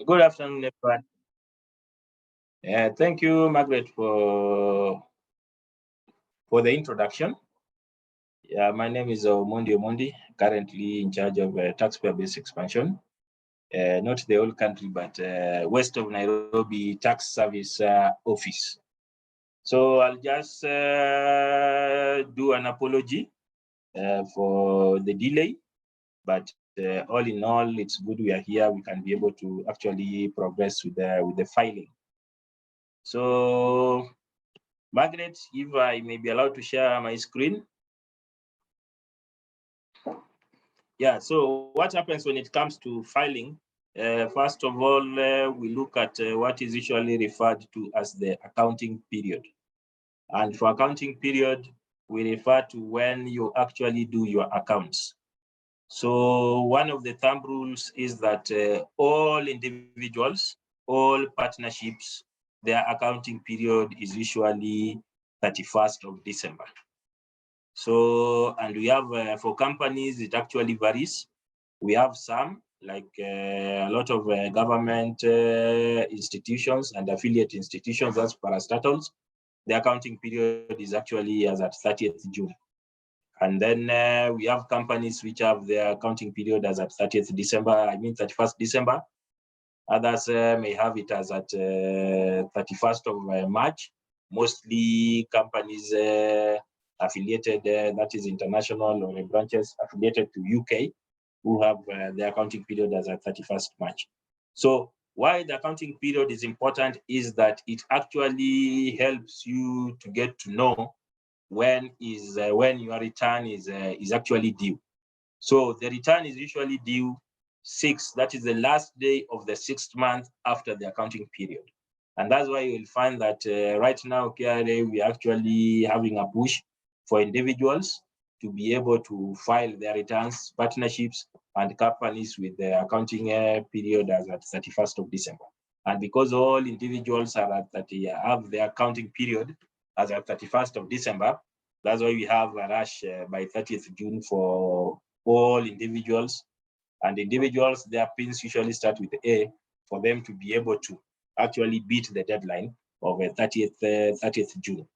Good afternoon, everyone. Thank you, Margaret, for the introduction. My name is Omondi, currently in charge of taxpayer-based expansion, not the whole country, but west of Nairobi Tax Service Office. So I'll just do an apology for the delay, but all in all, it's good we are here. We can be able to actually progress with the filing. So, Margaret, if I may be allowed to share my screen. Yeah, so what happens when it comes to filing? First of all, we look at what is usually referred to as the accounting period. And for accounting period, we refer to when you actually do your accounts. So one of the thumb rules is that all individuals, all partnerships, their accounting period is usually 31st of December. So, and we have, for companies, it actually varies. We have some, like a lot of government institutions and affiliate institutions, as parastatals, the accounting period is actually as at 30th June. And then we have companies which have their accounting period as at 30th December, 31st December. Others may have it as at 31st of March. Mostly companies affiliated, that is international or branches affiliated to UK, who have the accounting period as at 31st March. So why the accounting period is important is that it actually helps you to get to know when your return is actually due. So the return is usually due 6, that is the last day of the 6th month after the accounting period. And that's why you'll find that right now, KRA, we're actually having a push for individuals to be able to file their returns, partnerships, and companies with the accounting period as at 31st of December. And because all individuals are at have their accounting period as at 31st of December, that's why we have a rush by 30th June for all individuals. And individuals, their pins usually start with A for them to be able to actually beat the deadline of 30th June.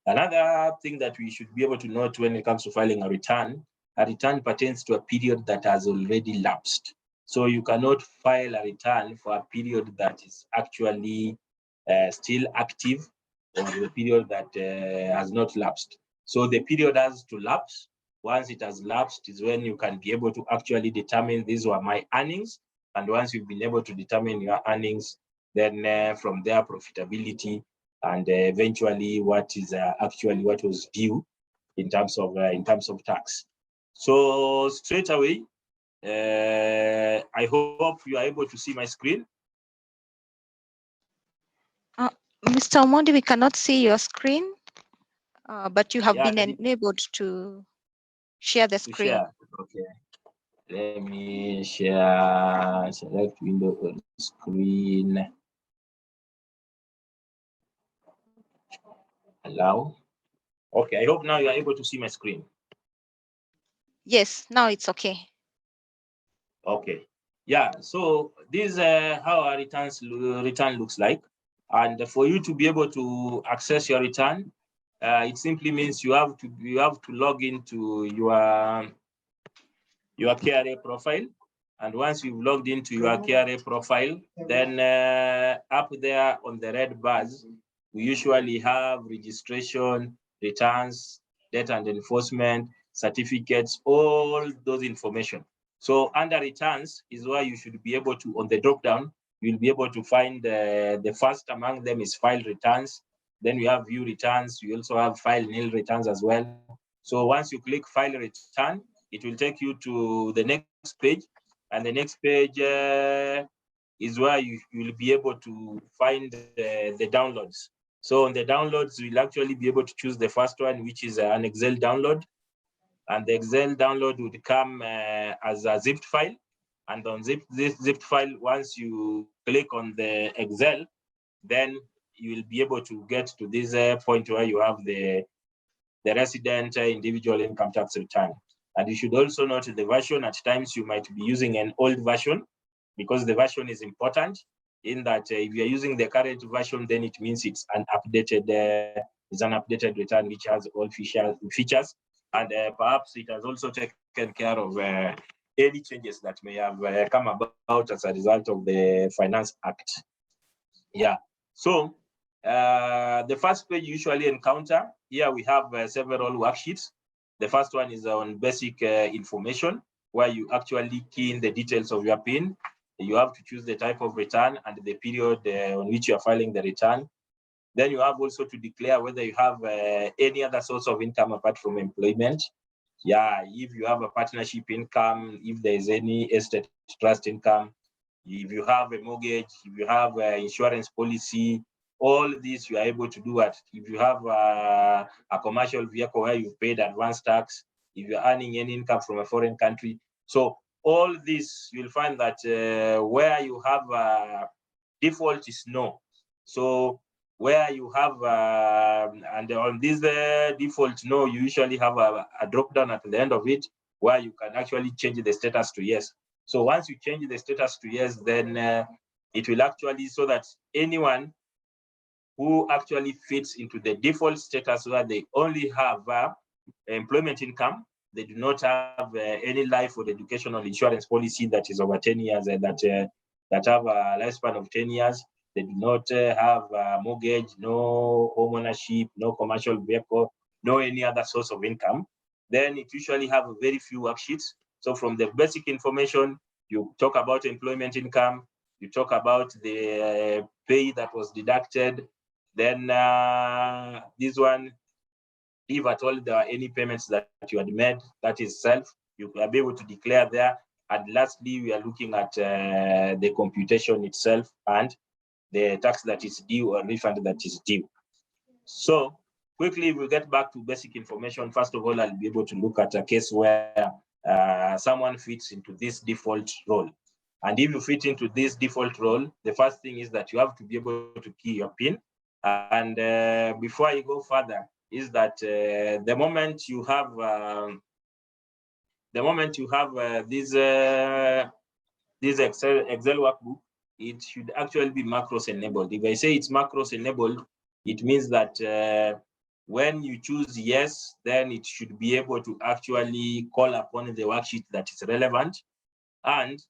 Another thing that we should be able to note when it comes to filing a return pertains to a period that has already lapsed. So you cannot file a return for a period that is actually still active, or the period that has not lapsed. So the period has to lapse. Once it has lapsed is when you can be able to actually determine these were my earnings. And once you've been able to determine your earnings, then from there profitability, and eventually what is actually what was due in terms of tax. So straight away, I hope you are able to see my screen. Mr. Omondi, we cannot see your screen, but you have been enabled to share the screen. Okay. Let me share, select window on screen. Allow. Okay, I hope now you are able to see my screen. Yes, now it's okay. Okay. Yeah, so this is how our return looks like. And for you to be able to access your return, it simply means you have to log into your KRA profile. And once you've logged into your KRA profile, then up there on the red bars, we usually have registration, returns, debt and enforcement, certificates, all those information. So under returns is where you should be able to, on the drop down, you'll be able to find the first among them is file returns. Then we have view returns. You also have file nil returns as well. So once you click file return, it will take you to the next page. And the next page is where you will be able to find the downloads. So on the downloads, you'll actually be able to choose the first one, which is an Excel download. And the Excel download would come as a zipped file. And on this zipped file, once you click on the Excel, then you will be able to get to this point where you have the resident individual income tax return. And you should also note the version. At times, you might be using an old version. because the version is important in that if you're using the current version, then it means it's an updated return which has all features, and perhaps it has also taken care of any changes that may have come about as a result of the Finance Act. Yeah, so the first page you usually encounter, here we have several worksheets. The first one is on basic information, where you actually key in the details of your PIN. You have to choose the type of return and the period on which you are filing the return. Then you have also to declare whether you have any other source of income apart from employment. Yeah, if you have a partnership income, if there is any estate trust income, if you have a mortgage, if you have insurance policy, all this you are able to do it. If you have a commercial vehicle where you've paid advance tax, if you're earning any income from a foreign country. So all this, you'll find that where you have default is no. So where you have, and on this default no, you usually have a drop down at the end of it where you can actually change the status to yes. So once you change the status to yes, then it will actually, so that anyone who actually fits into the default status where they only have employment income, they do not have any life or educational insurance policy that is over 10 years and that have a lifespan of 10 years. They do not have a mortgage, no home ownership, no commercial vehicle, no any other source of income. Then it usually have very few worksheets. So from the basic information, you talk about employment income, you talk about the pay that was deducted. Then this one, if at all there are any payments that you had made, that is self, you will be able to declare there. And lastly, we are looking at the computation itself and the tax that is due or refund that is due. So quickly, we'll get back to basic information. First of all, I'll be able to look at a case where someone fits into this default role. And if you fit into this default role, the first thing is that you have to be able to key your PIN. And before I go further, is that the moment you have this Excel workbook, it should actually be macros enabled. If I say it's macros enabled, it means that when you choose yes, then it should be able to actually call upon the worksheet that is relevant, and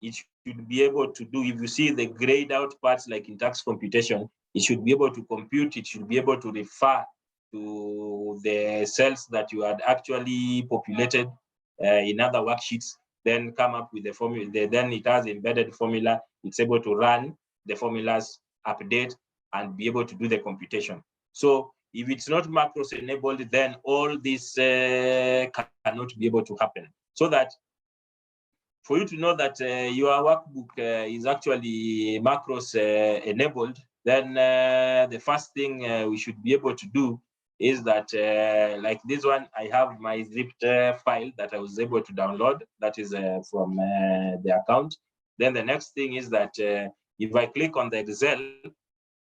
it should be able to do, if you see the grayed out parts like in tax computation, it should be able to compute, it should be able to refer to the cells that you had actually populated in other worksheets, then come up with the formula. Then it has embedded formula. It's able to run the formulas, update, and be able to do the computation. So if it's not macros enabled, then all this cannot be able to happen. So that for you to know that your workbook is actually macros enabled, then the first thing we should be able to do is that, like this one, I have my zipped file that I was able to download. That is from the account. Then the next thing is that if I click on the Excel,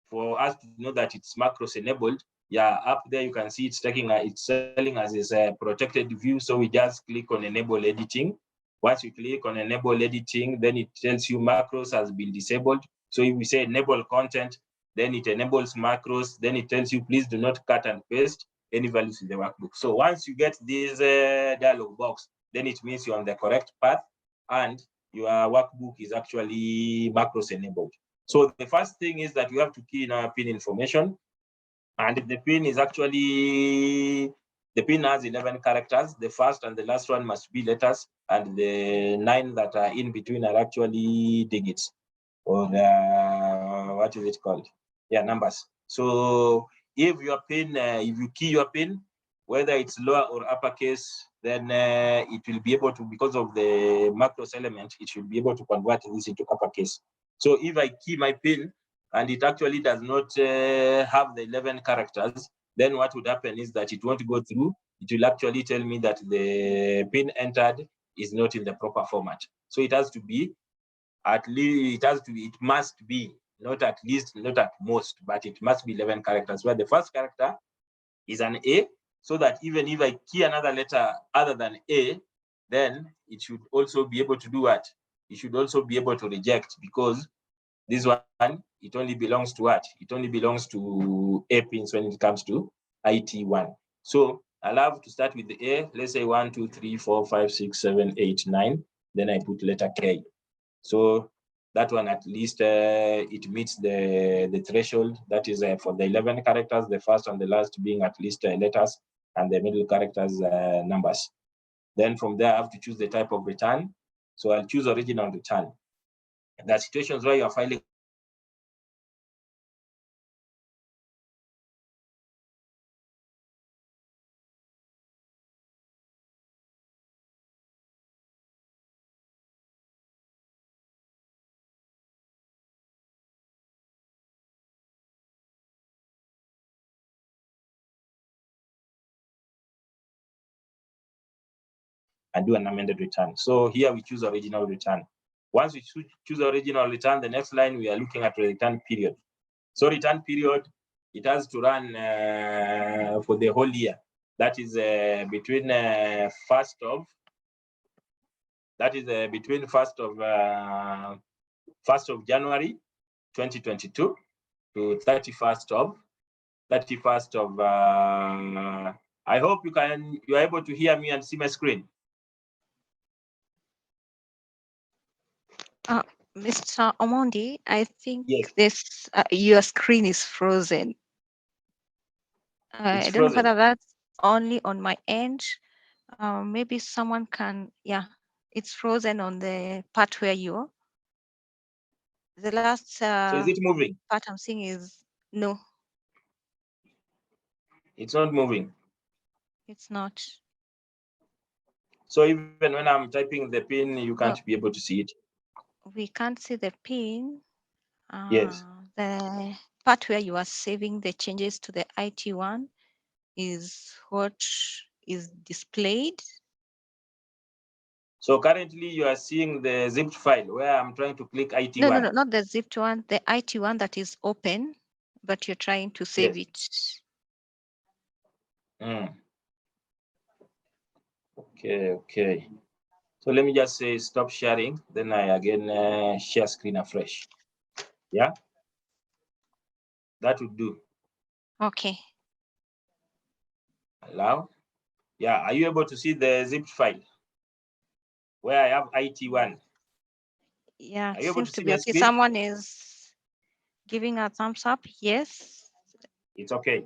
for us to know that it's macros enabled, yeah, up there you can see it's telling us it's a protected view. So we just click on enable editing. Once you click on enable editing, then it tells you macros has been disabled. So if we say enable content, then it enables macros. Then it tells you please do not cut and paste any values in the workbook. So once you get this dialog box, then it means you're on the correct path and your workbook is actually macros enabled. So the first thing is that you have to key in our PIN information. And the PIN is actually, the PIN has 11 characters. The first and the last one must be letters, and the 9 that are in between are actually digits, or what is it called? Yeah, numbers. So if your PIN, if you key your PIN, whether it's lower or uppercase, then it will be able to, because of the macros element, it should be able to convert this into uppercase. So if I key my PIN and it actually does not have the 11 characters, then what would happen is that it won't go through. It will actually tell me that the PIN entered is not in the proper format. So it has to be, at least, it must be, not at least, not at most, but it must be 11 characters, where the first character is an A, so that even if I key another letter other than A, then it should also be able to do what? you should also be able to reject, because this one, it only belongs to what? It only belongs to A pins when it comes to IT1. So I'll have to start with the A. Let's say 1, 2, 3, 4, 5, 6, 7, 8, 9. Then I put letter K. So that one, at least it meets the threshold. That is for the 11 characters, the first and the last being at least letters, and the middle characters numbers. Then from there, I have to choose the type of return. So I'll choose original return. There are situations where you're filing and do an amended return. So here we choose original return. Once we choose original return, the next line we are looking at return period. So return period, it has to run for the whole year. That is between 1st of January 2022 to 31st of I hope you are able to hear me and see my screen. Mr. Omondi, I think Yes. this your screen is frozen. I don't know whether that's only on my end. Maybe someone can, yeah, it's frozen on the part where you're. The last So is it moving? part I'm seeing is no. It's not moving. It's not. So even when I'm typing the pin, you can't be able to see it. We can't see the pin. Yes. The part where you are saving the changes to the IT1 is what is displayed. So currently you are seeing the zipped file where I'm trying to click IT1. No, not the zipped one, the IT1 that is open, but you're trying to save it. Okay. So let me just say stop sharing. Then I again share screen afresh. Yeah, that would do. Okay. Allow. Yeah, are you able to see the zipped file where I have IT1? Yeah, are you able to see be my okay. screen? Someone is giving a thumbs up. Yes. It's okay.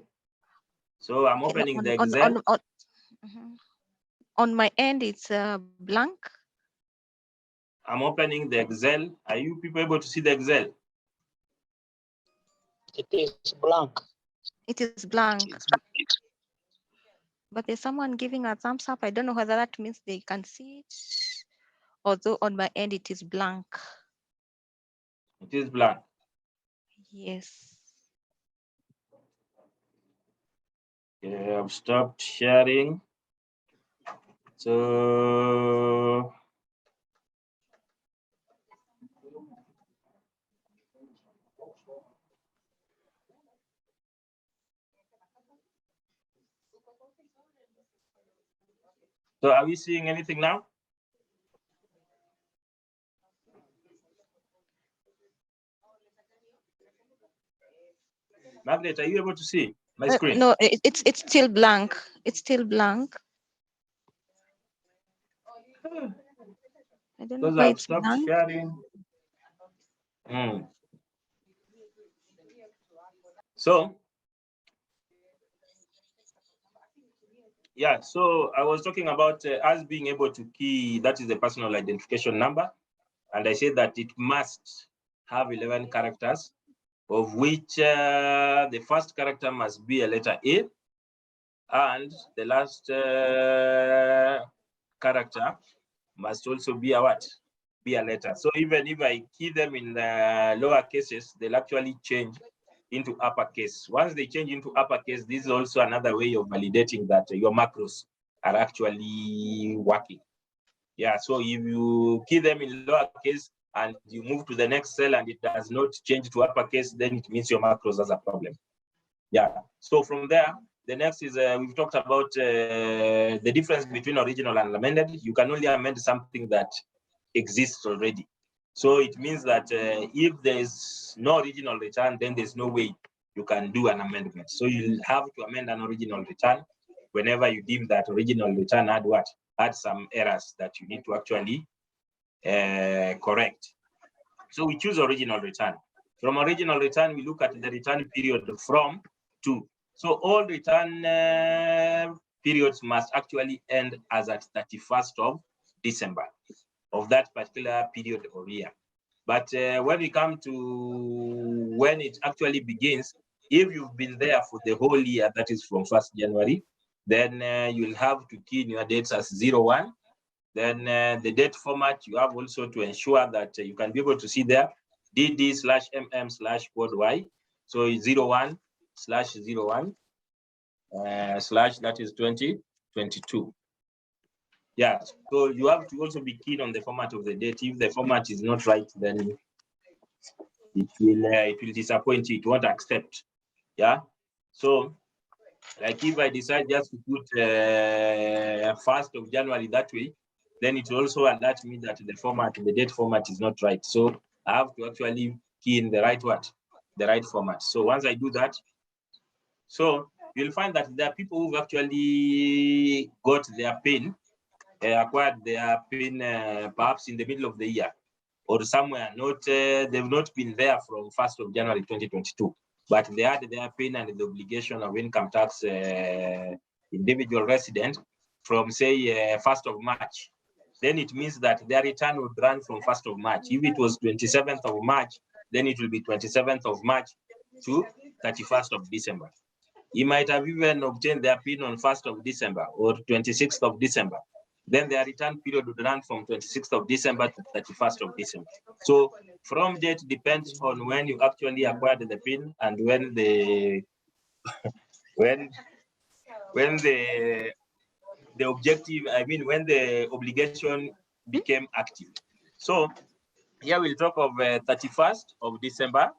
So I'm opening the Excel. On my end, it's blank. I'm opening the Excel. Are you people able to see the Excel? It is blank. It is blank. But there's someone giving a thumbs up. I don't know whether that means they can see it. Although on my end, it is blank. It is blank. Yes. Okay, I've stopped sharing. So are we seeing anything now? Magnet, are you able to see my screen? No, it's still blank. It's still blank. I don't know why I've it's stopped blank. sharing. So yeah, so I was talking about us being able to key, that is the personal identification number. And I said that it must have 11 characters, of which the first character must be a letter A, and the last character must also be a what? Be a letter. So even if I key them in the lower cases, they'll actually change into uppercase. Once they change into uppercase, this is also another way of validating that your macros are actually working. Yeah, so if you key them in lowercase and you move to the next cell and it does not change to uppercase, then it means your macros has a problem. Yeah, so from there, the next is we've talked about the difference between original and amended. You can only amend something that exists already. So it means that if there is no original return, then there's no way you can do an amendment. So you'll have to amend an original return whenever you deem that original return had some errors that you need to actually correct. So we choose original return. From original return, we look at the return period from to. So all return periods must actually end as at 31st of December of that particular period or year. But when we come to when it actually begins, if you've been there for the whole year, that is from 1st January, then you'll have to key in your dates as 01. Then the date format, you have also to ensure that you can be able to see there dd/mm/code y. So 01/01 / that is 2022. Yeah, so you have to also be keen on the format of the date. If the format is not right, then it will disappoint you. It won't accept. Yeah. So, like if I decide just to put 1st of January that way, then it will also alert me that the date format is not right. So I have to actually key in the right format. So once I do that, so you'll find that there are people who've actually got their PIN, acquired their PIN perhaps in the middle of the year or somewhere. They've not been there from 1st of January 2022, but they had their PIN and the obligation of income tax individual resident from say 1st of March. Then it means that their return would run from 1st of March. If it was 27th of March, then it will be 27th of March to 31st of December. You might have even obtained their PIN on 1st of December or 26th of December. Then their return period would run from 26th of December to 31st of December. So from date depends on when you actually acquired the PIN and when the objective, when the obligation became active. So here we'll talk of 31st of December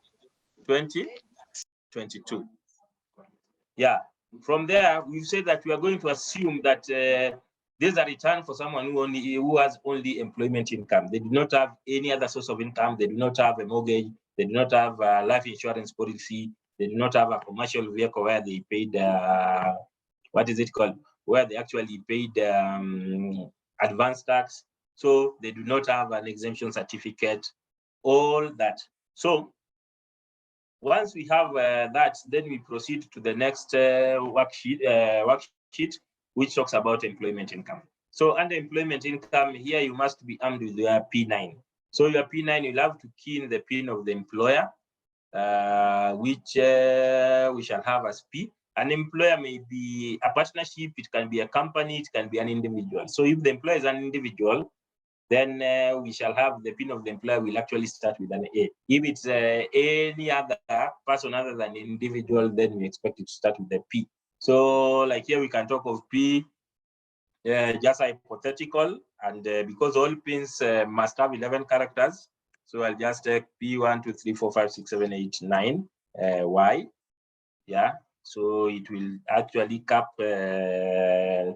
2022. Yeah, from there we've said that we are going to assume that there's a return for someone who has only employment income. They do not have any other source of income. They do not have a mortgage. They do not have a life insurance policy. They do not have a commercial vehicle where they paid where they actually paid advance tax. So they do not have an exemption certificate, all that. So once we have that, then we proceed to the next worksheet, which talks about employment income. So under employment income, here you must be armed with your P9. So your P9, you'll have to key in the PIN of the employer, which we shall have as P. An employer may be a partnership, it can be a company, it can be an individual. So if the employer is an individual, then we shall have the PIN of the employer will actually start with an A. If it's any other person other than an individual, then we expect it to start with the P. So like here we can talk of P, just hypothetical, and because all pins must have 11 characters, so I'll just take P1, 2, 3, 4, 5, 6, 7, 8, 9, Y. Yeah, so it will actually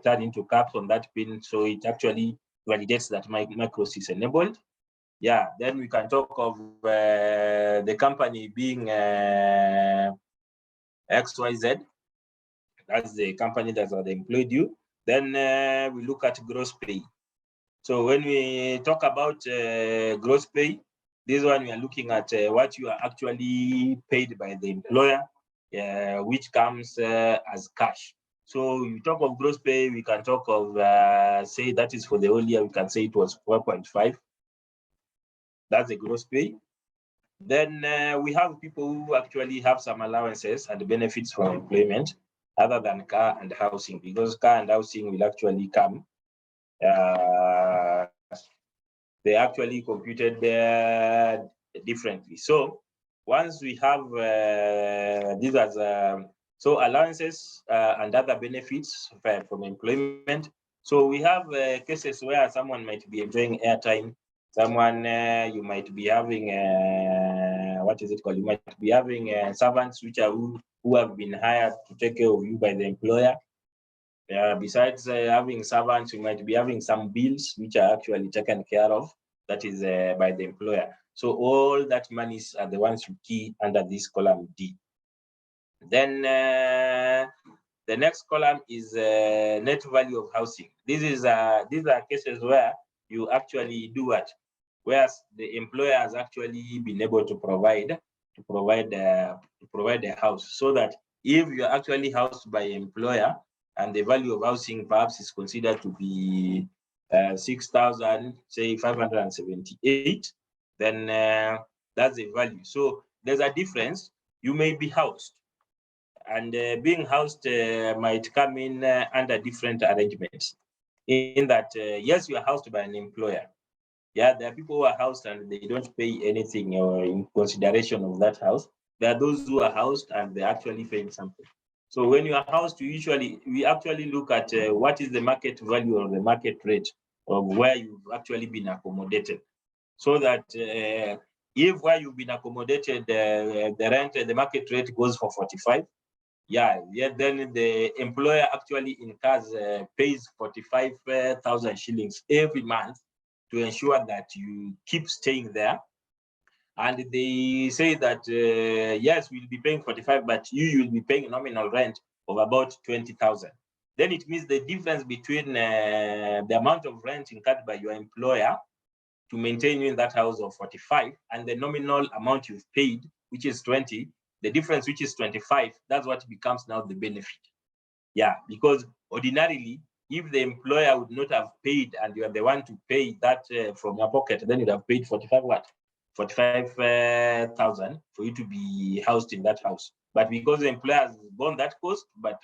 turn into caps on that pin. So it actually validates that macros is enabled. Yeah, then we can talk of the company being XYZ. That's the company that employed you. Then we look at gross pay. So when we talk about gross pay, this one we are looking at what you are actually paid by the employer, which comes as cash. So you talk of gross pay, we can talk of, say that is for the whole year, we can say it was 4.5. That's the gross pay. Then we have people who actually have some allowances and benefits from employment other than car and housing, because car and housing will actually come. They actually computed there differently. So once we have these as so allowances and other benefits from employment. So we have cases where someone might be enjoying airtime. Someone you might be having what is it called? You might be having servants which are who have been hired to take care of you by the employer. Besides having servants, you might be having some bills which are actually taken care of. that is by the employer. So all that monies are the ones you key under this column D. Then the next column is net value of housing. These are cases where you actually do what? Whereas the employer has actually been able to provide a house, so that if you're actually housed by employer and the value of housing perhaps is considered to be 6,000, say 578, then that's the value. So there's a difference. You may be housed, and being housed might come in under different arrangements. In that, yes, you are housed by an employer. Yeah, there are people who are housed and they don't pay anything in consideration of that house. There are those who are housed and they're actually paying something. So when you are housed, we actually look at what is the market value or the market rate of where you've actually been accommodated. So that if where you've been accommodated, the market rate goes for 45, then the employer actually pays 45,000 shillings every month to ensure that you keep staying there. And they say that, yes, we'll be paying 45, but you will be paying nominal rent of about 20,000. Then it means the difference between the amount of rent incurred by your employer to maintain you in that house of 45 and the nominal amount you've paid, which is 20, the difference, which is 25, that's what becomes now the benefit. Yeah, because ordinarily, if the employer would not have paid and you are the one to pay that from your pocket, then you'd have paid 45,000 for you to be housed in that house. But because the employer has borne that cost, but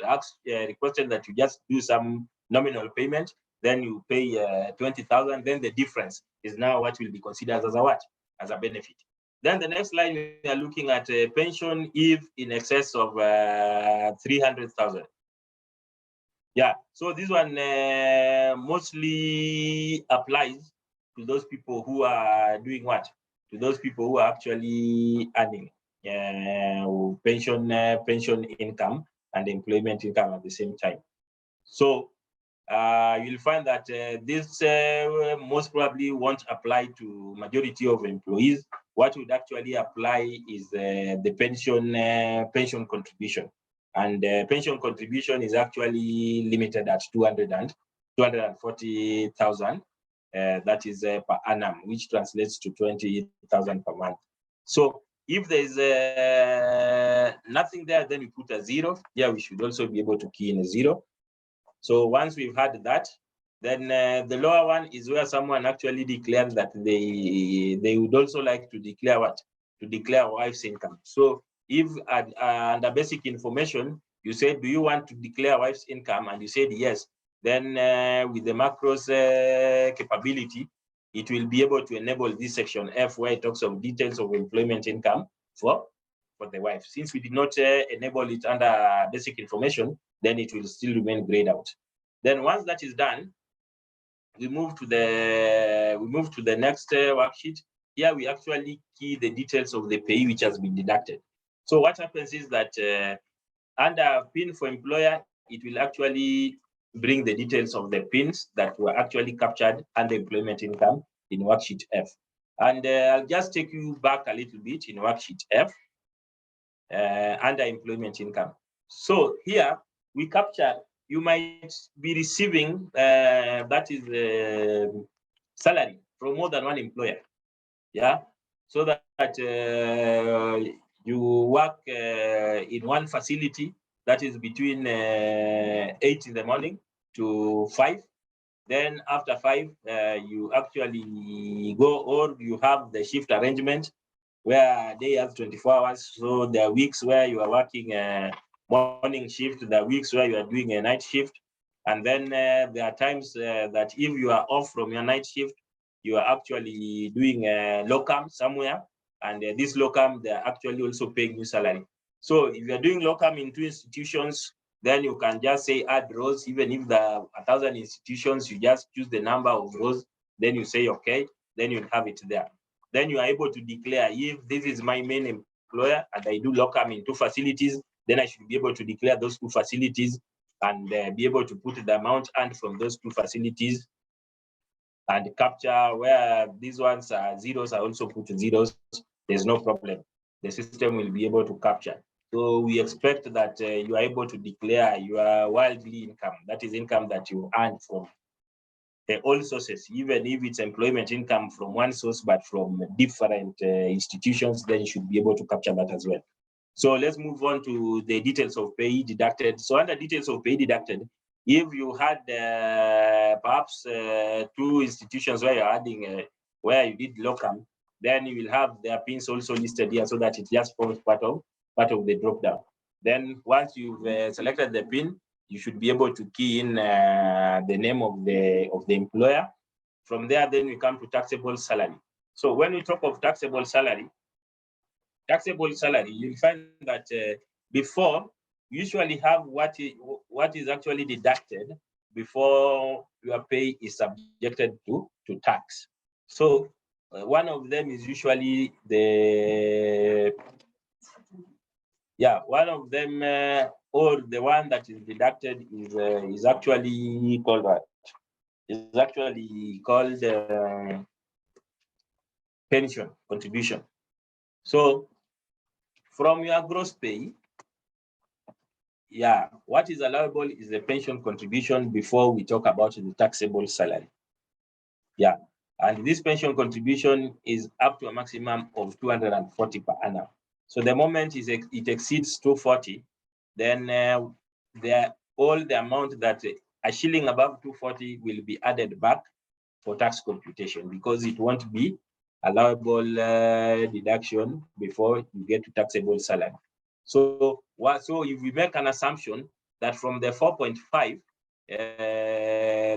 requested that you just do some nominal payment, then you pay 20,000. Then the difference is now what will be considered as a what? As a benefit. Then the next line, we are looking at a pension if in excess of 300,000. Yeah, so this one mostly applies to those people who are doing what? To those people who are actually earning pension income and employment income at the same time. So you'll find that this most probably won't apply to majority of employees. What would actually apply is the pension contribution. And pension contribution is actually limited at 240,000. That is per annum, which translates to 20,000 per month. So if there's nothing there, then we put a 0. Yeah, we should also be able to key in a 0. So once we've had that, then the lower one is where someone actually declared that they would also like to declare what? To declare wife's income. So if under basic information, you said, do you want to declare wife's income? And you said yes, then with the macros capability, it will be able to enable this section F where it talks of details of employment income for the wife. Since we did not enable it under basic information, then it will still remain grayed out. Then once that is done, we move to the next worksheet. Here we actually key the details of the pay which has been deducted. So what happens is that under PIN for employer, it will actually bring the details of the PINs that were actually captured under employment income in worksheet F. And I'll just take you back a little bit in worksheet F under employment income. So here we capture, you might be receiving that is salary from more than one employer. Yeah, so that you work in one facility that is between 8 in the morning to 5. Then after 5, you actually go, or you have the shift arrangement where they have 24 hours. So there are weeks where you are working morning shift, there are weeks where you are doing a night shift. And then there are times that if you are off from your night shift, you are actually doing a locum somewhere. And this locum, they're actually also paying you salary. So if you're doing locum in 2 institutions, then you can just say add rows. Even if there are 1,000 institutions, you just choose the number of rows, then you say okay, then you have it there. Then you are able to declare, if this is my main employer and I do locum in 2 facilities, then I should be able to declare those 2 facilities and be able to put the amount earned from those 2 facilities and capture where these ones are zeros are also put to zeros, there's no problem. The system will be able to capture. So we expect that you are able to declare your worldly income, that is income that you earn from all sources, even if it's employment income from one source, but from different institutions, then you should be able to capture that as well. So let's move on to the details of pay deducted. So under details of pay deducted, if you had perhaps 2 institutions where you're adding, where you did locum, then you will have their pins also listed here so that it just forms part of the drop down. Then once you've selected the pin, you should be able to key in the name of the employer. From there, then we come to taxable salary. So when we talk of taxable salary, you'll find that before, you usually have what is actually deducted before your pay is subjected to tax. So one of them is usually one of them, or the one that is deducted is actually called what? Is actually called pension contribution. So from your gross pay, what is allowable is the pension contribution before we talk about the taxable salary. And this pension contribution is up to a maximum of 240 per annum. So the moment it exceeds 240, then all the amount that a shilling above 240 will be added back for tax computation, because it won't be allowable deduction before you get to taxable salary. So if we make an assumption that from the 4.5,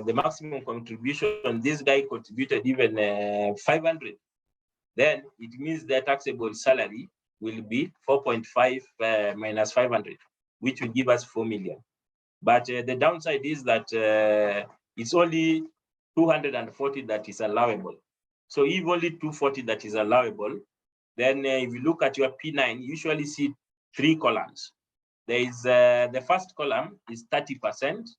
the maximum contribution, this guy contributed even 500, then it means the taxable salary will be 4.5 minus 500, which will give us 4 million. But the downside is that it's only 240 that is allowable. So if only 240 that is allowable, then if you look at your P9, you usually see 3 columns. There is the first column is 30%,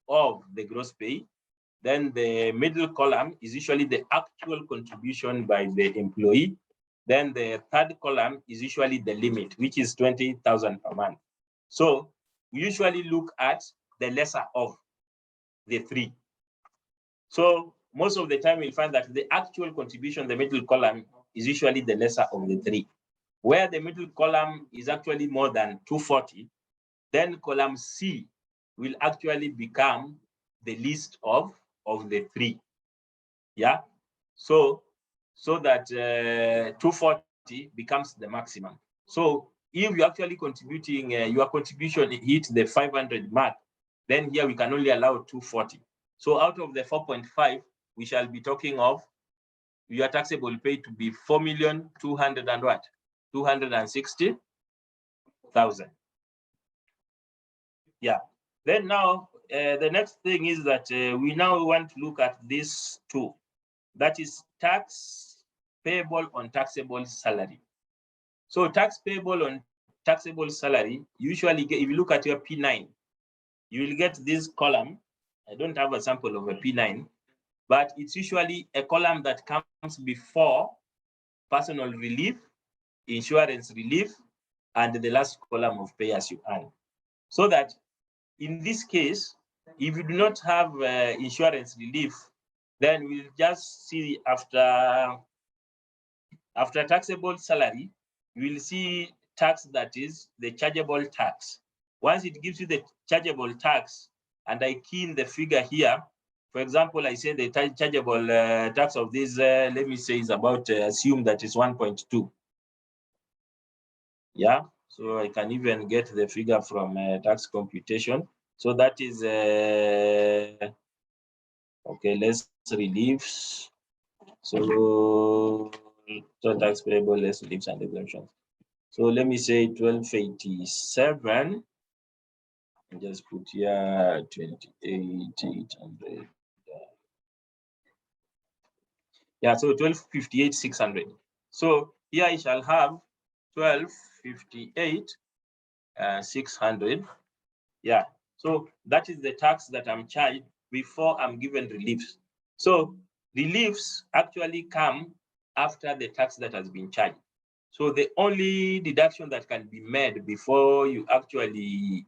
of the gross pay. Then the middle column is usually the actual contribution by the employee. Then the third column is usually the limit, which is 20,000 per month. So we usually look at the lesser of the 3. So most of the time you'll find that the actual contribution, the middle column, is usually the lesser of the 3. Where the middle column is actually more than 240, then column C will actually become the least of the 3. So that 240 becomes the maximum. So if you're actually contributing, your contribution hit the 500 mark, then here we can only allow 240. So out of the 4.5, we shall be talking of your taxable pay to be 4,200,000 and what? 260,000. Then now the next thing is that we now want to look at this too. That is tax payable on taxable salary. So tax payable on taxable salary, usually if you look at your P9, you will get this column. I don't have a sample of a P9, but it's usually a column that comes before personal relief, insurance relief, and the last column of pay as you earn. So that in this case, if you do not have insurance relief, then we'll just see after taxable salary, you will see tax that is the chargeable tax. Once it gives you the chargeable tax, and I key in the figure here, for example, I say the chargeable tax of this, let me say is about, assume that is 1.2. So I can even get the figure from tax computation. So that is, okay, less reliefs. So tax payable, less reliefs and exemptions. So let me say 1287. And just put here 28,800. So 1258,600. So here I shall have 1258,600. So that is the tax that I'm charged before I'm given reliefs. So reliefs actually come after the tax that has been charged. So the only deduction that can be made before you actually,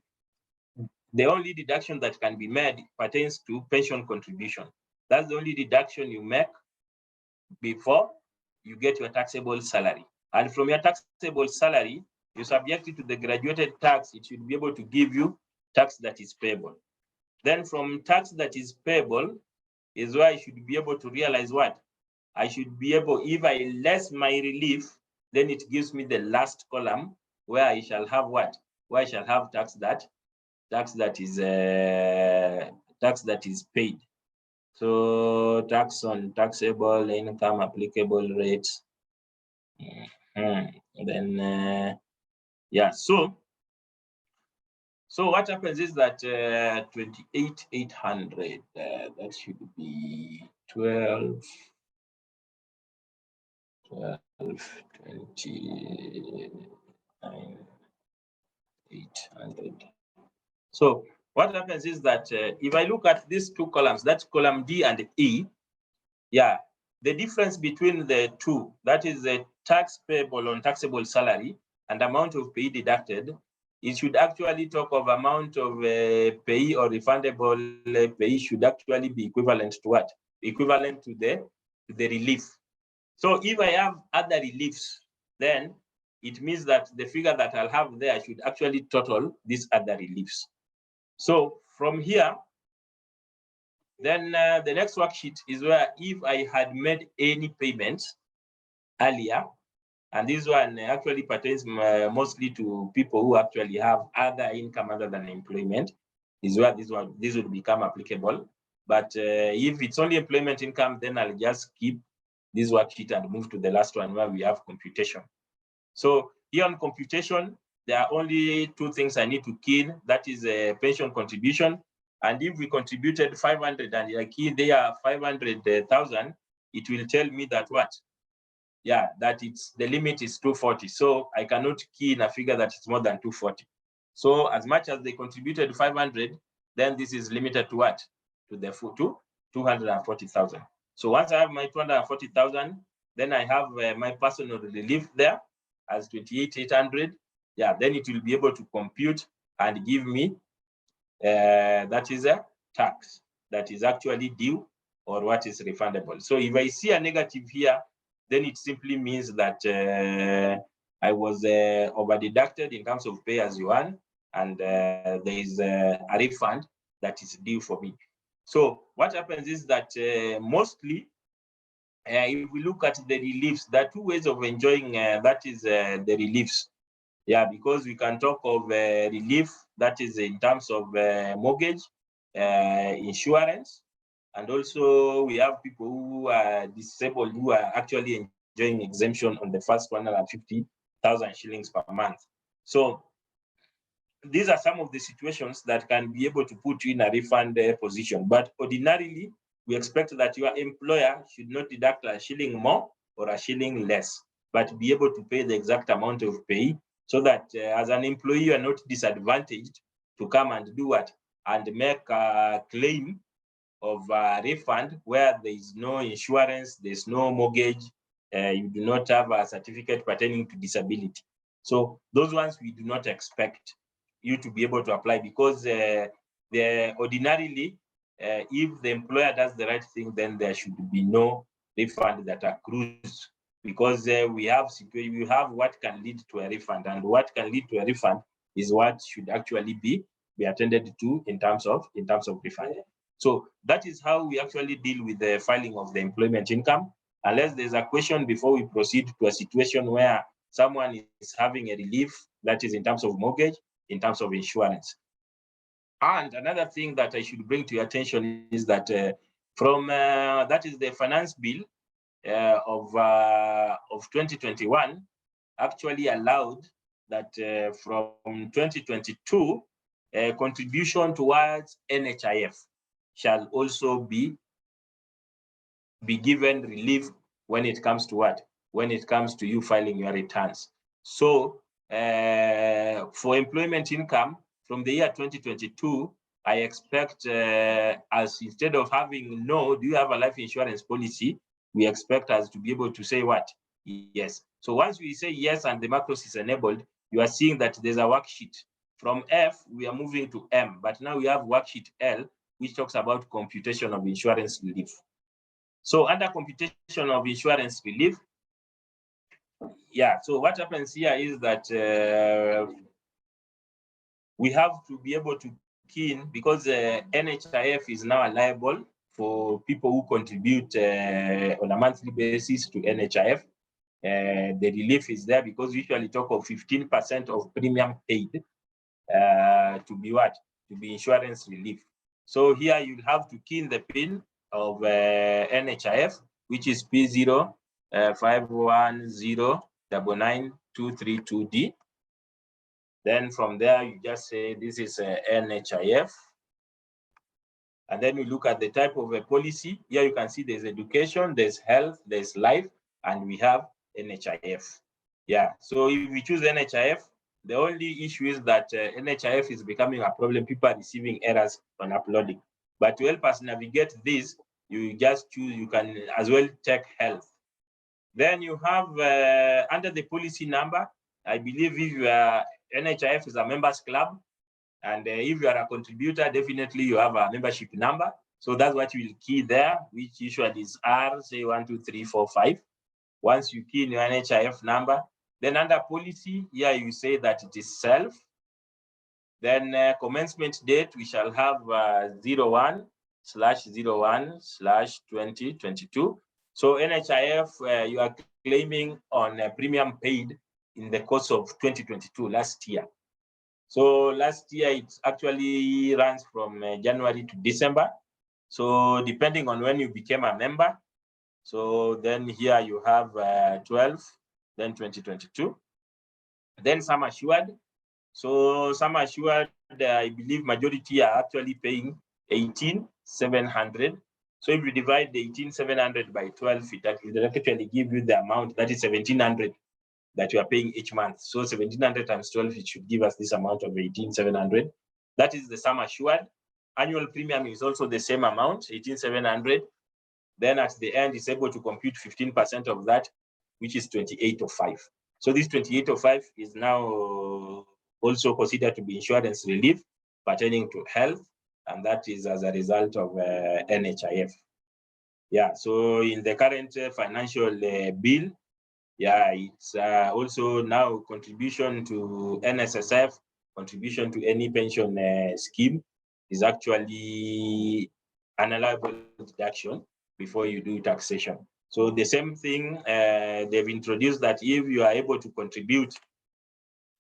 the only deduction that can be made pertains to pension contribution. That's the only deduction you make before you get your taxable salary. And from your taxable salary, you subject it to the graduated tax, it should be able to give you tax that is payable. Then from tax that is payable is where I should be able to realize what? I should be able, if I less my relief, then it gives me the last column where I shall have what? Where I shall have tax that is paid. So tax on taxable income applicable rates. Then yeah, so what happens is that 28,800 that should be 12 29,800. So what happens is that if I look at these two columns, that's column D and E, yeah, the difference between the two, that is the tax payable on taxable salary and amount of pay deducted, it should actually talk of amount of pay or refundable pay should actually be equivalent to what? Equivalent to the relief. So if I have other reliefs, then it means that the figure that I'll have there should actually total these other reliefs. So from here, then the next worksheet is where if I had made any payments earlier, and this one actually pertains mostly to people who actually have other income other than employment, is where this would become applicable. But if it's only employment income, then I'll just keep this worksheet and move to the last one where we have computation. So here on computation, there are only two things I need to key in. That is a pension contribution. And if we contributed 500 and I key there 500,000, it will tell me that what? Yeah, that it's the limit is 240. So I cannot key in a figure that is more than 240. So as much as they contributed 500, then this is limited to what? To the to 240,000. So once I have my 240,000, then I have my personal relief there as 28,800. Yeah, then it will be able to compute and give me that is a tax that is actually due or what is refundable. So if I see a negative here, then it simply means that I was over deducted in terms of pay as you earn, and there is a refund that is due for me. So what happens is that mostly, if we look at the reliefs, there are two ways of enjoying that is the reliefs. Yeah, because we can talk of relief that is in terms of mortgage, insurance, and also we have people who are disabled who are actually enjoying exemption on the first 150,000 shillings per month. So these are some of the situations that can be able to put you in a refund position. But ordinarily, we expect that your employer should not deduct a shilling more or a shilling less, but be able to pay the exact amount of pay so that as an employee, you are not disadvantaged to come and do what? And make a claim of a refund where there is no insurance, there's no mortgage, you do not have a certificate pertaining to disability. So those ones we do not expect you to be able to apply because ordinarily, if the employer does the right thing, then there should be no refund that accrues because we have what can lead to a refund, and what can lead to a refund is what should actually be attended to in terms of refund. So that is how we actually deal with the filing of the employment income. Unless there's a question before we proceed to a situation where someone is having a relief, that is in terms of mortgage, in terms of insurance. And another thing that I should bring to your attention is that that is the finance bill of 2021 actually allowed that from 2022, contribution towards NHIF shall also be given relief when it comes to what? When it comes to you filing your returns. So for employment income from the year 2022 I expect as instead of having no, do you have a life insurance policy? We expect us to be able to say what? Yes. So once we say yes and the macros is enabled, you are seeing that there's a worksheet. From F, we are moving to M, but now we have worksheet L, which talks about computation of insurance relief. So under computation of insurance relief, yeah, so what happens here is that we have to be able to key in, because NHIF is now liable for people who contribute on a monthly basis to NHIF. The relief is there because we usually talk of 15% of premium paid to be what? To be insurance relief. So here you'll have to key in the PIN of NHIF, which is P0 510999232D. Then from there, you just say this is NHIF. And then we look at the type of a policy. Here you can see there's education, there's health, there's life, and we have NHIF. Yeah, so if we choose NHIF, the only issue is that NHIF is becoming a problem. People are receiving errors on uploading. But to help us navigate this, you just choose, you can as well check health. Then you have under the policy number, I believe if you are, NHIF is a members club, and if you are a contributor, definitely you have a membership number. So that's what you will key there, which usually is R, say 1, 2, 3, 4, 5. Once you key in your NHIF number, then under policy, here you say that it is self. Then commencement date, we shall have 01/01/2022. So NHIF, you are claiming on a premium paid in the course of 2022, last year. So last year, it actually runs from January to December. So depending on when you became a member, so then here you have 12, then 2022. Then sum assured. So sum assured, I believe majority are actually paying 18,700. So if you divide the 18,700 by 12, it actually give you the amount that is 1,700 that you are paying each month. So 1,700 times 12, it should give us this amount of 18,700. That is the sum assured. Annual premium is also the same amount, 18,700. Then at the end, it's able to compute 15% of that, which is 2805. So this 2805 is now also considered to be insurance relief pertaining to health, and that is as a result of NHIF. Yeah, so in the current financial bill, yeah, it's also now contribution to NSSF, contribution to any pension scheme is actually an allowable deduction before you do taxation. So the same thing, they've introduced that if you are able to contribute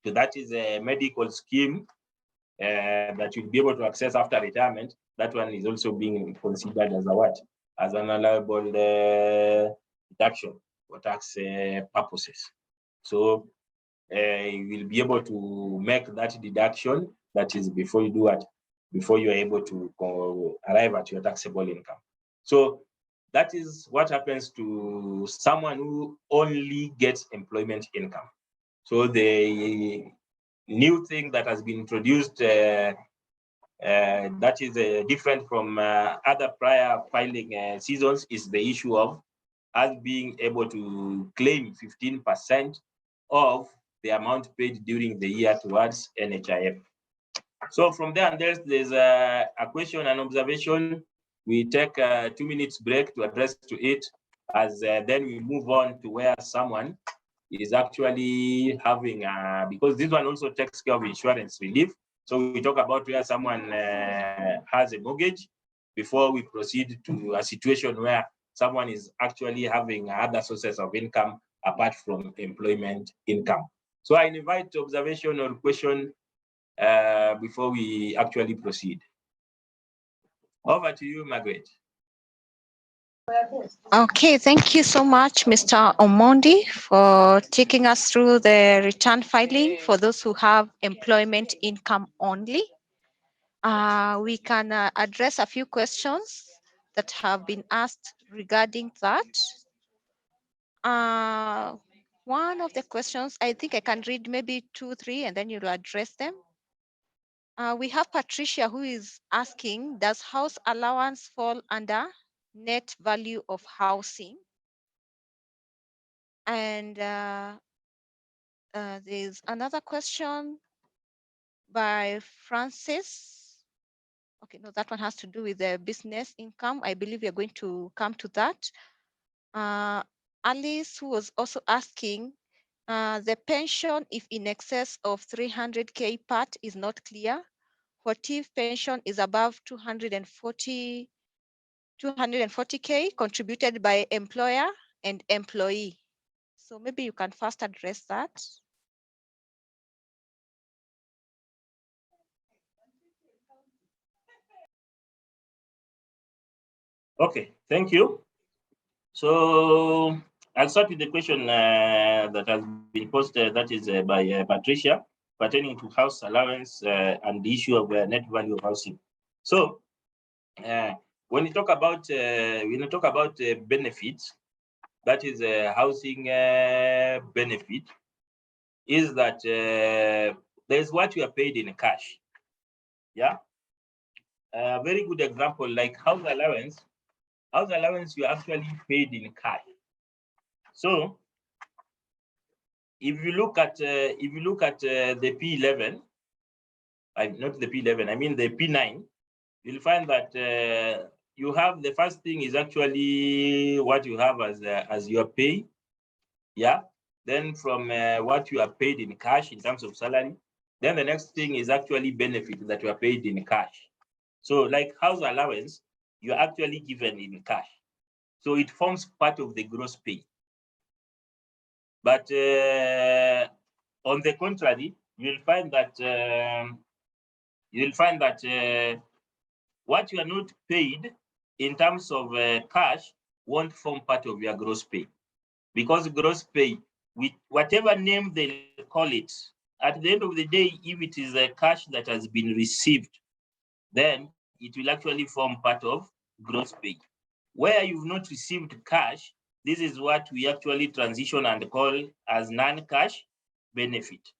to that is a medical scheme that you'll be able to access after retirement, that one is also being considered as a what? As an allowable deduction for tax purposes. So you will be able to make that deduction, that is before you do what? Before you are able to arrive at your taxable income. So that is what happens to someone who only gets employment income. So the new thing that has been introduced that is different from other prior filing seasons is the issue of us being able to claim 15% of the amount paid during the year towards NHIF. So from there, and there's a question and observation. We take a 2 minutes break to address to it, as then we move on to where someone is actually having, because this one also takes care of insurance relief. So we talk about where someone has a mortgage before we proceed to a situation where someone is actually having other sources of income apart from employment income. So I invite observation or question before we actually proceed. Over to you, Margaret. Okay, thank you so much, Mr. Omondi, for taking us through the return filing for those who have employment income only. We can address a few questions that have been asked regarding that. One of the questions, I think I can read maybe 2, 3, and then you'll address them. We have Patricia who is asking, does house allowance fall under net value of housing? And there's another question by Francis. Okay, no, that one has to do with the business income. I believe we are going to come to that. Alice, who was also asking, the pension, if in excess of 300K part is not clear, what if pension is above 240K contributed by employer and employee? So maybe you can first address that. Okay, thank you. So I'll start with the question that has been posted, that is by Patricia, pertaining to house allowance and the issue of net value of housing. So when you talk about benefits, that is housing benefit, is that there's what you are paid in cash. Yeah. A very good example, like house allowance. House allowance you actually paid in cash. So if you look at the P11, not the P11, I mean the P9, you'll find that you have the first thing is actually what you have as your pay, yeah. Then from what you are paid in cash in terms of salary, then the next thing is actually benefit that you are paid in cash. So like house allowance, you're actually given in cash, so it forms part of the gross pay. But on the contrary, you'll find that what you are not paid in terms of cash won't form part of your gross pay, because gross pay, with whatever name they call it, at the end of the day, if it is a cash that has been received, then it will actually form part of gross pay. Where you've not received cash, this is what we actually transition and call as non-cash benefit.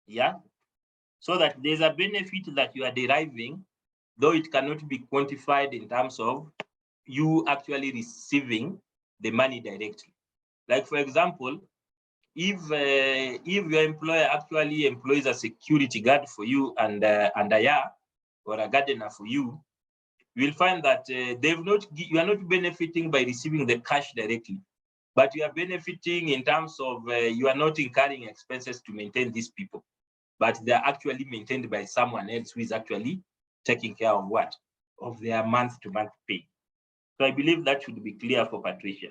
Yeah. So that there's a benefit that you are deriving, though it cannot be quantified in terms of you actually receiving the money directly. Like for example, if your employer actually employs a security guard for you and a year, or a gardener for you, you will find that you are not benefiting by receiving the cash directly, but you are benefiting in terms of you are not incurring expenses to maintain these people, but they are actually maintained by someone else who is actually taking care of what? Of their month-to-month pay. So I believe that should be clear for Patricia.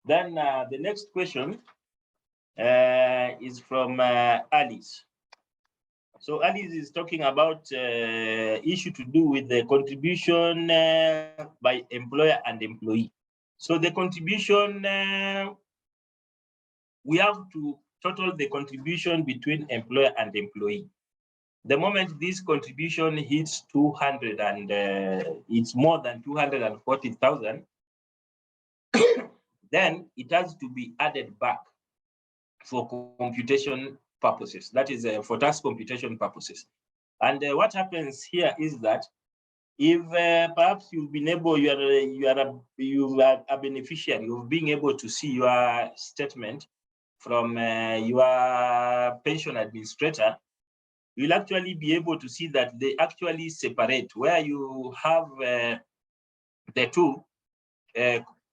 Then the next question is from Alice. So Alice is talking about issue to do with the contribution by employer and employee. So the contribution, we have to total the contribution between employer and employee. The moment this contribution hits 200 and it's more than 240,000, then it has to be added back for computation purposes. That is for tax computation purposes. And what happens here is that if perhaps you've been able, you are a beneficiary of being able to see your statement from your pension administrator, you'll actually be able to see that they actually separate, where you have the two,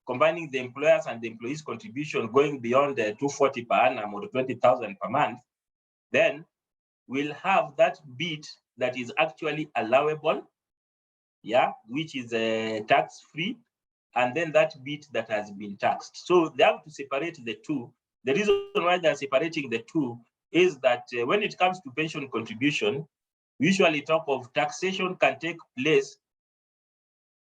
combining the employers and the employees' contribution going beyond the 240 per annum or 20,000 per month, then we'll have that bit that is actually allowable, yeah, which is tax-free, and then that bit that has been taxed. So they have to separate the two. The reason why they're separating the two is that when it comes to pension contribution, we usually talk of taxation can take place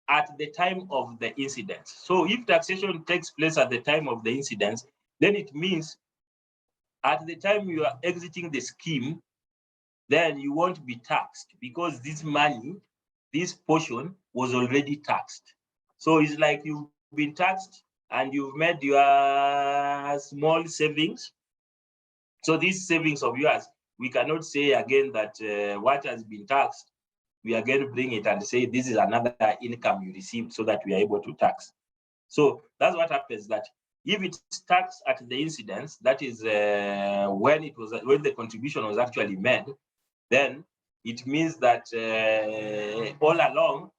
at the time of the incident. So if taxation takes place at the time of the incident, then it means at the time you are exiting the scheme, then you won't be taxed, because this money, this portion was already taxed. So it's like you've been taxed and you've made your small savings. So these savings of yours, we cannot say again that what has been taxed, we are going to bring it and say this is another income you received so that we are able to tax. So that's what happens, that if it's taxed at the incidence, that is when the contribution was actually made, then it means that all along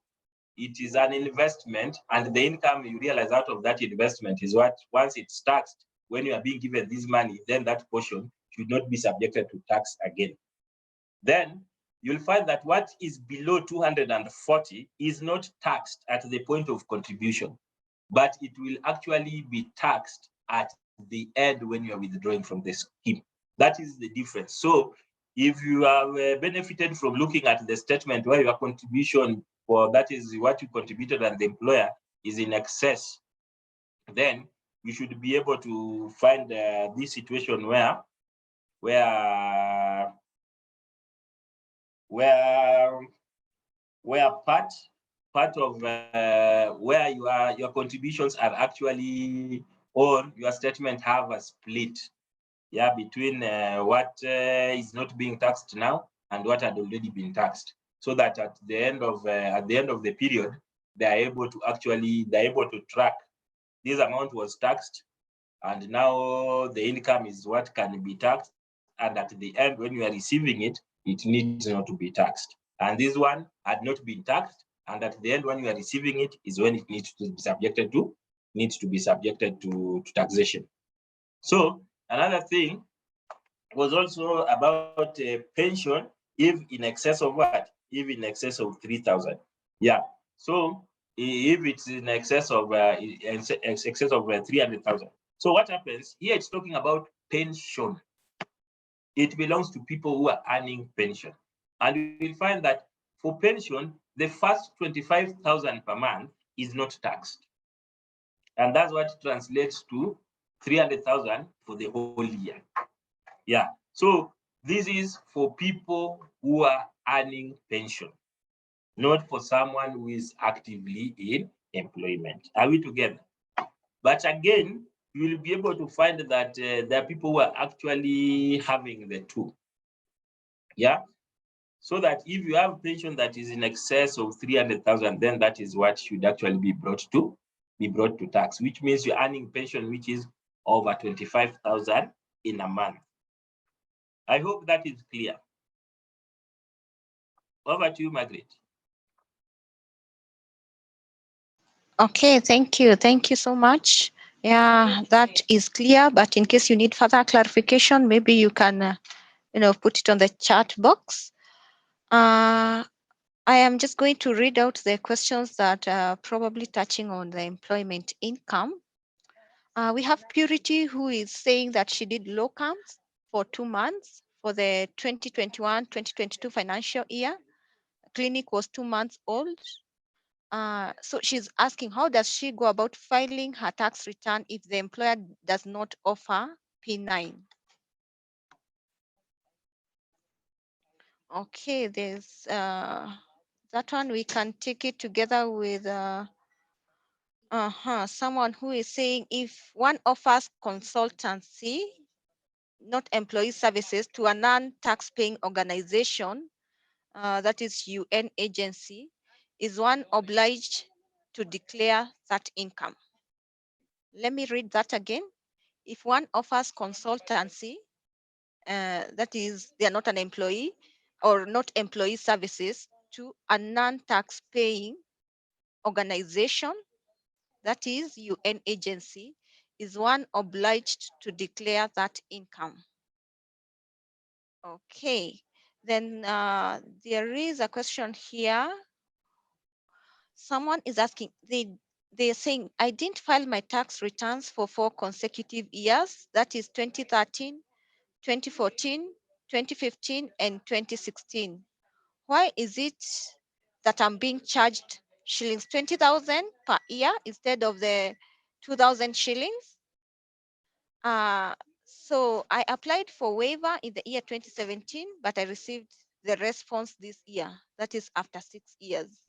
it is an investment, and the income you realize out of that investment is what, once it's taxed, when you are being given this money, then that portion should not be subjected to tax again. Then you'll find that what is below 240 is not taxed at the point of contribution, but it will actually be taxed at the end when you're withdrawing from the scheme. That is the difference. So if you have benefited from looking at the statement where your contribution, or that is what you contributed and the employer, is in excess, then you should be able to find this situation where part of where your contributions are actually, or your statement have a split, between what is not being taxed now and what had already been taxed, so that at the end of the period, they're able to track this amount was taxed, and now the income is what can be taxed, and at the end when you are receiving it, it needs not to be taxed, and this one had not been taxed, and at the end when you are receiving it is when it needs to be subjected to taxation. So another thing was also about pension, if in excess of what? If in excess of 3,000. Yeah. So if it's in excess of 300,000. So what happens here? It's talking about pension. It belongs to people who are earning pension, and you will find that for pension, the first 25,000 per month is not taxed, and that's what translates to 300,000 for the whole year. Yeah. So this is for people who are earning pension, not for someone who is actively in employment. Are we together? But again, you will be able to find that there are people who are actually having the two. Yeah. So that if you have pension that is in excess of 300,000, then that is what should actually be brought to tax, which means you're earning pension which is over 25,000 in a month. I hope that is clear. Over to you, Margaret. Okay, thank you. Thank you so much. Yeah, that is clear. But in case you need further clarification, maybe you can, put it on the chat box. I am just going to read out the questions that are probably touching on the employment income. We have Purity, who is saying that she did locums for 2 months for the 2021-2022 financial year. Clinic was 2 months old. So she's asking, how does she go about filing her tax return if the employer does not offer P9? Okay, there's that one. We can take it together with someone who is saying, if one offers consultancy, not employee services, to a non-tax paying organization, that is UN agency, is one obliged to declare that income? Let me read that again. If one offers consultancy, that is, they are not an employee or not employee services, to a non-tax paying organization, that is UN agency, is one obliged to declare that income? Okay, then there is a question here. Someone is asking, they're saying, I didn't file my tax returns for 4 consecutive years, that is 2013, 2014, 2015, and 2016. Why is it that I'm being charged shillings 20,000 per year instead of the 2,000 shillings? So I applied for waiver in the year 2017, but I received the response this year, that is after 6 years.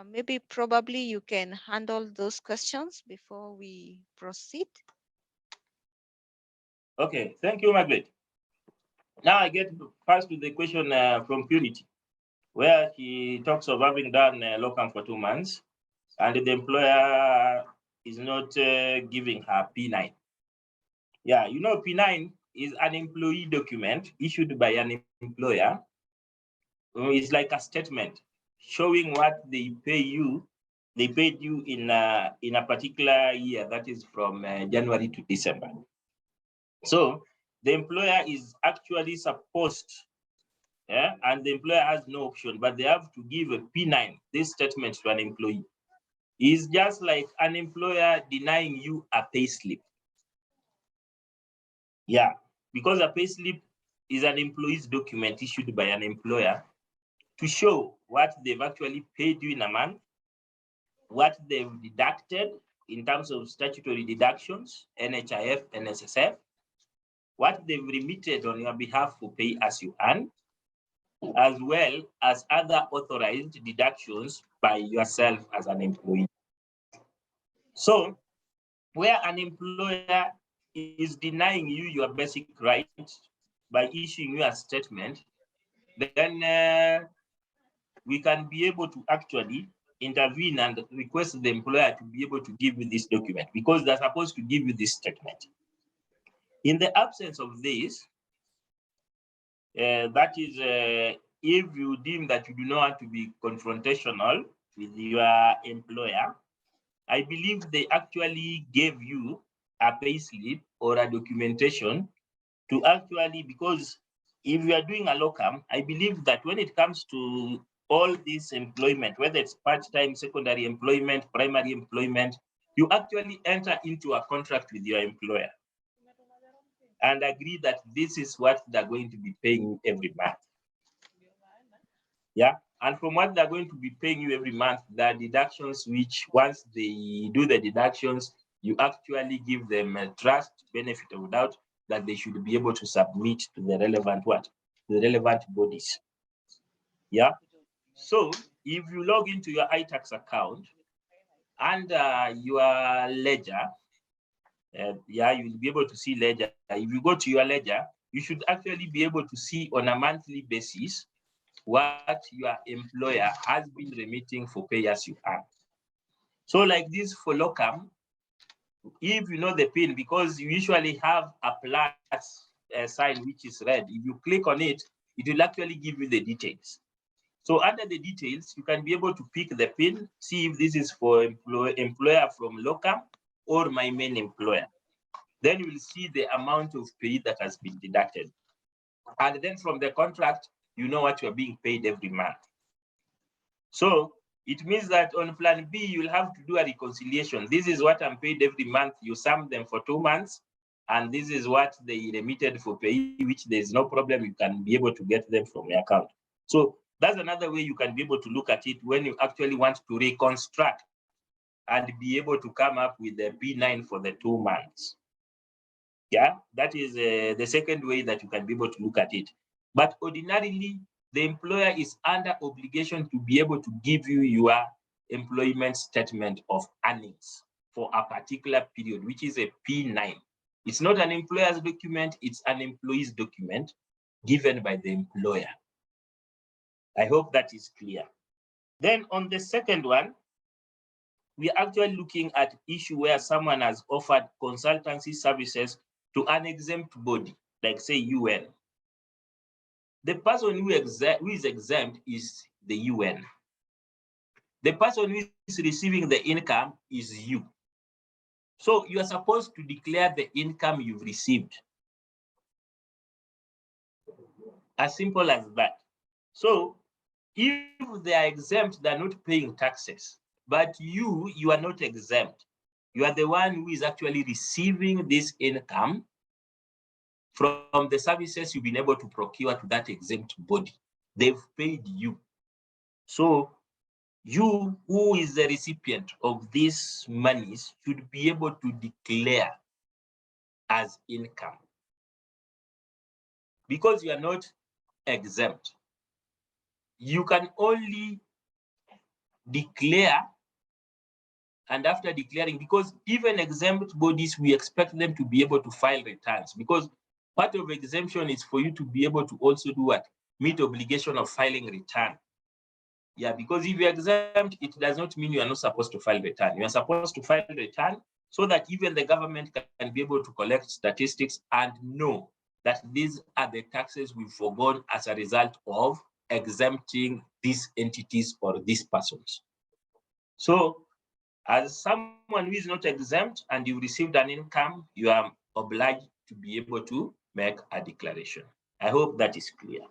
Maybe probably you can handle those questions before we proceed. Okay, thank you, Margaret. Now I get first to the question from Purity, where she talks of having done locum for 2 months, and the employer is not giving her P9. Yeah, you know, P9 is an employee document issued by an employer. It's like a statement showing what they pay you. They paid you in a particular year, that is from January to December. So the employer is actually supposed, and the employer has no option, but they have to give a P9, this statement, to an employee. It's just like an employer denying you a pay slip. Yeah, because a pay slip is an employee's document issued by an employer to show what they've actually paid you in a month, what they've deducted in terms of statutory deductions, NHIF, NSSF, what they've remitted on your behalf for pay as you earn, as well as other authorized deductions by yourself as an employee. So, where an employer is denying you your basic rights by issuing you a statement, then we can be able to actually intervene and request the employer to be able to give you this document, because they're supposed to give you this statement. In the absence of this, that is, if you deem that you do not want to be confrontational with your employer, I believe they actually gave you a pay slip or a documentation to actually, because if you are doing a locum, I believe that when it comes to all this employment, whether it's part-time, secondary employment, primary employment, you actually enter into a contract with your employer and agree that this is what they're going to be paying you every month. Yeah, and from what they're going to be paying you every month, there are deductions which, once they do the deductions, you actually give them a trust benefit of doubt that they should be able to submit to the relevant the relevant bodies. Yeah. So if you log into your iTax account and your ledger, yeah, you'll be able to see ledger. If you go to your ledger, you should actually be able to see on a monthly basis what your employer has been remitting for pay as you earn. So like this for locum, if you know the PIN, because you usually have a plus sign which is red, if you click on it, it will actually give you the details. So under the details, you can be able to pick the PIN, see if this is for employer from locum or my main employer. Then you will see the amount of pay that has been deducted. And then from the contract, you know what you're being paid every month. So it means that on plan B, you'll have to do a reconciliation. This is what I'm paid every month. You sum them for 2 months, and this is what they remitted for pay, which there's no problem. You can be able to get them from your account. So that's another way you can be able to look at it when you actually want to reconstruct and be able to come up with the P9 for the 2 months. Yeah, that is the second way that you can be able to look at it. But ordinarily, the employer is under obligation to be able to give you your employment statement of earnings for a particular period, which is a P9. It's not an employer's document, it's an employee's document given by the employer. I hope that is clear. Then on the second one, we're actually looking at issue where someone has offered consultancy services to an exempt body, like say UN. The person who is exempt is the UN. The person who is receiving the income is you. So you are supposed to declare the income you've received. As simple as that. So if they are exempt, they're not paying taxes. But you are not exempt. You are the one who is actually receiving this income from the services you've been able to procure to that exempt body. They've paid you. So you, who is the recipient of these monies, should be able to declare as income. Because you are not exempt, you can only declare, and after declaring, because even exempt bodies, we expect them to be able to file returns, because Part of exemption is for you to be able to also do what? Meet obligation of filing return. Yeah, because if you're exempt, it does not mean you are not supposed to file return. You are supposed to file return so that even the government can be able to collect statistics and know that these are the taxes we've forgone as a result of exempting these entities or these persons. So as someone who is not exempt and you received an income, you are obliged to be able to make a declaration. I hope that is clear.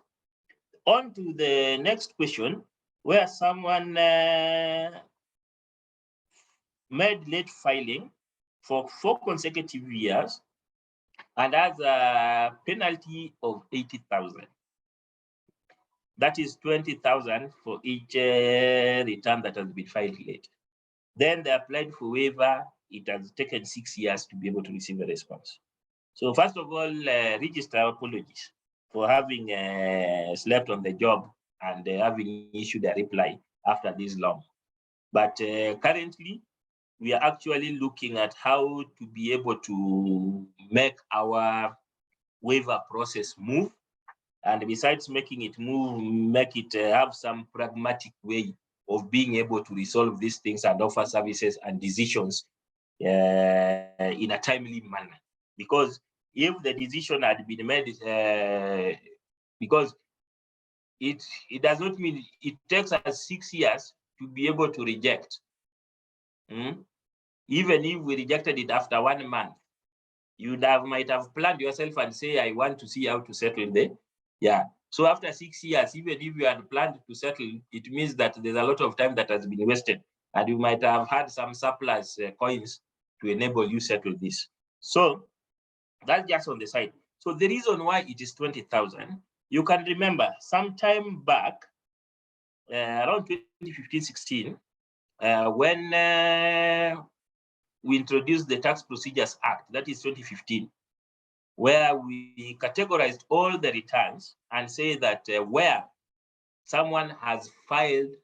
On to the next question, where someone made late filing for 4 consecutive years and has a penalty of 80,000. That is 20,000 for each return that has been filed late. Then they applied for waiver. It has taken 6 years to be able to receive a response. So first of all, registrar, apologies for having slept on the job and having issued a reply after this long. But currently, we are actually looking at how to be able to make our waiver process move. And besides making it move, make it have some pragmatic way of being able to resolve these things and offer services and decisions in a timely manner. Because if the decision had been made, because it does not mean it takes us 6 years to be able to reject. Even if we rejected it after 1 month, you might have planned yourself and say, I want to see how to settle there. Yeah. So after 6 years, even if you had planned to settle, it means that there's a lot of time that has been wasted, and you might have had some surplus coins to enable you settle this. So that's just on the side. So the reason why it is 20,000, you can remember some time back, around 2015-16, when we introduced the Tax Procedures Act, that is 2015, where we categorized all the returns and say that where someone has filed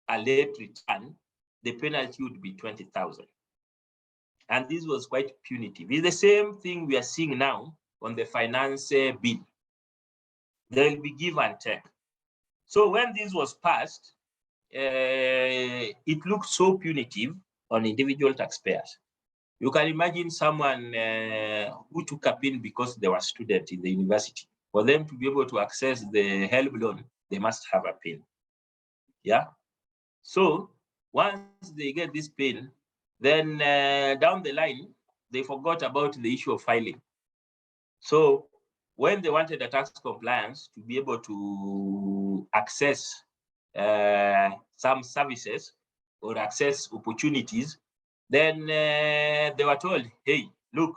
a late return, the penalty would be 20,000. And this was quite punitive. It's the same thing we are seeing now on the finance bill. There will be give and take. So when this was passed, it looked so punitive on individual taxpayers. You can imagine someone who took a PIN because they were a student in the university. For them to be able to access the HELB loan, they must have a PIN. Yeah. So once they get this PIN, then down the line, they forgot about the issue of filing. So when they wanted a tax compliance to be able to access some services or access opportunities, then they were told, hey, look,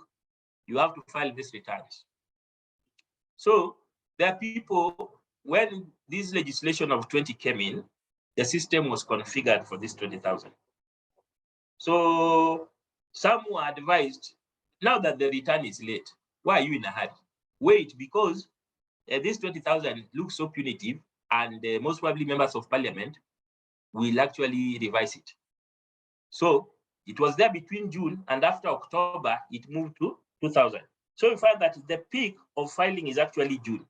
you have to file these returns. So there are people, when this legislation of 20 came in, the system was configured for this 20,000. So some were advised, now that the return is late, why are you in a hurry? Wait, because this 20,000 looks so punitive, and most probably members of parliament will actually revise it. So it was there between June, and after October, it moved to 2,000. So we find that the peak of filing is actually June.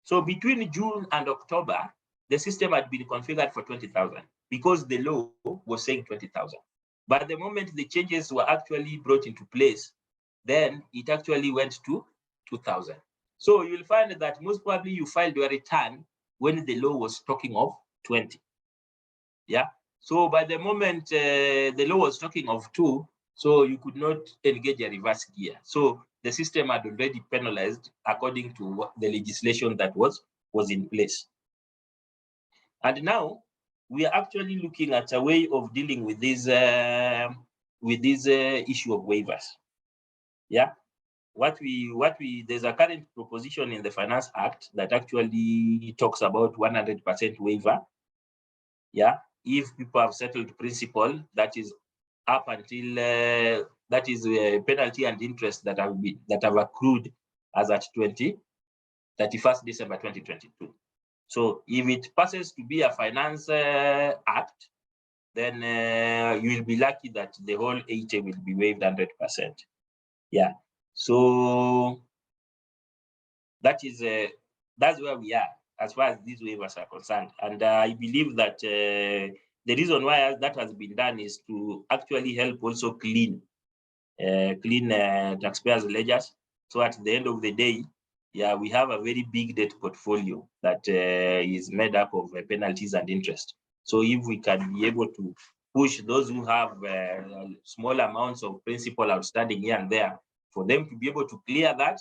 So between June and October, the system had been configured for 20,000 because the law was saying 20,000. But the moment the changes were actually brought into place, then it actually went to 2,000. So you'll find that most probably you filed your return when the law was talking of 20. Yeah. So by the moment the law was talking of 2, so you could not engage a reverse gear. So the system had already penalized according to what the legislation that was in place. And now we are actually looking at a way of dealing with this issue of waivers. Yeah. There's a current proposition in the Finance Act that actually talks about 100% waiver. Yeah. If people have settled principal, that is up until that is penalty and interest that have accrued as at 31st December 2022. So if it passes to be a finance act, then you will be lucky that the whole 80 will be waived 100%. Yeah. So that's where we are as far as these waivers are concerned. And I believe that the reason why that has been done is to actually help also clean taxpayers' ledgers. So at the end of the day, yeah, we have a very big debt portfolio that is made up of penalties and interest. So if we can be able to push those who have small amounts of principal outstanding here and there, for them to be able to clear that,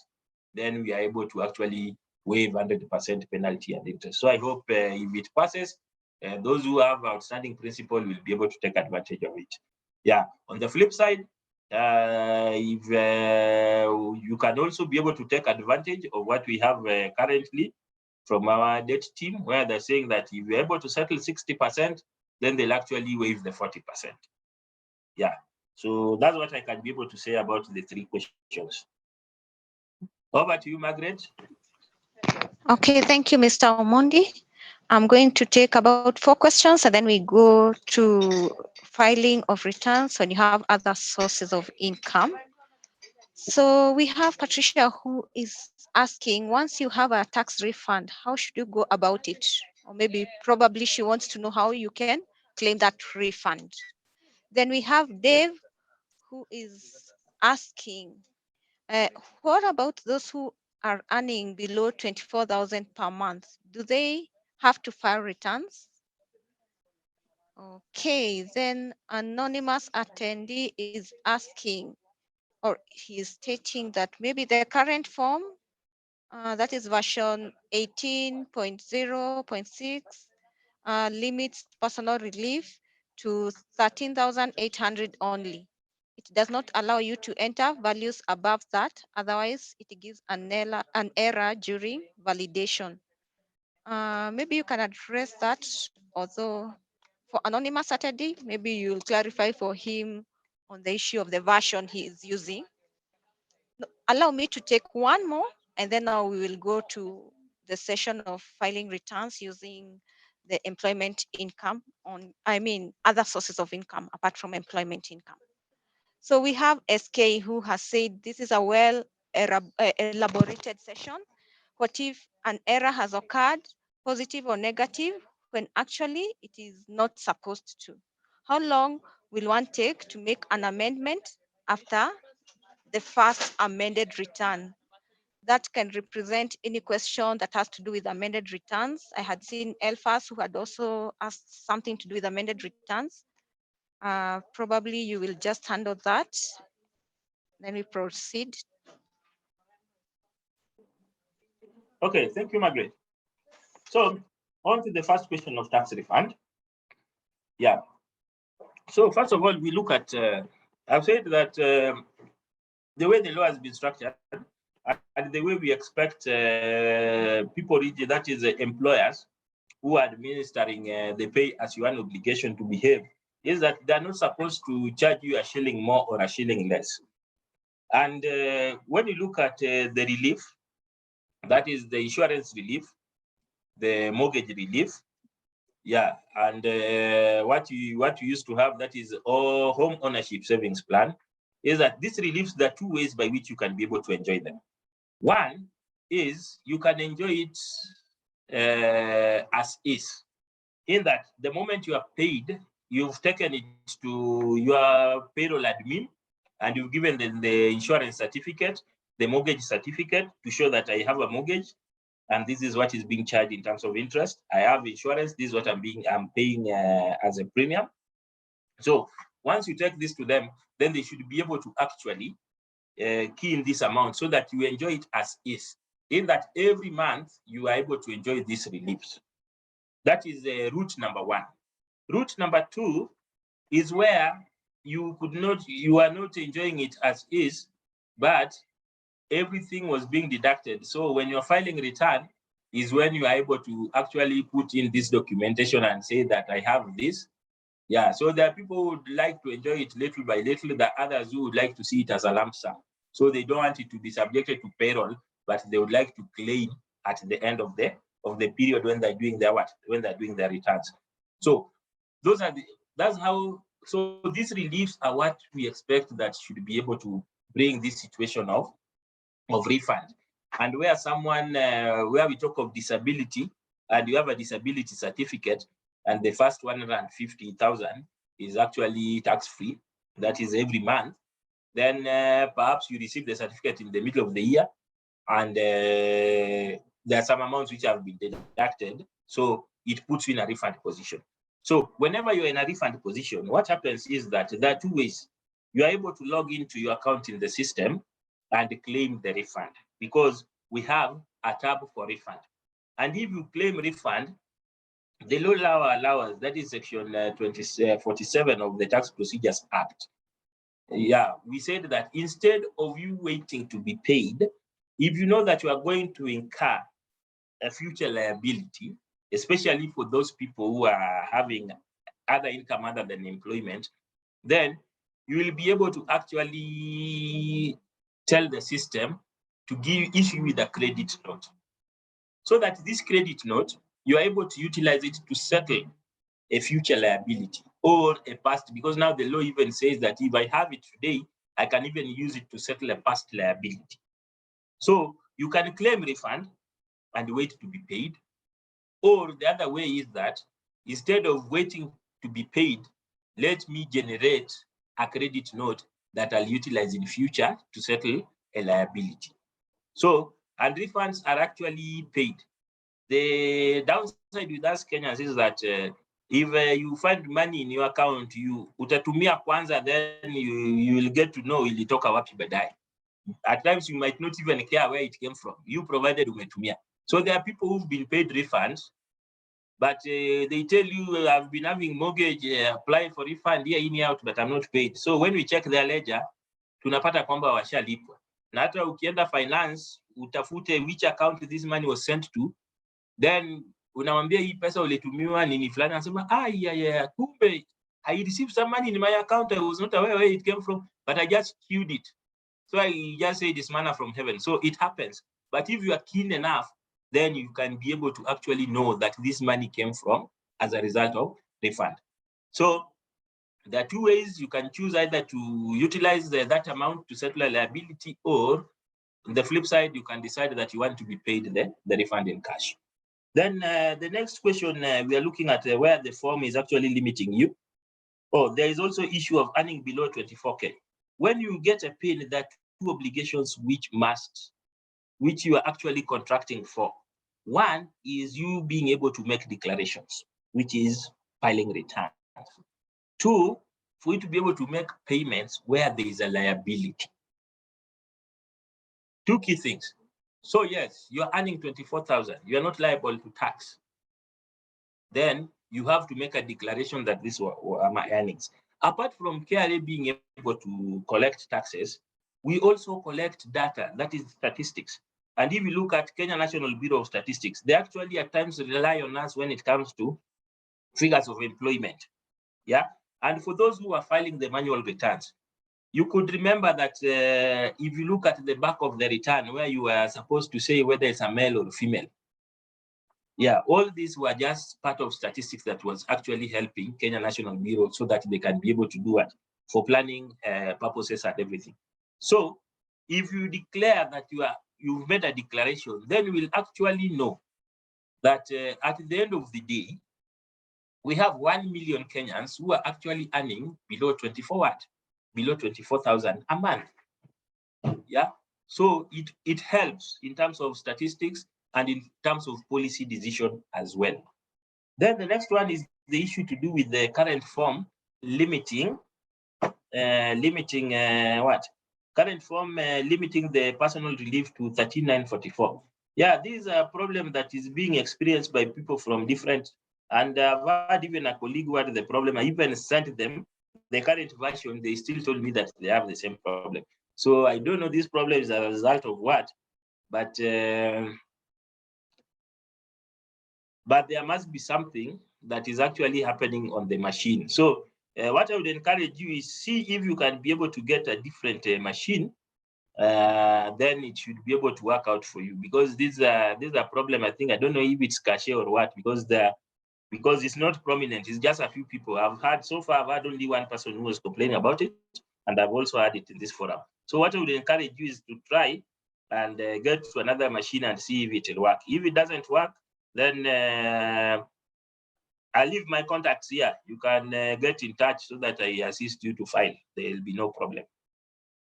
then we are able to actually waive 100% penalty and interest. So I hope if it passes, those who have outstanding principal will be able to take advantage of it. Yeah. On the flip side, if you can also be able to take advantage of what we have currently from our debt team, where they're saying that if you're able to settle 60%, then they'll actually waive the 40%. Yeah. So that's what I can be able to say about the three questions. Over to you, Margaret. Okay, thank you, Mr. Omondi. I'm going to take about 4 questions and then we go to filing of returns when you have other sources of income. So we have Patricia who is asking, once you have a tax refund, how should you go about it? Or maybe probably she wants to know how you can claim that refund. Then we have Dave who is asking, what about those who are earning below 24,000 per month? Do they have to file returns? Okay, then anonymous attendee is asking, or he is stating that maybe the current form, that is version 18.0.6, limits personal relief to 13,800 only. It does not allow you to enter values above that. Otherwise, it gives an error during validation. Maybe you can address that, although for anonymous attendee, maybe you'll clarify for him on the issue of the version he is using. Allow me to take one more, and then now we will go to the session of filing returns using the employment income other sources of income apart from employment income. So we have SK who has said this is a well elaborated session. What if an error has occurred, positive or negative, when actually it is not supposed to? How long will one take to make an amendment after the first amended return? That can represent any question that has to do with amended returns. I had seen Elfas who had also asked something to do with amended returns. Probably you will just handle that. Then we proceed. Okay, thank you, Margaret. So on to the first question of tax refund. Yeah. So first of all, we look at, I've said that the way the law has been structured and the way we expect people, that is employers who are administering the pay as you earn obligation to behave, is that they're not supposed to charge you a shilling more or a shilling less. And when you look at the relief, that is the insurance relief, the mortgage relief, yeah, and what you used to have, that is home ownership savings plan, is that these reliefs, there are 2 ways by which you can be able to enjoy them. One is you can enjoy it as is, in that the moment you are paid, you've taken it to your payroll admin and you've given them the insurance certificate, the mortgage certificate to show that I have a mortgage and this is what is being charged in terms of interest. I have insurance, this is what I'm paying as a premium. So once you take this to them, then they should be able to actually key in this amount so that you enjoy it as is, in that every month you are able to enjoy these reliefs. That is route number 1. Route number 2 is where you are not enjoying it as is, but everything was being deducted. So when you're filing return is when you are able to actually put in this documentation and say that I have this. Yeah, so there are people who would like to enjoy it little by little, there are others who would like to see it as a lump sum. So they don't want it to be subjected to payroll, but they would like to claim at the end of the period when they're doing their returns. So so these reliefs are what we expect that should be able to bring this situation of refund. And where someone, where we talk of disability, and you have a disability certificate, and the first 150,000 is actually tax-free, that is every month, then perhaps you receive the certificate in the middle of the year, and there are some amounts which have been deducted, so it puts you in a refund position. So whenever you're in a refund position, what happens is that there are two ways. You are able to log into your account in the system and claim the refund, because we have a tab for refund. And if you claim refund, the low allowance, that is section 47 of the Tax Procedures Act. Yeah, we said that instead of you waiting to be paid, if you know that you are going to incur a future liability, especially for those people who are having other income other than employment, then you will be able to actually tell the system to issue with a credit note, so that this credit note, you are able to utilize it to settle a future liability or a past, because now the law even says that if I have it today, I can even use it to settle a past liability. So you can claim refund and wait to be paid. Or the other way is that instead of waiting to be paid, let me generate a credit note that I'll utilize in future to settle a liability. So, and refunds are actually paid. The downside with us Kenyans is that if you find money in your account, you utatumia kwanza, then you will get to know ilitoka wapi baadaye. At times you might not even care where it came from. You provided umetumia. So there are people who've been paid refunds, but they tell you, I've been having mortgage, apply for refund here in out, but I'm not paid. So when we check their ledger, tunapata kwamba washalipwa. Na hata ukienda finance, utafute which account this money was sent to, then unamwambia hii pesa ulitumiwa nini fulani, anasema yeah, kumbe I received some money in my account, I was not aware where it came from, but I just queued it. So I just say this manna from heaven. So it happens. But if you are keen enough, then you can be able to actually know that this money came from as a result of refund. So there are two ways. You can choose either to utilize that amount to settle a liability, or on the flip side, you can decide that you want to be paid the refund in cash. Then the next question we are looking at where the form is actually limiting you. Oh, there is also issue of earning below 24K. When you get a PIN, there are two obligations which you are actually contracting for. One is you being able to make declarations, which is filing returns. Two, for you to be able to make payments where there is a liability. Two key things. So yes, you're earning 24,000. You're not liable to tax. Then you have to make a declaration that these are my earnings. Apart from KRA being able to collect taxes, we also collect data, that is statistics. And if you look at Kenya National Bureau of Statistics, they actually at times rely on us when it comes to figures of employment. Yeah. And for those who are filing the manual returns, you could remember that if you look at the back of the return where you are supposed to say whether it's a male or female, yeah, all these were just part of statistics that was actually helping Kenya National Bureau so that they can be able to do it for planning purposes and everything. So if you declare that you've made a declaration, then we'll actually know that at the end of the day, we have 1 million Kenyans who are actually earning below 24,000 a month. Yeah, so it helps in terms of statistics and in terms of policy decision as well. Then the next one is the issue to do with the current form limiting the personal relief to 13,944. Yeah, this is a problem that is being experienced by people from different, and I've had even a colleague who had the problem. I even sent them the current version. They still told me that they have the same problem. So I don't know this problem is a result of what, but there must be something that is actually happening on the machine. So what I would encourage you is see if you can be able to get a different machine, then it should be able to work out for you, because this is a problem. I think, I don't know if it's cache or what, because it's not prominent. It's just a few people. I've had only one person who was complaining about it, and I've also had it in this forum. So what I would encourage you is to try and get to another machine and see if it will work. If it doesn't work, then I'll leave my contacts here. You can get in touch so that I assist you to file. There will be no problem.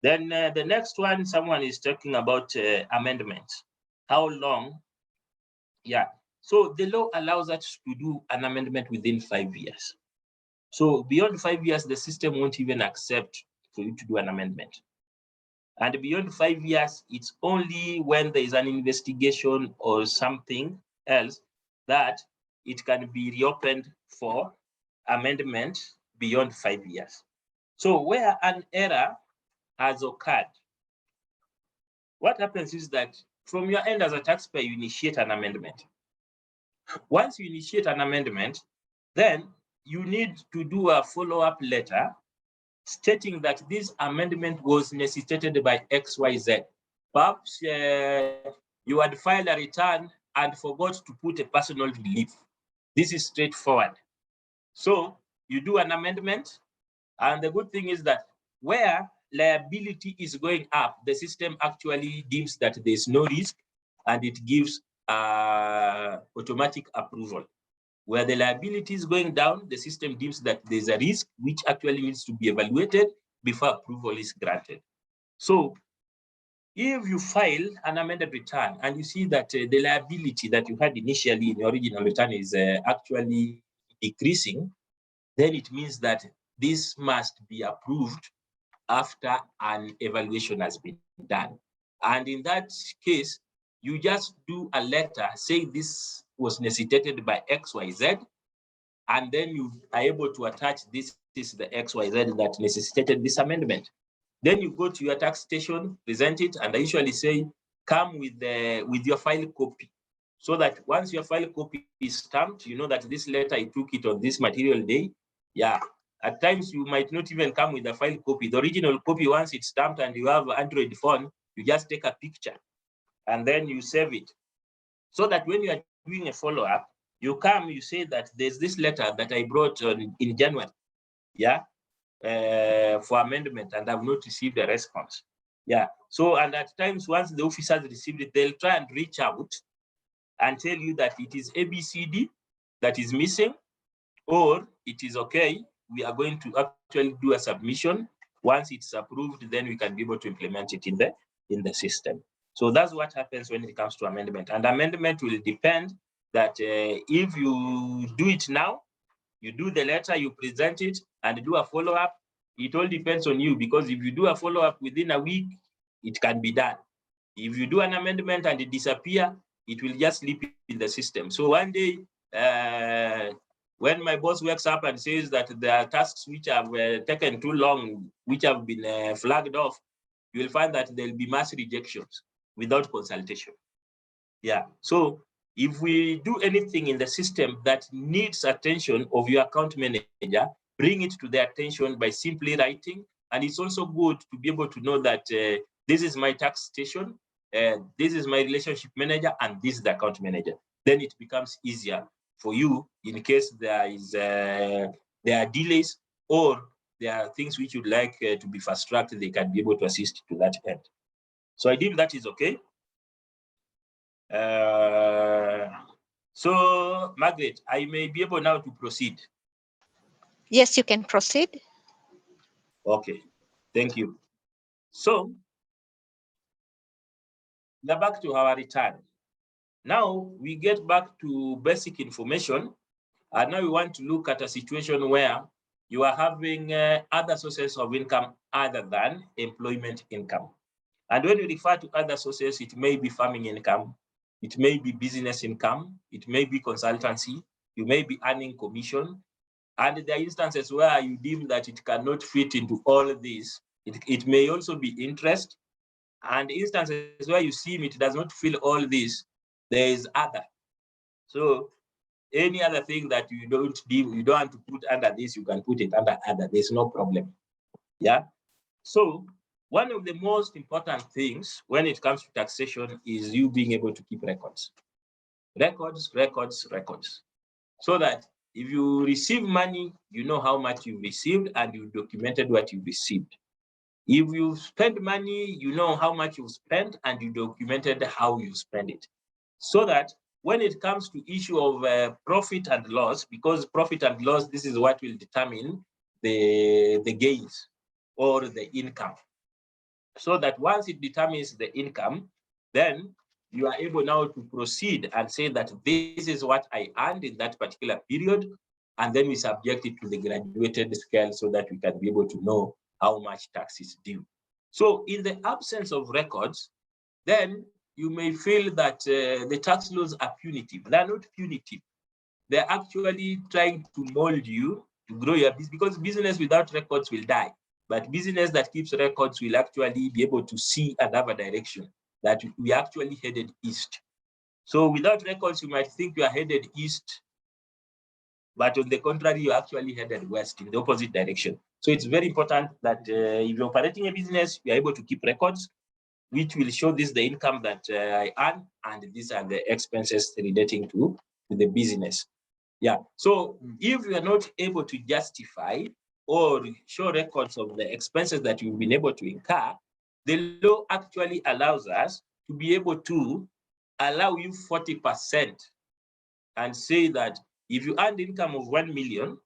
Then the next one, someone is talking about amendments. How long? Yeah. So the law allows us to do an amendment within 5 years. So beyond 5 years, the system won't even accept for you to do an amendment. And beyond 5 years, it's only when there is an investigation or something else that it can be reopened for amendment beyond 5 years. So where an error has occurred, what happens is that from your end as a taxpayer, you initiate an amendment. Once you initiate an amendment, then you need to do a follow-up letter stating that this amendment was necessitated by XYZ. Perhaps you had filed a return and forgot to put a personal relief. This is straightforward. So you do an amendment, and the good thing is that where liability is going up, the system actually deems that there's no risk, and it gives automatic approval. Where the liability is going down, the system deems that there's a risk which actually needs to be evaluated before approval is granted. So if you file an amended return and you see that the liability that you had initially in the original return is actually decreasing, then it means that this must be approved after an evaluation has been done. And in that case, you just do a letter saying this was necessitated by XYZ, and then you are able to attach this is the XYZ that necessitated this amendment. Then you go to your tax station, present it, and I usually say, come with your file copy, so that once your file copy is stamped, you know that this letter, I took it on this material day. Yeah, at times you might not even come with the file copy. The original copy, once it's stamped and you have an Android phone, you just take a picture and then you save it. So that when you are doing a follow-up, you come, you say that there's this letter that I brought in January, yeah, for amendment, and I've not received a response. Yeah, so, and at times, once the officers receive it, they'll try and reach out and tell you that it is ABCD that is missing, or it is okay, we are going to actually do a submission. Once it's approved, then we can be able to implement it in the system. So that's what happens when it comes to amendment. And amendment will depend that if you do it now, you do the letter, you present it, and do a follow-up. It all depends on you, because if you do a follow-up within a week, it can be done. If you do an amendment and it disappear, it will just slip in the system. So one day, when my boss wakes up and says that there are tasks which have taken too long, which have been flagged off, you will find that there'll be mass rejections without consultation. Yeah, so if we do anything in the system that needs attention of your account manager, bring it to their attention by simply writing. And it's also good to be able to know that this is my tax station, this is my relationship manager, and this is the account manager. Then it becomes easier for you in case there are delays or there are things which you'd like to be fast-tracked, they can be able to assist to that end. So I deem that is okay. So, Margaret, I may be able now to proceed. Yes, you can proceed. Okay, thank you. So, now back to our return. Now we get back to basic information, and now we want to look at a situation where you are having other sources of income other than employment income. And when we refer to other sources, it may be farming income, it may be business income, it may be consultancy, you may be earning commission, and there are instances where you deem that it cannot fit into all of these. It may also be interest, and instances where you see it does not fill all these, there is other. So any other thing that you don't deem, you don't want to put under this, you can put it under other. There's no problem. Yeah. So one of the most important things when it comes to taxation is you being able to keep records. Records, records, records. So that if you receive money, you know how much you received and you documented what you received. If you spend money, you know how much you spent and you documented how you spend it. So that when it comes to issue of profit and loss, because profit and loss, this is what will determine the gains or the income. So that once it determines the income, then you are able now to proceed and say that this is what I earned in that particular period, and then we subject it to the graduated scale so that we can be able to know how much tax is due. So in the absence of records, then you may feel that the tax laws are punitive. They're not punitive. They're actually trying to mold you to grow your business, because business without records will die. But business that keeps records will actually be able to see and have a direction that we actually headed east. So without records, you might think you are headed east, but on the contrary, you're actually headed west in the opposite direction. So it's very important that if you're operating a business, you're able to keep records, which will show this the income that I earn, and these are the expenses relating to the business. Yeah. So if you are not able to justify or show records of the expenses that you've been able to incur, the law actually allows us to be able to allow you 40% and say that if you earned income of 1 million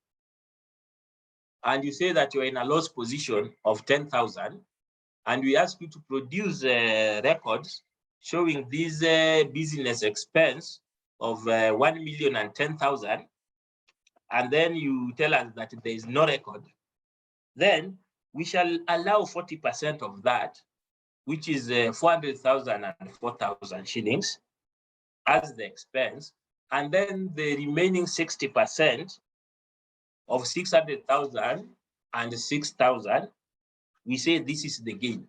and you say that you're in a loss position of 10,000, and we ask you to produce records showing this business expense of 1,010,000, and then you tell us that there is no record, then we shall allow 40% of that, which is 400,000 and 4,000 shillings as the expense, and then the remaining 60% of 600,000 and 6,000, we say this is the gain.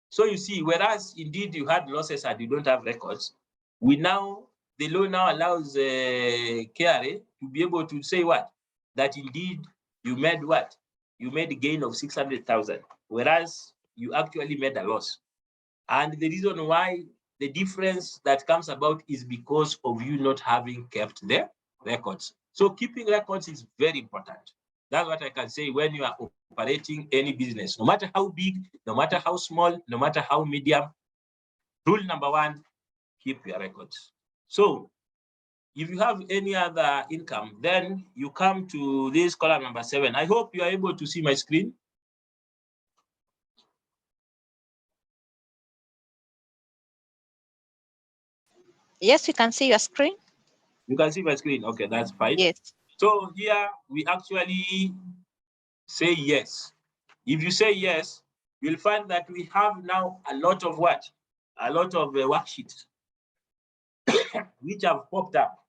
So you see, whereas indeed you had losses and you don't have records, the law now allows KRA to be able to say what? That indeed you made what? You made a gain of 600,000, whereas you actually made a loss. And the reason why the difference that comes about is because of you not having kept the records. So keeping records is very important. That's what I can say when you are operating any business, no matter how big, no matter how small, no matter how medium. Rule number one, keep your records. So if you have any other income, then you come to this column number 7. I hope you are able to see my screen. Yes, we can see your screen. You can see my screen. Okay, that's fine. Yes. So here we actually say yes. If you say yes, you'll find that we have now a lot of what? A lot of worksheets which have popped up.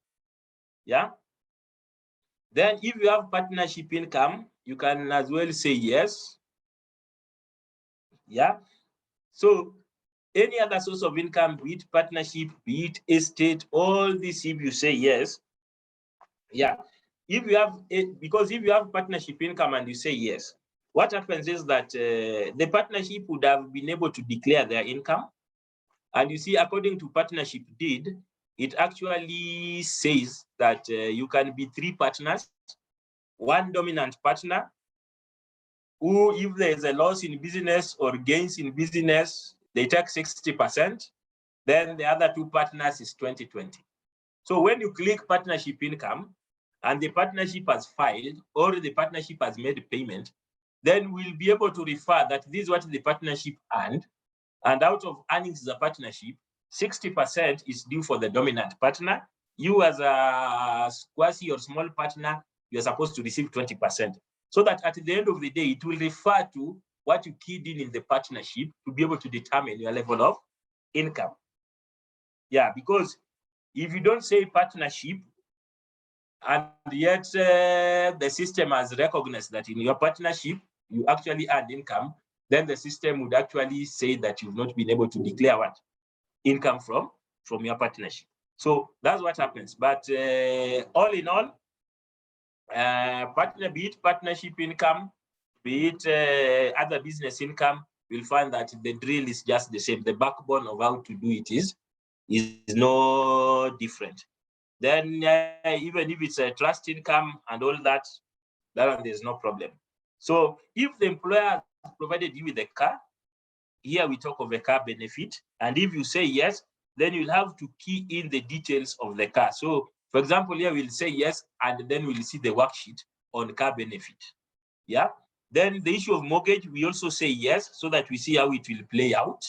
Yeah. Then if you have partnership income, you can as well say yes. Yeah. So any other source of income, be it partnership, be it estate, all this, if you say yes. Yeah. If you have because if you have partnership income and you say yes, what happens is that the partnership would have been able to declare their income. And you see, according to partnership deed, it actually says that you can be 3 partners, 1 dominant partner, who, if there is a loss in business or gains in business, they take 60%. Then the other 2 partners is 20-20. So when you click partnership income and the partnership has filed or the partnership has made a payment, then we'll be able to refer that this is what the partnership earned. And out of earnings as a partnership, 60% is due for the dominant partner. You as a quasi or small partner, you're supposed to receive 20%. So that at the end of the day, it will refer to what you keyed in the partnership to be able to determine your level of income. Yeah, because if you don't say partnership, and yet the system has recognized that in your partnership, you actually earn income, then the system would actually say that you've not been able to declare what? Income from your partnership. So that's what happens. But all in all, be it partnership income, be it other business income, you'll find that the drill is just the same. The backbone of how to do it is no different. Then even if it's a trust income and all that, there's no problem. So if the employer provided you with a car. Here we talk of a car benefit. And if you say yes, then you'll have to key in the details of the car. So for example, here we'll say yes, and then we'll see the worksheet on car benefit. Yeah. Then the issue of mortgage, we also say yes, so that we see how it will play out.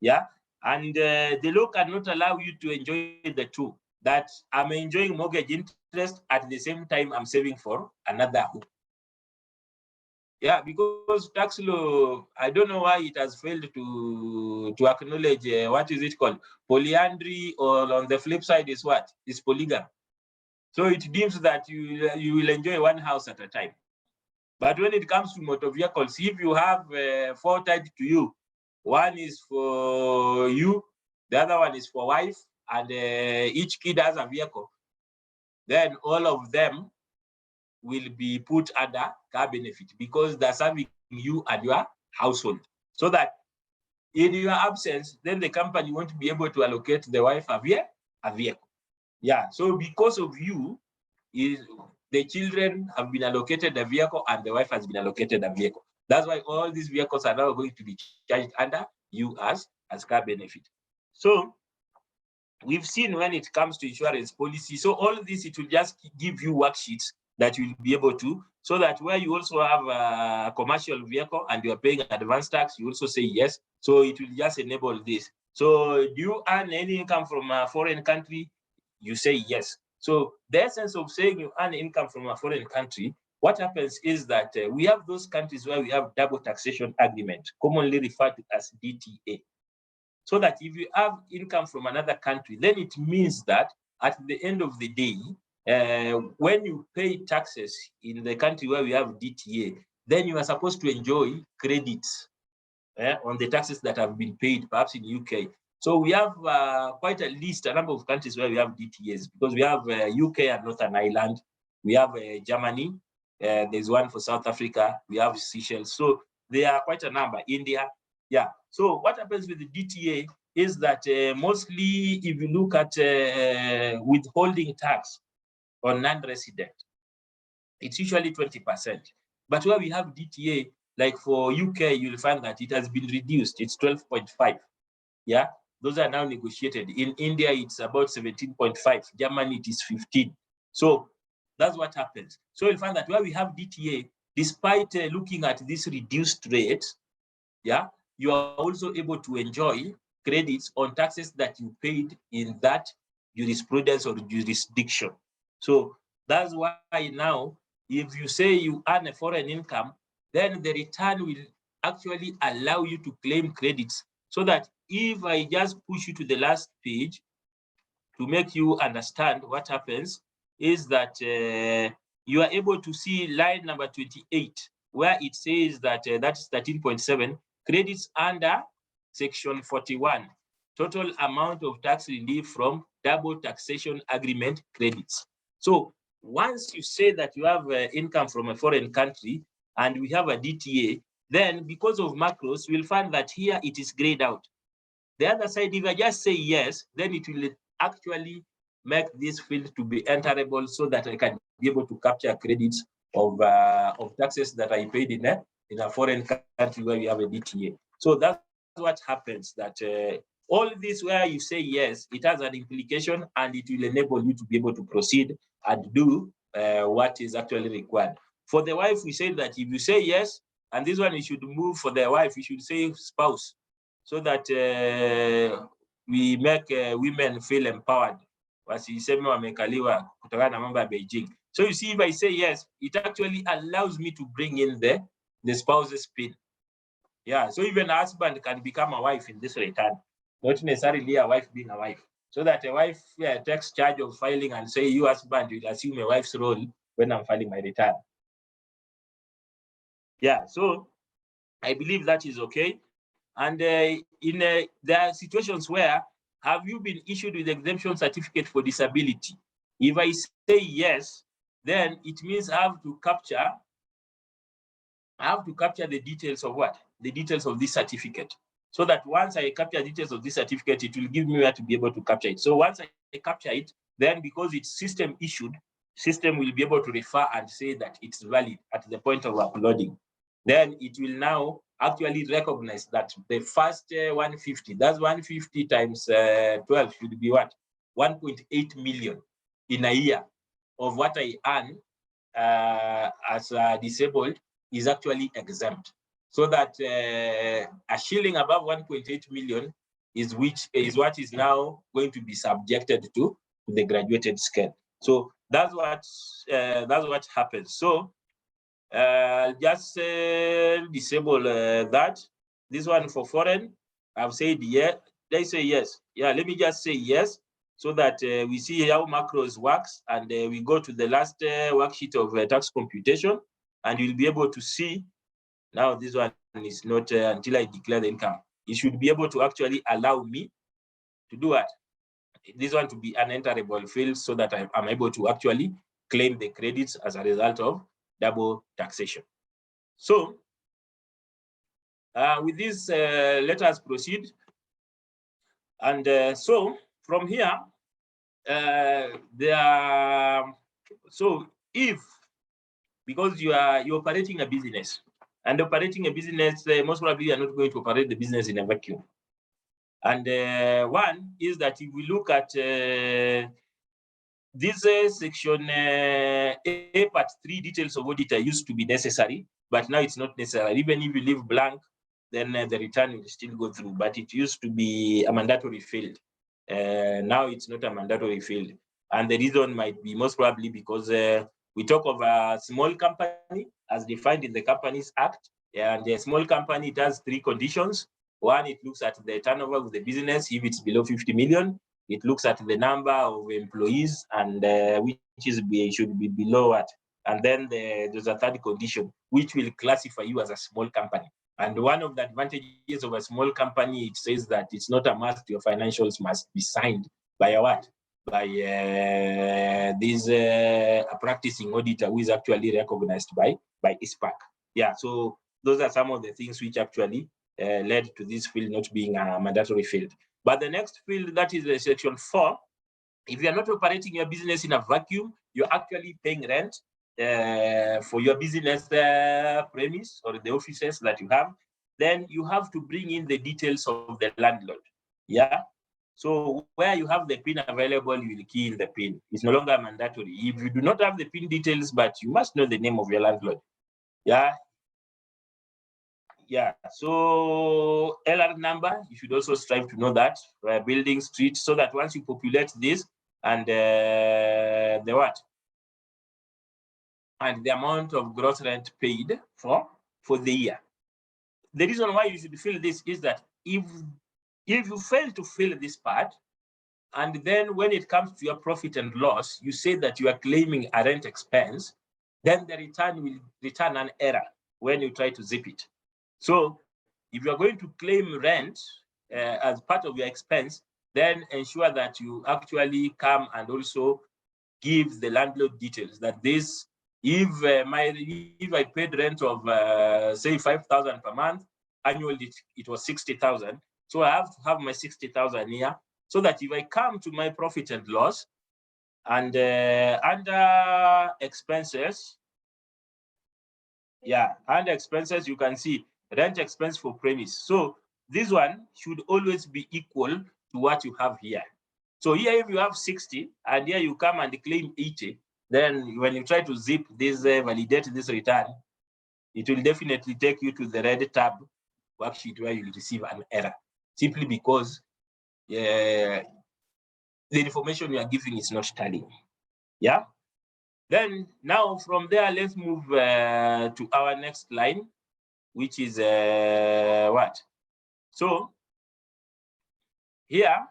Yeah. And the law cannot allow you to enjoy the two, that I'm enjoying mortgage interest at the same time I'm saving for another home. Yeah, because tax law, I don't know why it has failed to acknowledge what is it called, polyandry, or on the flip side is what? Is polygamy. So it deems that you will enjoy one house at a time. But when it comes to motor vehicles, if you have 4 tied to you, one is for you, the other one is for wife, and each kid has a vehicle, then all of them will be put under car benefit because they're serving you and your household. So that in your absence, then the company won't be able to allocate the wife a vehicle. Yeah, so because of you, the children have been allocated a vehicle and the wife has been allocated a vehicle. That's why all these vehicles are now going to be charged under you as car benefit. So we've seen when it comes to insurance policy. So all this, it will just give you worksheets that you'll be able to, so that where you also have a commercial vehicle and you're paying advance tax, you also say yes. So it will just enable this. So do you earn any income from a foreign country? You say yes. So the essence of saying you earn income from a foreign country, what happens is that we have those countries where we have double taxation agreement, commonly referred to as DTA. So that if you have income from another country, then it means that at the end of the day, when you pay taxes in the country where we have DTA, then you are supposed to enjoy credits on the taxes that have been paid, perhaps in UK. So we have quite at least a number of countries where we have DTAs, because we have UK and Northern Ireland, we have Germany, there's one for South Africa, we have Seychelles. So there are quite a number, India. Yeah. So what happens with the DTA is that mostly if you look at withholding tax on non-resident, it's usually 20%. But where we have DTA, like for UK, you'll find that it has been reduced. It's 12.5. Yeah, those are now negotiated. In India, it's about 17.5. Germany, it is 15. So that's what happens. So you'll find that where we have DTA, despite looking at this reduced rate, yeah, you are also able to enjoy credits on taxes that you paid in that jurisprudence or jurisdiction. So that's why now, if you say you earn a foreign income, then the return will actually allow you to claim credits. So that if I just push you to the last page to make you understand what happens, is that you are able to see line number 28, where it says that that's 13.7, credits under section 41, total amount of tax relief from double taxation agreement credits. So once you say that you have income from a foreign country and we have a DTA, then because of macros, we'll find that here it is grayed out. The other side, if I just say yes, then it will actually make this field to be enterable, so that I can be able to capture credits of taxes that I paid in a foreign country where we have a DTA. So that's what happens, that all this where you say yes, it has an implication and it will enable you to be able to proceed and do what is actually required. For the wife, we say that if you say yes, and this one you should move for the wife, you should say spouse, so that we make women feel empowered. Wasiseme wamekaliwa kutokana na mambo ya Beijing. So you see, if I say yes, it actually allows me to bring in the spouse's pin. Yeah, so even a husband can become a wife in this return, not necessarily a wife being a wife. So that a wife takes charge of filing and say, you husband will assume a wife's role when I'm filing my return. Yeah, so I believe that is okay. And there are situations where, have you been issued with exemption certificate for disability? If I say yes, then it means I have to capture the details of what? The details of this certificate. So that once I capture details of this certificate, it will give me where to be able to capture it. So once I capture it, then because it's system issued, system will be able to refer and say that it's valid at the point of uploading. Then it will now actually recognize that the first 150, that's 150 times 12 should be what? 1.8 million in a year of what I earn as disabled is actually exempt. So that a shilling above 1.8 million is what is now going to be subjected to the graduated scale. So that's what happens. So just disable that. This one for foreign, I've said yes. They say yes. Yeah, let me just say yes, so that we see how macros works, and we go to the last worksheet of tax computation, and you'll be able to see. Now this one is not until I declare the income. It should be able to actually allow me to do what? This one to be an enterable field, so that I'm able to actually claim the credits as a result of double taxation. So with this, let us proceed. And so from here, so if, because you're operating a business, and operating a business, most probably you're not going to operate the business in a vacuum. And one is that if we look at this section A part 3, details of auditor used to be necessary, but now it's not necessary. Even if you leave blank, then the return will still go through, but it used to be a mandatory field. Now it's not a mandatory field. And the reason might be most probably because we talk of a small company as defined in the Companies Act. And a small company, it has 3 conditions. One, it looks at the turnover of the business. If it's below 50 million, it looks at the number of employees, and which should be below what. And then there's a third condition, which will classify you as a small company. And one of the advantages of a small company, it says that it's not a must, your financials must be signed by a what? By this a practicing auditor who is actually recognized by ISPAC. Yeah, so those are some of the things which actually led to this field not being a mandatory field. But the next field, that is section 4, if you're not operating your business in a vacuum, you're actually paying rent for your business premise or the offices that you have, then you have to bring in the details of the landlord. Yeah. So where you have the PIN available, you will key in the PIN. It's no longer mandatory. If you do not have the PIN details, but you must know the name of your landlord. Yeah. Yeah, so LR number, you should also strive to know that, building, street, so that once you populate this and the what? And the amount of gross rent paid for the year. The reason why you should fill this is that if you fail to fill this part, and then when it comes to your profit and loss, you say that you are claiming a rent expense, then the return will return an error when you try to zip it. So if you're going to claim rent as part of your expense, then ensure that you actually come and also give the landlord details that this, if I paid rent of say 5,000 per month, annually it was 60,000. So I have to have my 60,000 here, so that if I come to my profit and loss and under expenses, yeah, under expenses, you can see rent expense for premise. So this one should always be equal to what you have here. So here, if you have 60 and here you come and claim 80, then when you try to zip this, validate this return, it will definitely take you to the red tab worksheet where you'll receive an error, simply because the information you are giving is not tallying. Yeah. Then now from there, let's move to our next line, which is what? So here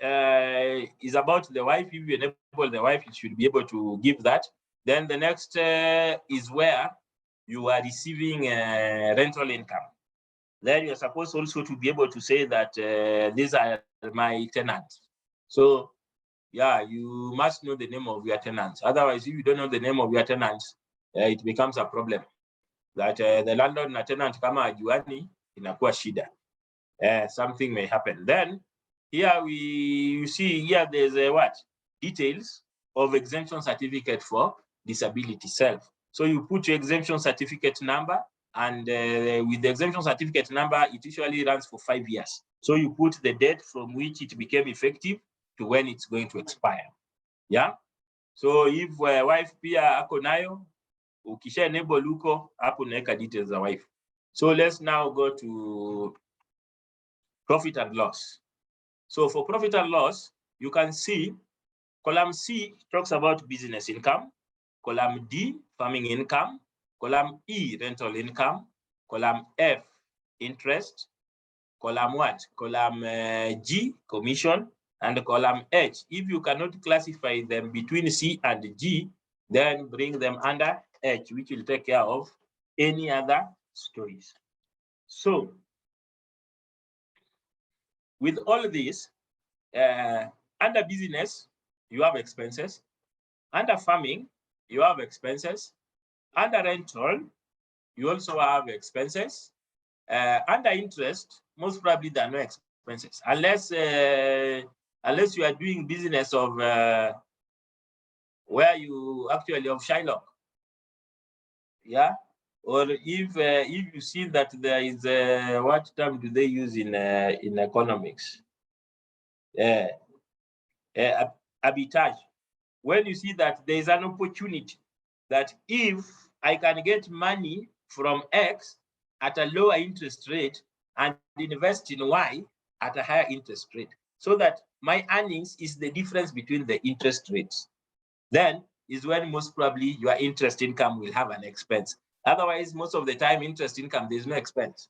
is about the wife. If you enable the wife, you should be able to give that. Then the next is where you are receiving rental income. Then you're supposed also to be able to say that these are my tenants. So yeah, you must know the name of your tenants. Otherwise, if you don't know the name of your tenants, it becomes a problem. That the landlord na tenant kama ajuani, inakuwa shida. Something may happen. Then here you see here there's a what? Details of exemption certificate for disability self. So you put your exemption certificate number, And with the exemption certificate number, it usually runs for 5 years. So you put the date from which it became effective to when it's going to expire. Yeah. So if wife pia ako nayo, ukisha enable huko, hapo unaweka details za wife. So let's now go to profit and loss. So for profit and loss, you can see column C talks about business income, column D, farming income, column E, rental income, column F, interest, column what? Column G, commission, and column H. If you cannot classify them between C and G, then bring them under H, which will take care of any other stories. So with all this, under business, you have expenses. Under farming, you have expenses. Under rental, you also have expenses. Under interest, most probably there are no expenses, unless you are doing business of where you actually have Shylock. Yeah. Or if you see that there is what term do they use in economics? Arbitrage. When you see that there is an opportunity that if I can get money from X at a lower interest rate and invest in Y at a higher interest rate, so that my earnings is the difference between the interest rates, then is when most probably your interest income will have an expense. Otherwise, most of the time, interest income, there's no expense.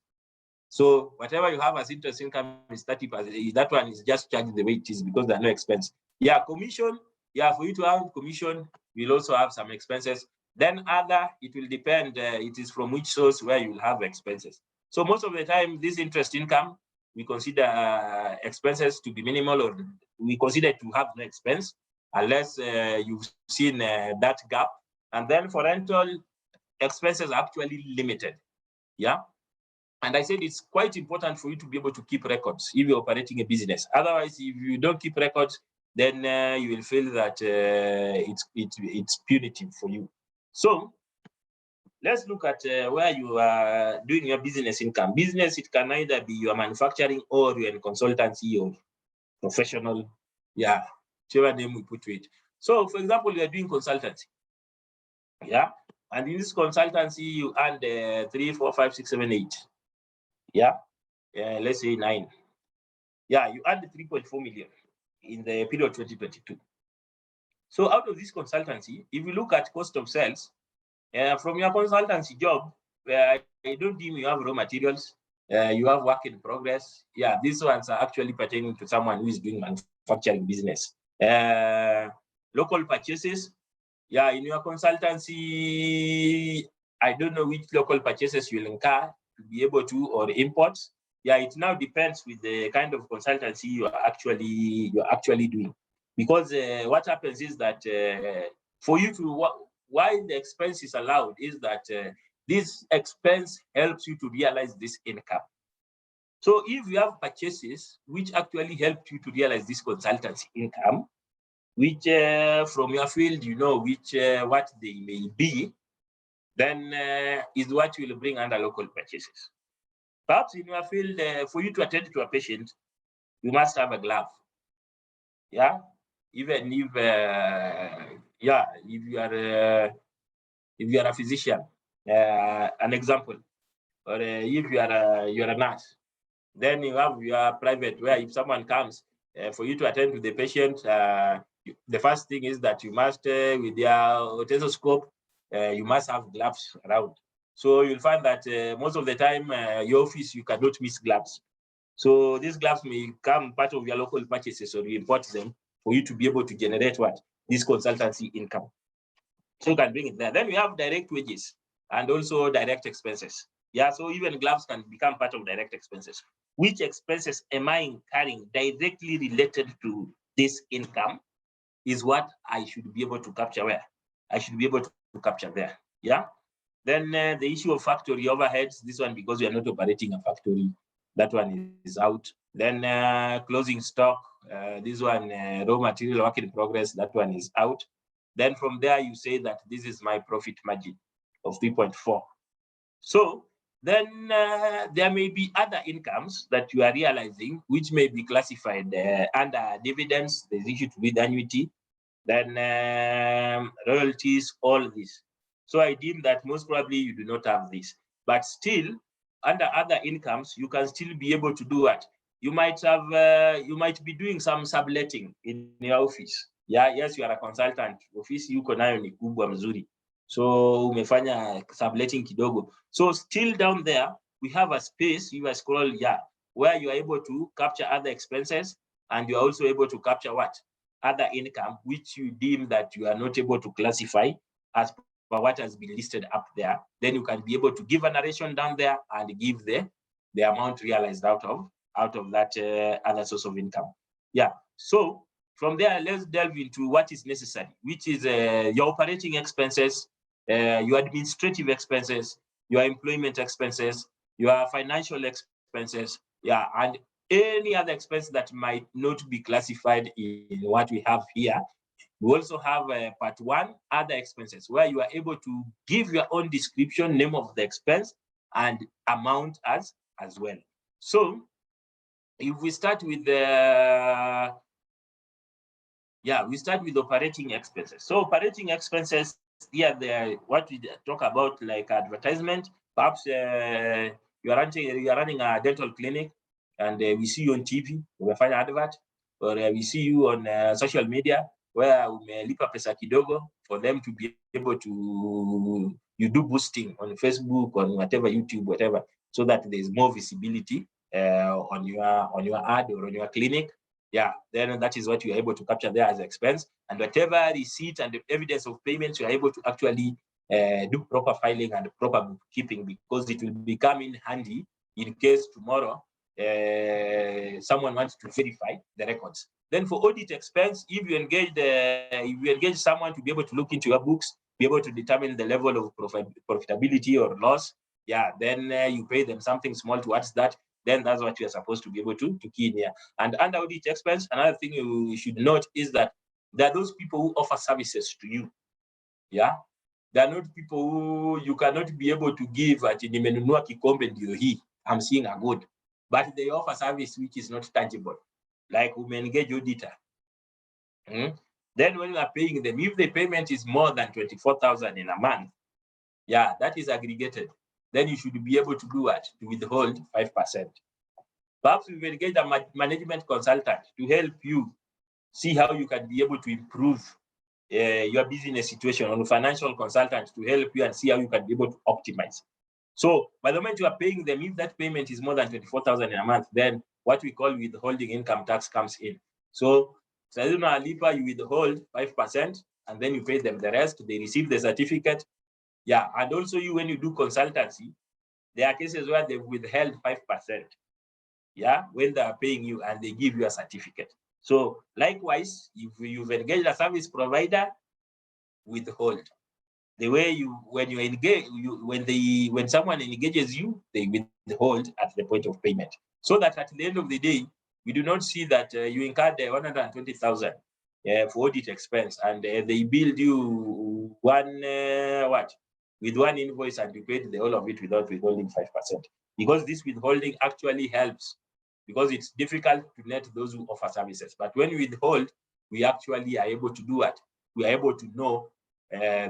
So whatever you have as interest income is 30%. That one is just charged the way it is because there's no expense. Yeah, commission. Yeah, for you to have commission, we'll also have some expenses. Then other, it will depend. It is from which source where you will have expenses. So most of the time, this interest income, we consider expenses to be minimal, or we consider to have no expense unless you've seen that gap. And then for rental, expenses are actually limited. Yeah. And I said it's quite important for you to be able to keep records if you're operating a business. Otherwise, if you don't keep records, then you will feel that it's punitive for you. So let's look at where you are doing your business income. Business, it can either be your manufacturing or you're in consultancy or professional. Yeah, whichever name we put to it. So for example, you're doing consultancy. Yeah. And in this consultancy, you earn 3, 4, 5, 6, 7, 8. Yeah. Let's say 9. Yeah, you earned 3.4 million in the period 2022. So out of this consultancy, if you look at cost of sales, from your consultancy job, I don't deem you have raw materials, you have work in progress. Yeah, these ones are actually pertaining to someone who is doing manufacturing business. Local purchases, yeah, in your consultancy, I don't know which local purchases you'll incur to be able to, or imports. Yeah, it now depends with the kind of consultancy you're actually doing. Because what happens is that for you to, why the expense is allowed is that this expense helps you to realize this income. So if you have purchases which actually help you to realize this consultancy income, which from your field, you know which what they may be, then is what you will bring under local purchases. Perhaps in your field, for you to attend to a patient, you must have a glove. Yeah, even if yeah, if you are a physician, an example, or if you're a nurse, then you have your private, where if someone comes for you to attend to the patient, the first thing is that you must, with your stethoscope, you must have gloves around. So you'll find that most of the time, your office, you cannot miss gloves. So these gloves may come part of your local purchases, or you import them for you to be able to generate what? This consultancy income. So you can bring it there. Then we have direct wages and also direct expenses. Yeah, so even gloves can become part of direct expenses. Which expenses am I incurring directly related to this income is what I should be able to capture where? I should be able to capture there. Yeah. Then the issue of factory overheads, this one, because we are not operating a factory, that one is out. Then closing stock, this one, raw material work in progress, that one is out. Then from there, you say that this is my profit margin of 3.4. So Then there may be other incomes that you are realizing, which may be classified under dividends. There's issued with annuity, then royalties, all this. So I deem that most probably you do not have this. But still, under other incomes, you can still be able to do what? You might have, you might be doing some subletting in your office. Yeah, yes, you are a consultant. Office yuko nayo ni kubwa mzuri. So umefanya subletting kidogo. So still down there, we have a space, you are scroll, yeah, where you are able to capture other expenses, and you are also able to capture what? Other income, which you deem that you are not able to classify as per what has been listed up there. Then you can be able to give a narration down there and give the amount realized out of that other source of income. Yeah. So from there, let's delve into what is necessary, which is your operating expenses, your administrative expenses, your employment expenses, your financial expenses, yeah, and any other expense that might not be classified in what we have here. We also have part one, other expenses, where you are able to give your own description, name of the expense, and amount as well. So if we start with the we start with operating expenses. So operating expenses, here, what we talk about, like advertisement. Perhaps you are running a dental clinic, and we see you on TV, we find an advert, or we see you on social media, where umelipa pesa kidogo for them to be able to, you do boosting on Facebook, on whatever, YouTube, whatever, so that there's more visibility on your ad or on your clinic. Yeah, then that is what you are able to capture there as expense, and whatever receipt and the evidence of payments, you are able to actually do proper filing and proper bookkeeping, because it will become in handy in case tomorrow someone wants to verify the records. Then for audit expense, if you engage someone to be able to look into your books, be able to determine the level of profitability or loss, yeah, then you pay them something small towards that. Then that's what you are supposed to be able to key in here. And under audit expense, another thing you should note is that there are those people who offer services to you. Yeah, they are not people who you cannot be able to give at nimenunua kikombe ndio hii, I'm seeing a good, but they offer service which is not tangible, like we engage auditor. Then when you are paying them, if the payment is more than 24,000 in a month, yeah, that is aggregated. Then you should be able to do what? To withhold 5%. Perhaps we will engage a management consultant to help you see how you can be able to improve your business situation, on a financial consultant to help you and see how you can be able to optimize. So by the moment you are paying them, if that payment is more than 24,000 in a month, then what we call withholding income tax comes in. So Alipa, you withhold 5%, and then you pay them the rest. They receive the certificate. Yeah, and also you, when you do consultancy, there are cases where they've withheld 5%. Yeah, when they are paying you and they give you a certificate. So likewise, if you've engaged a service provider, withhold. The way when you engage, when someone engages you, they withhold at the point of payment, so that at the end of the day, we do not see that you incurred 120,000 for audit expense, and they billed you with one invoice, and you paid the whole of it without withholding 5%. Because this withholding actually helps, because it's difficult to net those who offer services. But when we withhold, we actually are able to do what? We are able to know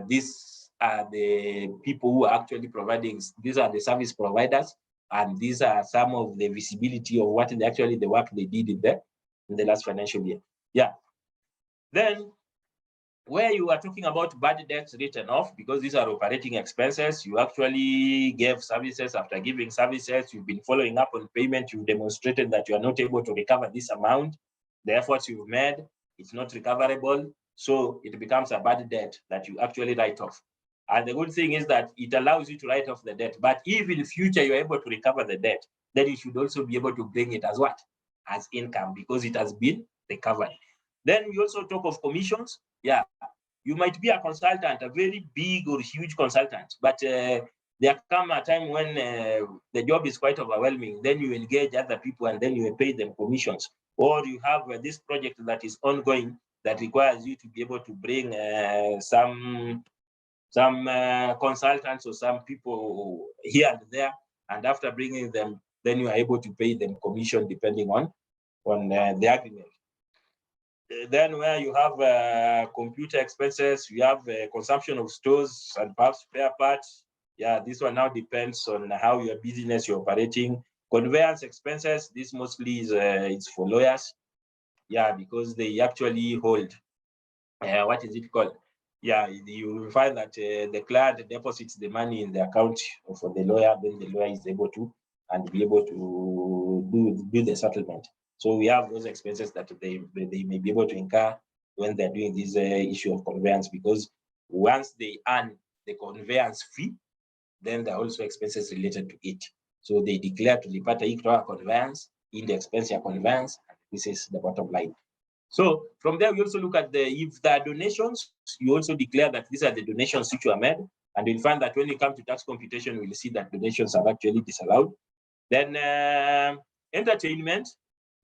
these are the people who are actually providing, these are the service providers, and these are some of the visibility of what the work they did in the last financial year. Yeah. Then where you are talking about bad debts written off, because these are operating expenses, you actually gave services. After giving services, you've been following up on payment, you've demonstrated that you are not able to recover this amount. The efforts you've made, it's not recoverable. So it becomes a bad debt that you actually write off. And the good thing is that it allows you to write off the debt. But if in future you're able to recover the debt, then you should also be able to bring it as what? As income, because it has been recovered. Then we also talk of commissions. Yeah, you might be a consultant, a very big or huge consultant, but there come a time when the job is quite overwhelming. Then you engage other people and then you pay them commissions. Or you have this project that is ongoing that requires you to be able to bring some consultants or some people here and there, And after bringing them, then you are able to pay them commission depending on the agreement. Then where you have computer expenses, you have consumption of stores and perhaps spare parts. Yeah, this one now depends on how your business you're operating. Conveyance expenses, this mostly is it's for lawyers. Yeah, because they actually hold, what is it called? Yeah, you will find that the client deposits the money in the account for the lawyer, then the lawyer is able to and be able to do the settlement. So we have those expenses that they may be able to incur when they're doing this issue of conveyance, because once they earn the conveyance fee, then there are also expenses related to it. So they declare to the party conveyance in the expense of conveyance, and this is the bottom line. So from there, we also look at if there are donations, you also declare that these are the donations which were made, and you'll find that when you come to tax computation, we'll see that donations are actually disallowed. Then entertainment,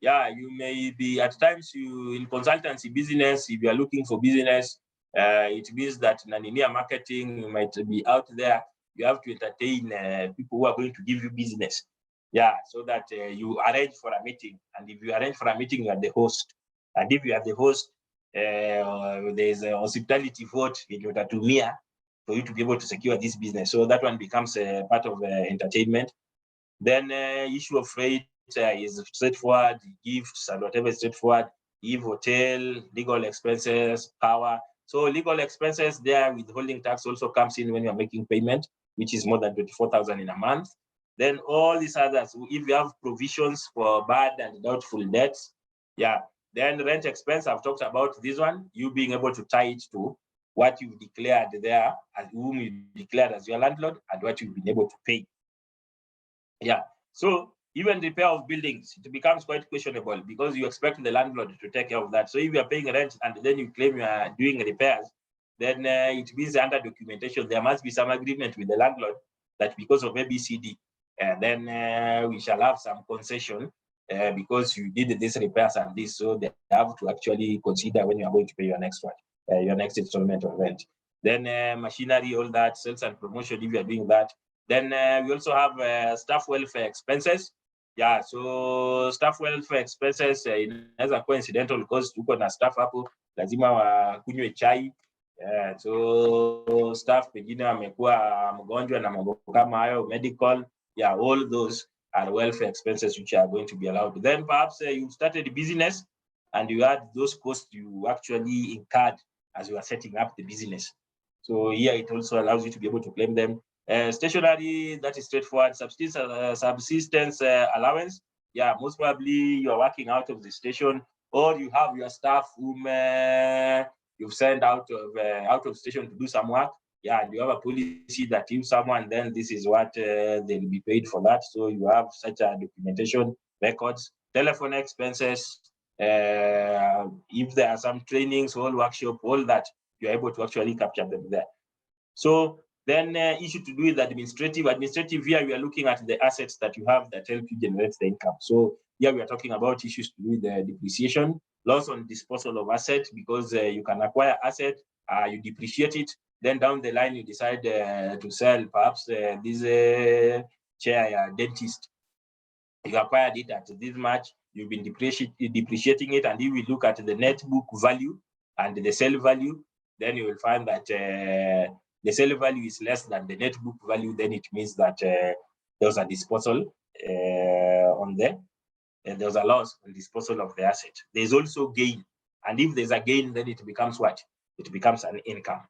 yeah, you may be at times in consultancy business, if you are looking for business, it means that Naninia marketing, you might be out there, you have to entertain people who are going to give you business. Yeah, so that you arrange for a meeting, and if you arrange for a meeting, you are the host. And if you are the host, there's a hospitality vote in Utatumia for you to be able to secure this business. So that one becomes a part of entertainment. Then issue of freight is straightforward, gifts and whatever is straightforward, give hotel, legal expenses, power. So legal expenses there, withholding tax also comes in when you're making payment, which is more than 24,000 in a month. Then all these others, if you have provisions for bad and doubtful debts, yeah. Then rent expense, I've talked about this one, you being able to tie it to what you've declared there, and whom you declared as your landlord, and what you've been able to pay. Yeah, so even repair of buildings, it becomes quite questionable because you expect the landlord to take care of that. So if you are paying rent and then you claim you are doing repairs, then it means under documentation, there must be some agreement with the landlord that because of ABCD, then we shall have some concession because you did this repairs and this. So they have to actually consider when you are going to pay your next one, your next installment of rent. Then machinery, all that, sales and promotion, if you are doing that. Then we also have staff welfare expenses. Yeah, so staff welfare expenses inaweza kuwa incidental because tuko na staff hapo lazima wakunywe chai. So staff pengine wamekuwa mgonjwa na mambo kama hayo, medical. Yeah, all those are welfare expenses which are going to be allowed. Then perhaps you started a business and you had those costs you actually incurred as you are setting up the business. So here it also allows you to be able to claim them. Stationary, that is straightforward. Subsistence allowance, yeah, most probably you're working out of the station, or you have your staff whom you've sent out of station to do some work. Yeah, and you have a policy that if someone, then this is what they'll be paid for that. So you have such a documentation, records, telephone expenses. If there are some trainings, all workshop, all that, you're able to actually capture them there. So then issue to do with administrative. Administrative, here we are looking at the assets that you have that help you generate the income. So here we are talking about issues to do with the depreciation, loss on disposal of assets, because you can acquire asset, you depreciate it, then down the line you decide to sell perhaps this chair, dentist. You acquired it at this much, you've been depreciating it, and if we look at the net book value and the sale value, then you will find that the sale value is less than the net book value. Then it means that there was a disposal on there, and there was a loss on disposal of the asset. There's also gain, and if there's a gain, then it becomes what? It becomes an income.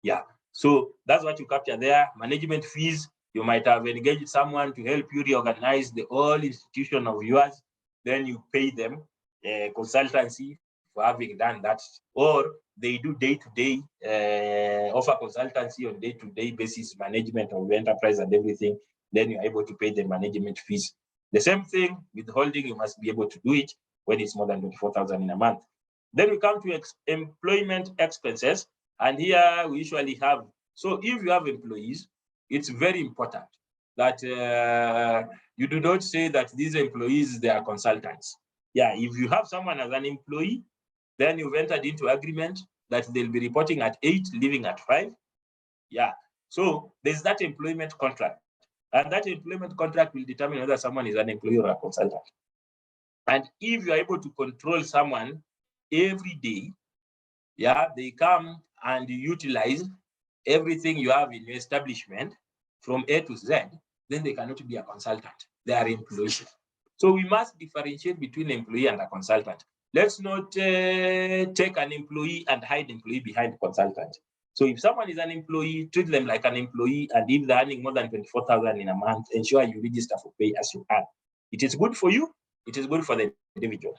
Yeah, so that's what you capture there. Management fees, you might have engaged someone to help you reorganize the whole institution of yours, then you pay them consultancy for having done that, or they do day-to-day, offer consultancy on day-to-day basis, management of the enterprise and everything, then you're able to pay the management fees. The same thing with holding, you must be able to do it when it's more than 24,000 in a month. Then we come to employment expenses, and here we usually have, so if you have employees, it's very important that you do not say that these employees, they are consultants. Yeah, if you have someone as an employee, then you've entered into agreement that they'll be reporting at 8, leaving at 5. Yeah, so there's that employment contract. And that employment contract will determine whether someone is an employee or a consultant. And if you are able to control someone every day, yeah, they come and utilize everything you have in your establishment from A to Z, then they cannot be a consultant. They are employees. So we must differentiate between employee and a consultant. Let's not take an employee and hide employee behind consultant. So if someone is an employee, treat them like an employee, and if they're earning more than 24,000 in a month, ensure you register for pay as you earn. It is good for you, it is good for the individual.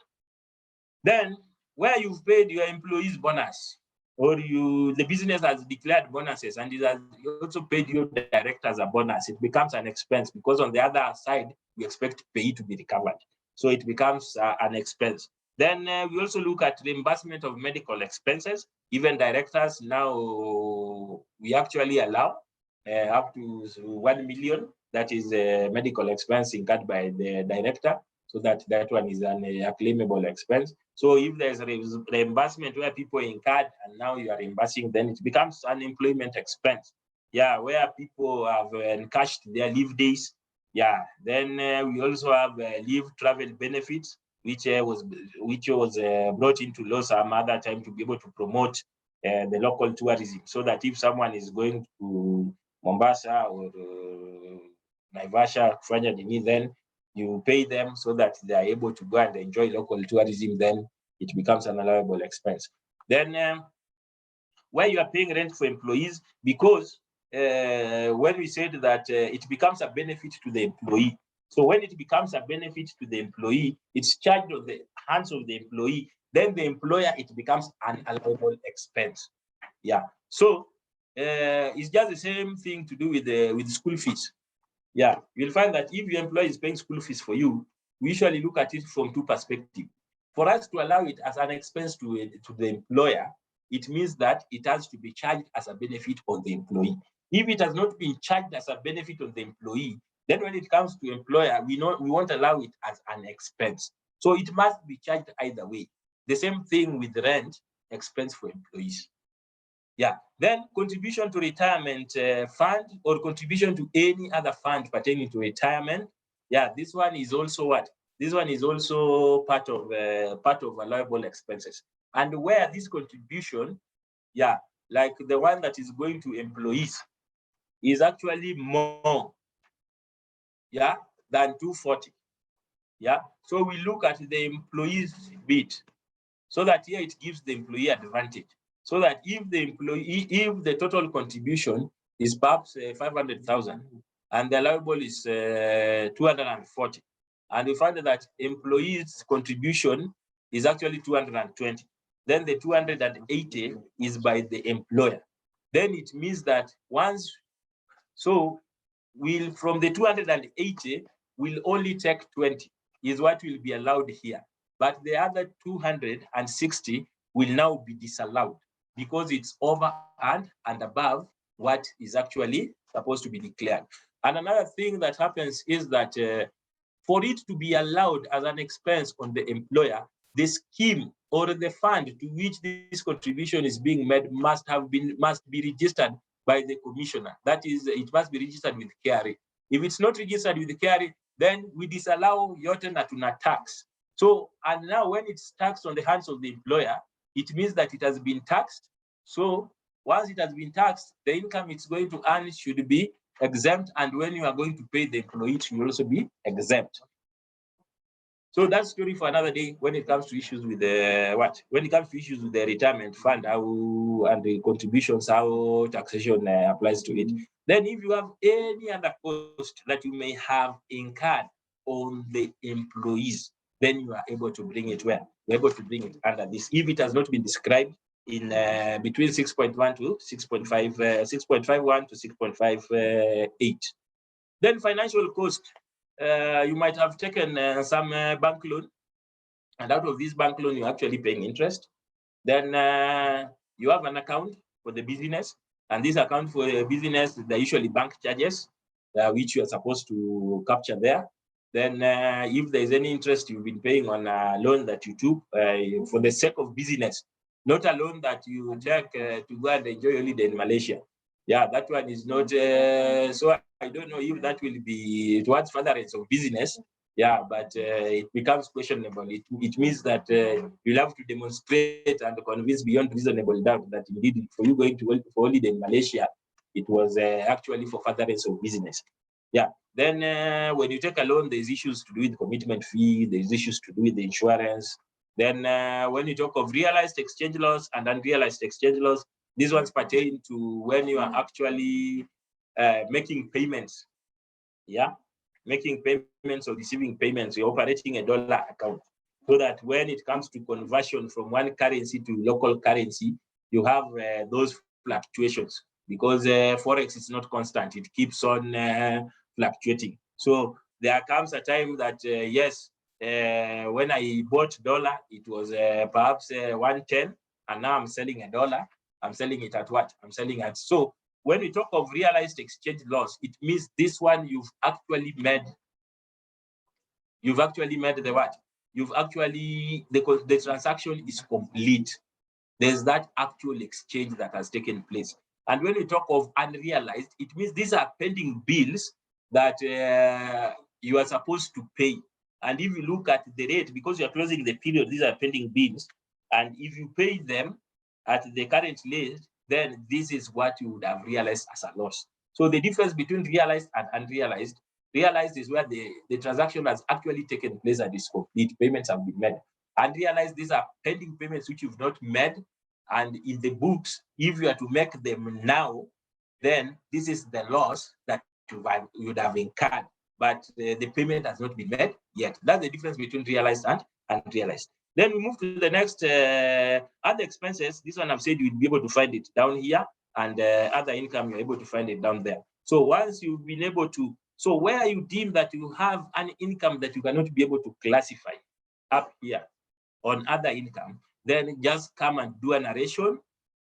Then, where you've paid your employees bonus, or the business has declared bonuses and it has also paid your directors a bonus, it becomes an expense, because on the other side, we expect pay to be recovered. So it becomes an expense. Then we also look at reimbursement of medical expenses. Even directors now, we actually allow up to 1 million, that is a medical expense incurred by the director. So that one is a claimable expense. So if there's reimbursement where people incurred and now you are reimbursing, then it becomes an employment expense. Yeah, where people have encashed their leave days. Yeah, then we also have leave travel benefits, which was brought into law some other time to be able to promote the local tourism, so that if someone is going to Mombasa or Naivasha, kufanya nini, then you pay them so that they are able to go and enjoy local tourism, then it becomes an allowable expense. Then where you are paying rent for employees, because when we said that it becomes a benefit to the employee. So when it becomes a benefit to the employee, it's charged on the hands of the employee, then the employer, it becomes an allowable expense. Yeah, so it's just the same thing to do with school fees. Yeah, you'll find that if your employer is paying school fees for you, we usually look at it from two perspectives. For us to allow it as an expense to the employer, it means that it has to be charged as a benefit on the employee. If it has not been charged as a benefit on the employee, then when it comes to employer, we won't allow it as an expense. So it must be charged either way. The same thing with rent, expense for employees. Yeah, then contribution to retirement fund or contribution to any other fund pertaining to retirement. Yeah, this one is also what? This one is also part of allowable expenses. And where this contribution, yeah, like the one that is going to employees, is actually more, yeah, than 240. Yeah, so we look at the employees bit, so that here it gives the employee advantage. So that if the total contribution is perhaps 500,000 and the allowable is 240, and we find that employees' contribution is actually 220, then the 280 is by the employer. Then it means that from the 280, we'll only take 20 is what will be allowed here. But the other 260 will now be disallowed because it's over and above what is actually supposed to be declared. And another thing that happens is that for it to be allowed as an expense on the employer, the scheme or the fund to which this contribution is being made must be registered by the commissioner. That is, it must be registered with KRA. If it's not registered with the KRA, then we disallow yote na tuna tax. So, and now when it's taxed on the hands of the employer, it means that it has been taxed. So once it has been taxed, the income it's going to earn should be exempt. And when you are going to pay the employee, it should also be exempt. So that's story for another day when it comes to issues with the retirement fund, and the contributions, how taxation applies to it. Then if you have any other cost that you may have incurred on the employees, then you are able to bring it where? You're able to bring it under this. If it has not been described in between 6.1 to 6.5, 6.51 to 6.58. Then financial cost. You might have taken some bank loan, and out of this bank loan, you're actually paying interest. Then you have an account for the business, and this account for the business, they're usually bank charges, which you are supposed to capture there. Then if there's any interest you've been paying on a loan that you took for the sake of business, not a loan that you take to go and enjoy holiday in Malaysia. Yeah, that one is not, so I don't know if that will be towards furtherance of business. Yeah, but it becomes questionable. It means that you'll have to demonstrate and convince beyond reasonable doubt that indeed for you going to work for holiday in Malaysia, it was actually for furtherance of business. Yeah, then when you take a loan, there's issues to do with commitment fee, there's issues to do with the insurance. Then when you talk of realized exchange loss and unrealized exchange loss, these ones pertain to when you are actually making payments. Yeah, making payments or receiving payments, you're operating a dollar account. So that when it comes to conversion from one currency to local currency, you have those fluctuations because Forex is not constant. It keeps on fluctuating. So there comes a time that, yes, when I bought dollar, it was perhaps 110, and now I'm selling a dollar. I'm selling it at what? I'm selling at. So when we talk of realized exchange loss, it means this one you've actually made the what? You've actually, the transaction is complete. There's that actual exchange that has taken place. And when we talk of unrealized, it means these are pending bills that you are supposed to pay. And if you look at the rate, because you're closing the period, these are pending bills. And if you pay them at the current rate, then this is what you would have realized as a loss. So the difference between realized and unrealized, realized is where the transaction has actually taken place and is complete, payments have been made. Unrealized, these are pending payments which you've not made. And in the books, if you are to make them now, then this is the loss that you would have incurred, but the payment has not been made yet. That's the difference between realized and unrealized. Then we move to the next other expenses. This one I've said you'll be able to find it down here, and other income, you're able to find it down there. So once you've been able to, so where you deem that you have an income that you cannot be able to classify up here on other income, then just come and do a narration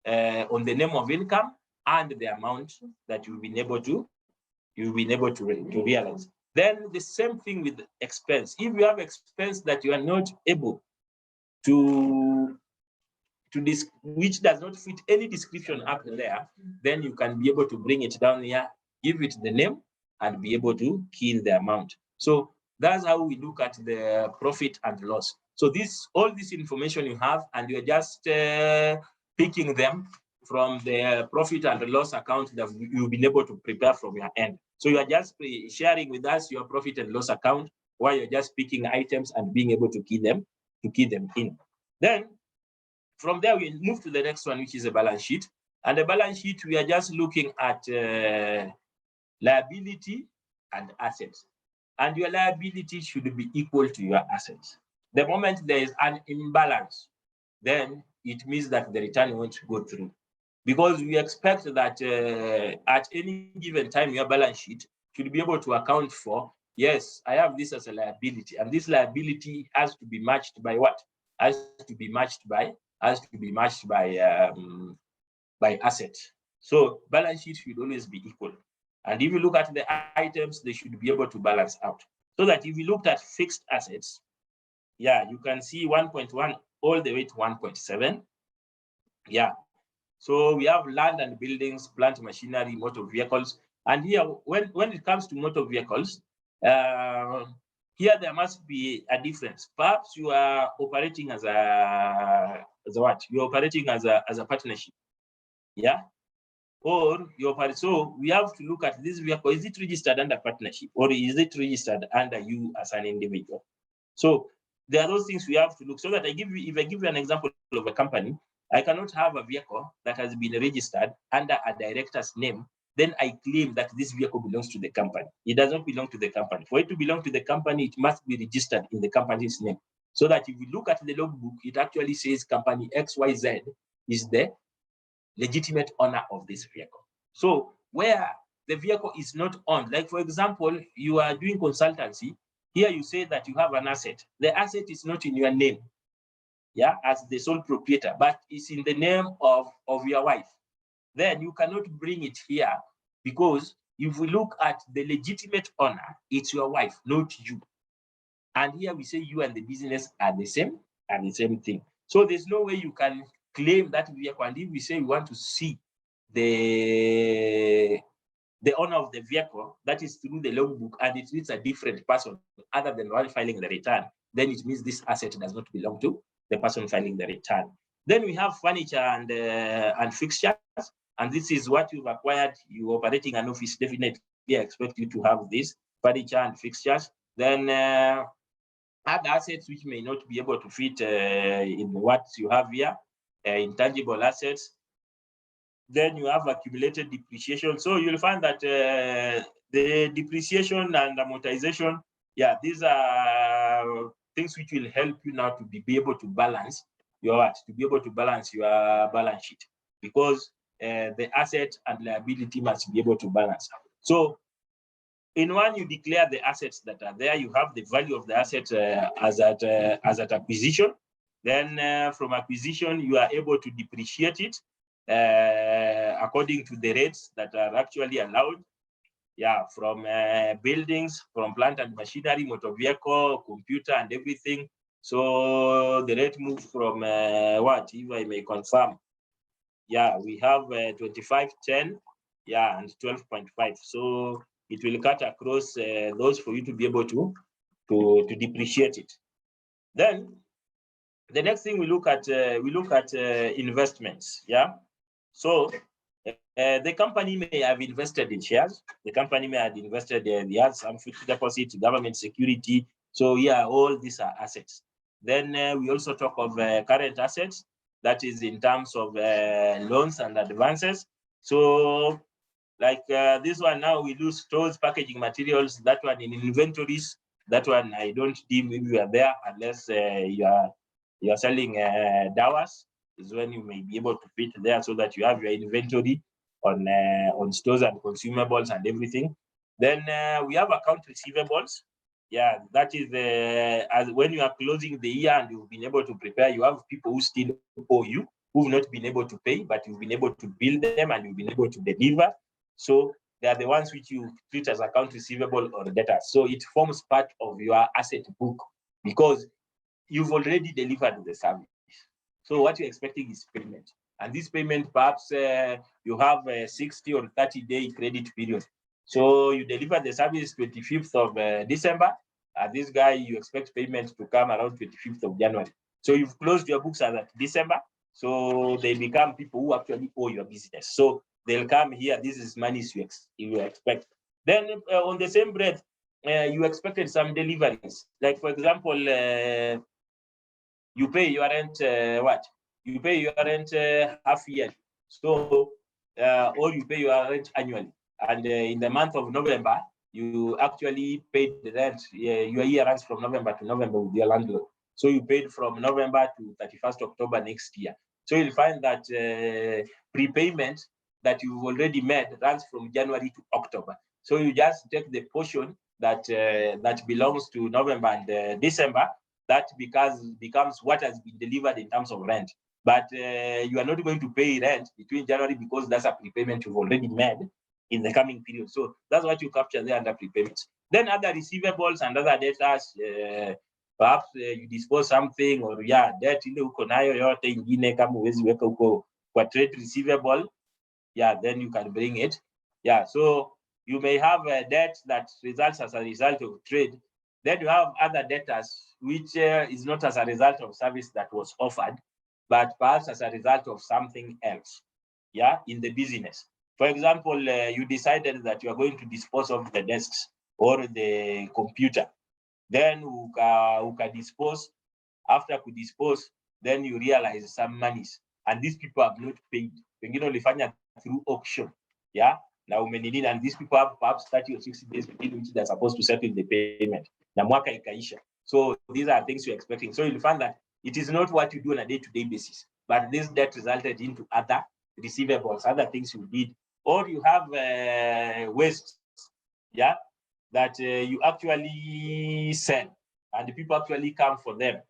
on the name of income and the amount that you've been able to realize. Then the same thing with expense. If you have expense that you are not able to which does not fit any description up there, then you can be able to bring it down here, give it the name, and be able to key in the amount. So that's how we look at the profit and loss. So all this information you have, and you're just picking them from the profit and loss account that you've been able to prepare from your end. So you are just sharing with us your profit and loss account, while you're just picking items and being able to key them in. Then from there, we move to the next one, which is a balance sheet. And the balance sheet, we are just looking at liability and assets. And your liability should be equal to your assets. The moment there is an imbalance, then it means that the return won't go through. Because we expect that at any given time, your balance sheet should be able to account for, yes, I have this as a liability, and this liability has to be matched by what? Has to be matched by asset. So balance sheet should always be equal. And if you look at the items, they should be able to balance out. So that if you looked at fixed assets, yeah, you can see 1.1 all the way to 1.7. Yeah. So we have land and buildings, plant machinery, motor vehicles. And here, when it comes to motor vehicles, here there must be a difference. Perhaps you are operating as what? You're operating as a partnership. Yeah. Or so we have to look at this vehicle. Is it registered under partnership, or is it registered under you as an individual? So there are those things we have to look. So that if I give you an example of a company, I cannot have a vehicle that has been registered under a director's name. Then I claim that this vehicle belongs to the company. It does not belong to the company. For it to belong to the company, it must be registered in the company's name. So that if you look at the logbook, it actually says company XYZ is the legitimate owner of this vehicle. So where the vehicle is not owned, like for example, you are doing consultancy, here you say that you have an asset. The asset is not in your name, yeah, as the sole proprietor, but it's in the name of your wife. Then you cannot bring it here, because if we look at the legitimate owner, it's your wife, not you. And here we say you and the business are the same thing. So there's no way you can claim that vehicle. And if we say we want to see the owner of the vehicle, that is through the logbook, and it reads a different person other than one filing the return, then it means this asset does not belong to the person filing the return. Then we have furniture and fixtures, and this is what you've acquired. You're operating an office, definitely I expect you to have this furniture and fixtures. Then other assets which may not be able to fit in what you have here, intangible assets. Then you have accumulated depreciation. So you'll find that the depreciation and amortization, yeah, these are things which will help you now to be able to balance your balance sheet, because the asset and liability must be able to balance. So in one, you declare the assets that are there. You have the value of the asset as at acquisition. Then from acquisition, you are able to depreciate it according to the rates that are actually allowed. Yeah, from buildings, from plant and machinery, motor vehicle, computer, and everything. So the rate moves from what, if I may confirm? Yeah, we have 2510, yeah, and 12.5. So it will cut across those for you to be able to depreciate it. Then the next thing we look at investments. Yeah, so the company may have invested in shares. The company may have invested in some fixed deposit, government security. So yeah, all these are assets. Then we also talk of current assets. That is in terms of loans and advances. So like this one now, we do stores, packaging materials. That one in inventories. That one I don't deem if you are there unless you are selling dawas, is when you may be able to fit there so that you have your inventory on stores and consumables and everything. Then we have account receivables. Yeah, that is as when you are closing the year and you've been able to prepare, you have people who still owe you, who've not been able to pay, but you've been able to bill them and you've been able to deliver. So they are the ones which you treat as account receivable or debtors. So it forms part of your asset book because you've already delivered the service. So what you're expecting is payment. And this payment, perhaps you have a 60 or 30-day credit period. So you deliver the service 25th of December. This guy, you expect payment to come around 25th of January. So you've closed your books as at December. So they become people who actually owe your business. So they'll come here. This is money you expect. Then on the same breath, you expected some deliveries. Like, for example, you pay your rent what? You pay your rent half year. So, or you pay your rent annually. And in the month of November, you actually paid the rent. Your year runs from November to November with your landlord. So you paid from November to 31st October next year. So you'll find that prepayment that you've already made runs from January to October. So you just take the portion that that belongs to November and December. That becomes what has been delivered in terms of rent. But you are not going to pay rent between January because that's a prepayment you've already made in the coming period. So that's what you capture there under prepayments. Then other receivables and other debtors, perhaps you dispose something or debt ile uko nayo yote ingine kama uwezi weka uko kwa trade receivable, then you can bring it. So you may have a debt that results as a result of trade. Then you have other debtors, which is not as a result of service that was offered, but perhaps as a result of something else, in the business. For example, you decided that you are going to dispose of the desks or the computer. Then you can dispose. After you dispose, then you realize some monies, and these people have not paid. Pengine ulifanya through auction, Now umenini, and these people have perhaps 30 or 60 days within which they're supposed to settle the payment. Na mwaka ikaisha. So these are things you're expecting. So you'll find that it is not what you do on a day-to-day basis, but this debt resulted into other receivables, other things you did, or you have waste, that you actually sell, and the people actually come for them.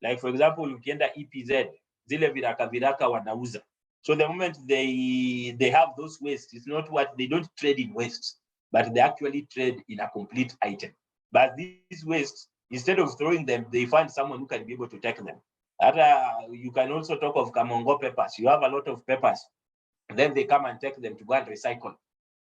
Like, for example, ukienda EPZ, zile viraka wanauza. So the moment they have those wastes, it's not what they don't trade in waste, but they actually trade in a complete item. But these wastes, instead of throwing them, they find someone who can be able to take them. You can also talk of Kamongo papers. You have a lot of papers. then they come and take them to go and recycle.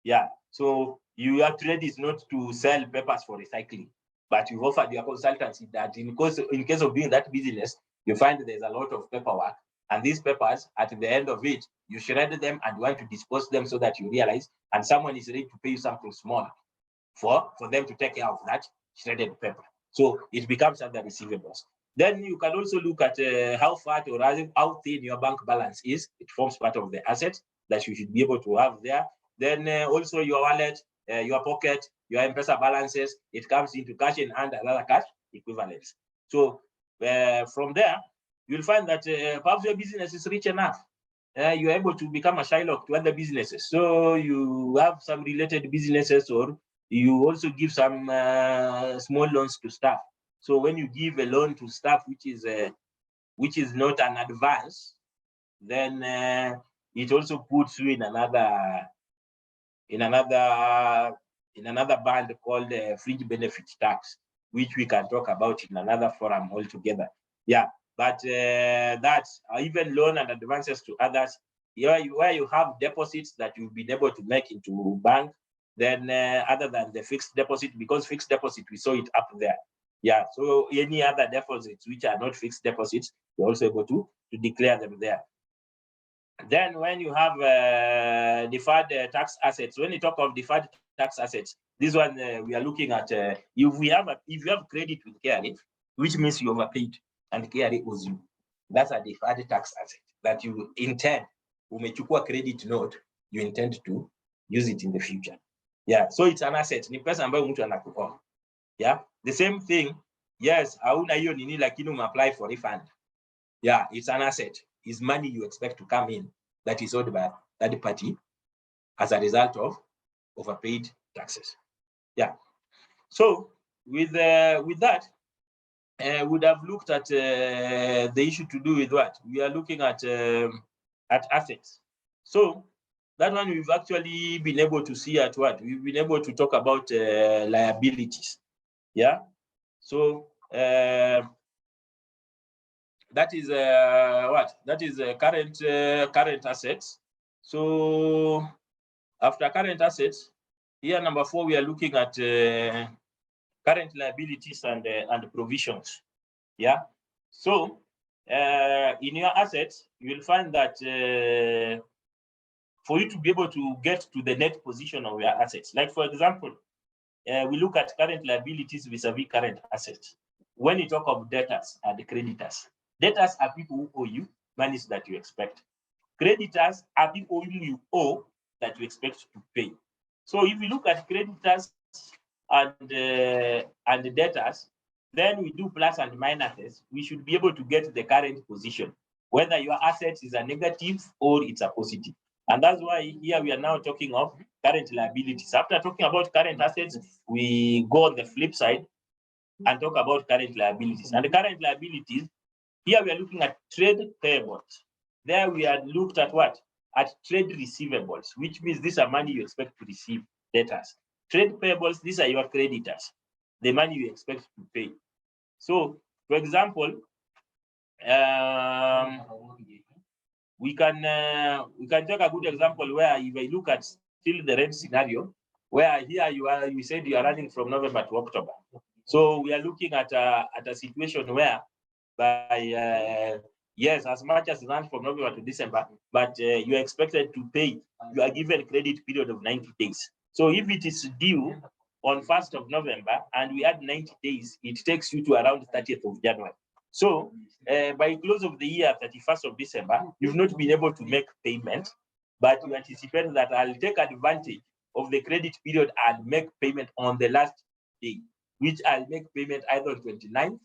Yeah, so your trade is not to sell papers for recycling, but you've offered your consultancy that in case of doing that business, you find there's a lot of paperwork, and these papers, at the end of it, you shred them and you want to dispose them so that you realize, and someone is ready to pay you something small for them to take care of that shredded paper. So it becomes under receivables. Then you can also look at how fat or how thin your bank balance is. It forms part of the asset that you should be able to have there. Then also your wallet, your pocket, your M-Pesa balances, it comes into cash in hand and other cash equivalents. So from there, you'll find that perhaps your business is rich enough. You're able to become a Shylock to other businesses. So you have some related businesses, or you also give some small loans to staff. So when you give a loan to staff, which is not an advance, then it also puts you in another band called fringe benefit tax, which we can talk about in another forum altogether. Yeah, but that's even loan and advances to others, where you have deposits that you've been able to make into bank, then other than the fixed deposit, because fixed deposit, we saw it up there. Yeah, so any other deposits which are not fixed deposits, you're also able to declare them there. Then when you have deferred tax assets, when you talk of deferred tax assets, this one we are looking at, if you have credit with KRA, which means you overpaid and KRA owes you, that's a deferred tax asset that you intend, umechukua credit note, you intend to use it in the future. Yeah, so it's an asset, ni pesa ambayo mtu anakupa. Yeah, the same thing, yes, hauna hiyo nini lakini apply for refund. Yeah, it's an asset. It's money you expect to come in that is owed by third party as a result of overpaid taxes. Yeah. So with that, would have looked at the issue to do with what we are looking at assets. So that one we've actually been able to see at what we've been able to talk about liabilities. Yeah. So that is what? That is current assets. So after current assets, here number 4, we are looking at current liabilities and provisions. Yeah. So in your assets, you will find that for you to be able to get to the net position of your assets, like for example, we look at current liabilities vis-a-vis current assets. When you talk of debtors and creditors, debtors are people who owe you monies that you expect. Creditors are people whom you owe that you expect to pay. So if you look at creditors and debtors, then we do plus and minuses. We should be able to get the current position, whether your assets is a negative or it's a positive. And that's why here we are now talking of current liabilities. After talking about current assets, we go on the flip side and talk about current liabilities. And the current liabilities, here we are looking at trade payables. There we are looked at what? At trade receivables, which means these are money you expect to receive, debtors. Trade payables, these are your creditors, the money you expect to pay. So, for example, we can take a good example where if I look at still the rent scenario, where here you said you are running from November to October. So we are looking at a situation where by yes, as much as run from November to December, but you are expected to pay, you are given credit period of 90 days. So if it is due on 1st of November and we add 90 days, it takes you to around 30th of January. So by close of the year, 31st of December, you've not been able to make payment, but you anticipate that I'll take advantage of the credit period and make payment on the last day, which I'll make payment either on 29th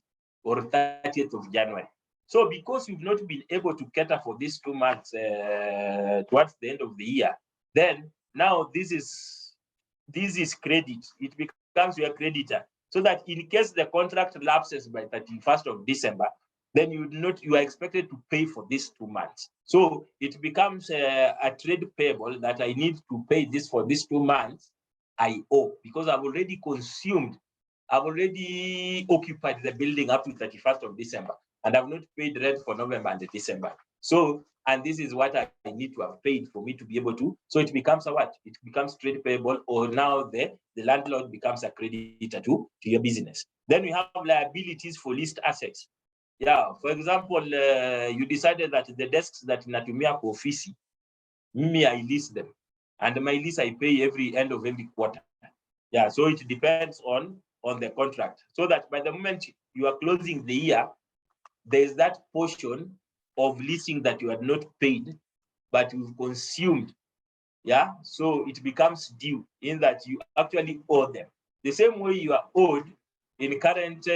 or 30th of January. So because you've not been able to cater for these 2 months towards the end of the year, then now this is credit. It becomes your creditor. So that in case the contract lapses by 31st of December, then you are expected to pay for these 2 months. So it becomes a trade payable that I need to pay this for these 2 months I owe, because I've already consumed, I've already occupied the building up to 31st of December, and I've not paid rent for November and December. So and this is what I need to have paid for me to be able to. So it becomes a what? It becomes trade payable, or now the landlord becomes a creditor to your business. Then we have liabilities for leased assets. Yeah, for example, you decided that the desks that natumia kwa ofisi, mimi I lease them, and my lease I pay every end of every quarter. Yeah, so it depends on the contract. So that by the moment you are closing the year, there is that portion of leasing that you had not paid, but you've consumed. Yeah, so it becomes due in that you actually owe them. The same way you are owed in current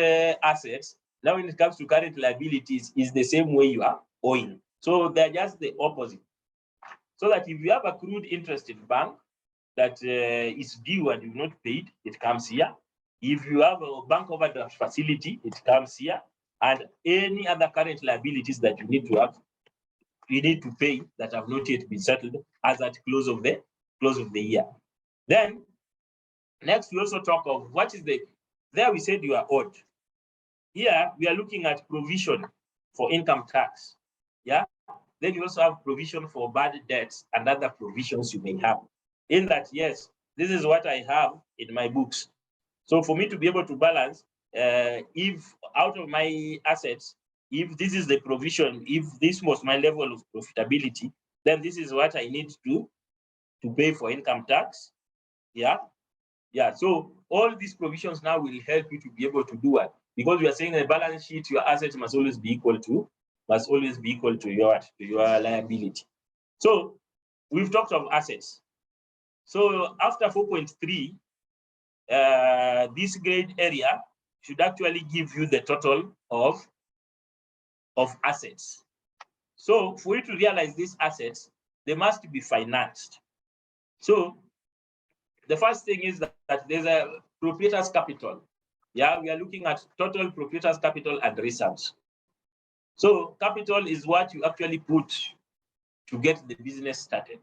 assets, now when it comes to current liabilities, is the same way you are owing. So they're just the opposite. So that if you have accrued interest in bank that is due and you've not paid, it comes here. If you have a bank overdraft facility, it comes here. And any other current liabilities that you need to pay that have not yet been settled as at close of the year. Then next we also talk of what is there we said you are owed. Here we are looking at provision for income tax. Yeah. Then you also have provision for bad debts and other provisions you may have. In that, yes, this is what I have in my books. So for me to be able to balance, if out of my assets, if this is the provision, if this was my level of profitability, then this is what I need to pay for income tax. Yeah. Yeah. So all these provisions now will help you to be able to do it, because we are saying the balance sheet, your assets must always be equal to your liability. So we've talked of assets. So after 4.3, this grade area should actually give you the total of assets. So for you to realize these assets, they must be financed. So the first thing is that there's a proprietor's capital. Yeah, we are looking at total proprietor's capital and reserves. So capital is what you actually put to get the business started.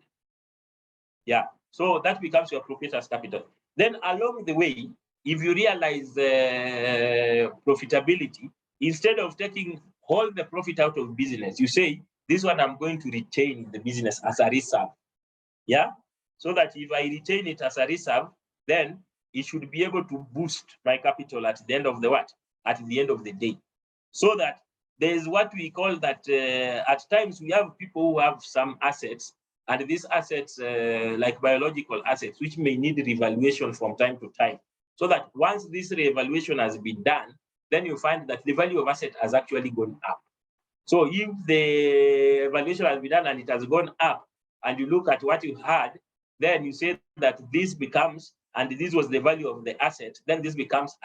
Yeah, so that becomes your proprietor's capital. Then along the way, if you realize profitability, instead of taking all the profit out of business, you say, this one I'm going to retain in the business as a reserve. Yeah, so that if I retain it as a reserve, then it should be able to boost my capital at the end of the what? At the end of the day. So that there is what we call that at times we have people who have some assets, and these assets like biological assets, which may need revaluation from time to time. So that once this reevaluation has been done, then you find that the value of asset has actually gone up. So if the evaluation has been done and it has gone up, and you look at what you had, then you say that this becomes, and this was the value of the asset, then this becomes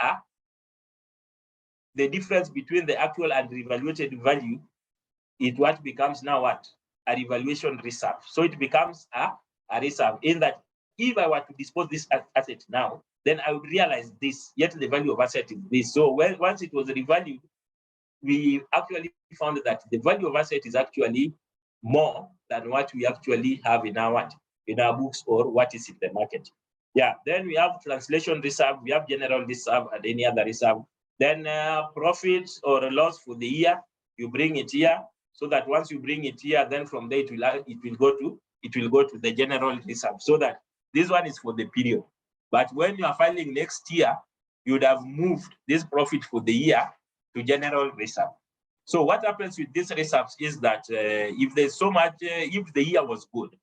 the difference between the actual and revaluated value is what becomes now what? A revaluation reserve. So it becomes a reserve, in that if I were to dispose this asset now, then I would realize this, yet the value of asset is this. So once it was revalued, we actually found that the value of asset is actually more than what we actually have in our books or what is in the market. Yeah, then we have translation reserve, we have general reserve and any other reserve. Then profit or loss for the year, you bring it here, so that once you bring it here, then from there it will go to the general reserve, so that this one is for the period. But when you are filing next year, you would have moved this profit for the year to general reserve. So what happens with these reserves is that if there's so much, if the year was good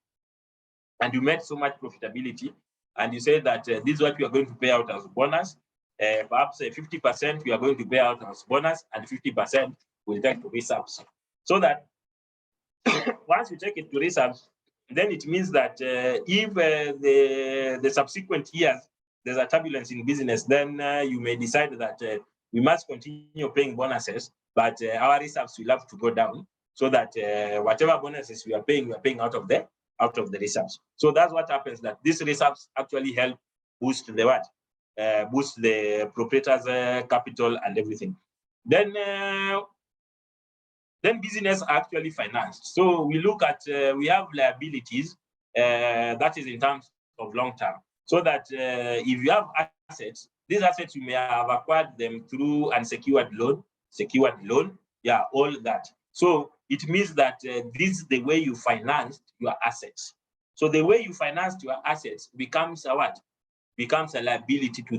and you made so much profitability, and you say that this is what we are going to pay out as bonus, perhaps 50% we are going to pay out as bonus and 50% will take to reserves. So that once you take it to reserves, then it means that if the subsequent years there's a turbulence in business, then you may decide that we must continue paying bonuses, but our reserves will have to go down, so that whatever bonuses we are paying out of the reserves. So that's what happens, that these reserves actually help boost the what? Boost the proprietor's capital and everything. Then business are actually financed. So we look at, we have liabilities, that is in terms of long term. So that if you have assets, these assets you may have acquired them through unsecured loan, secured loan, yeah, all that. So it means that this is the way you financed your assets. So the way you financed your assets becomes a what? Becomes a liability to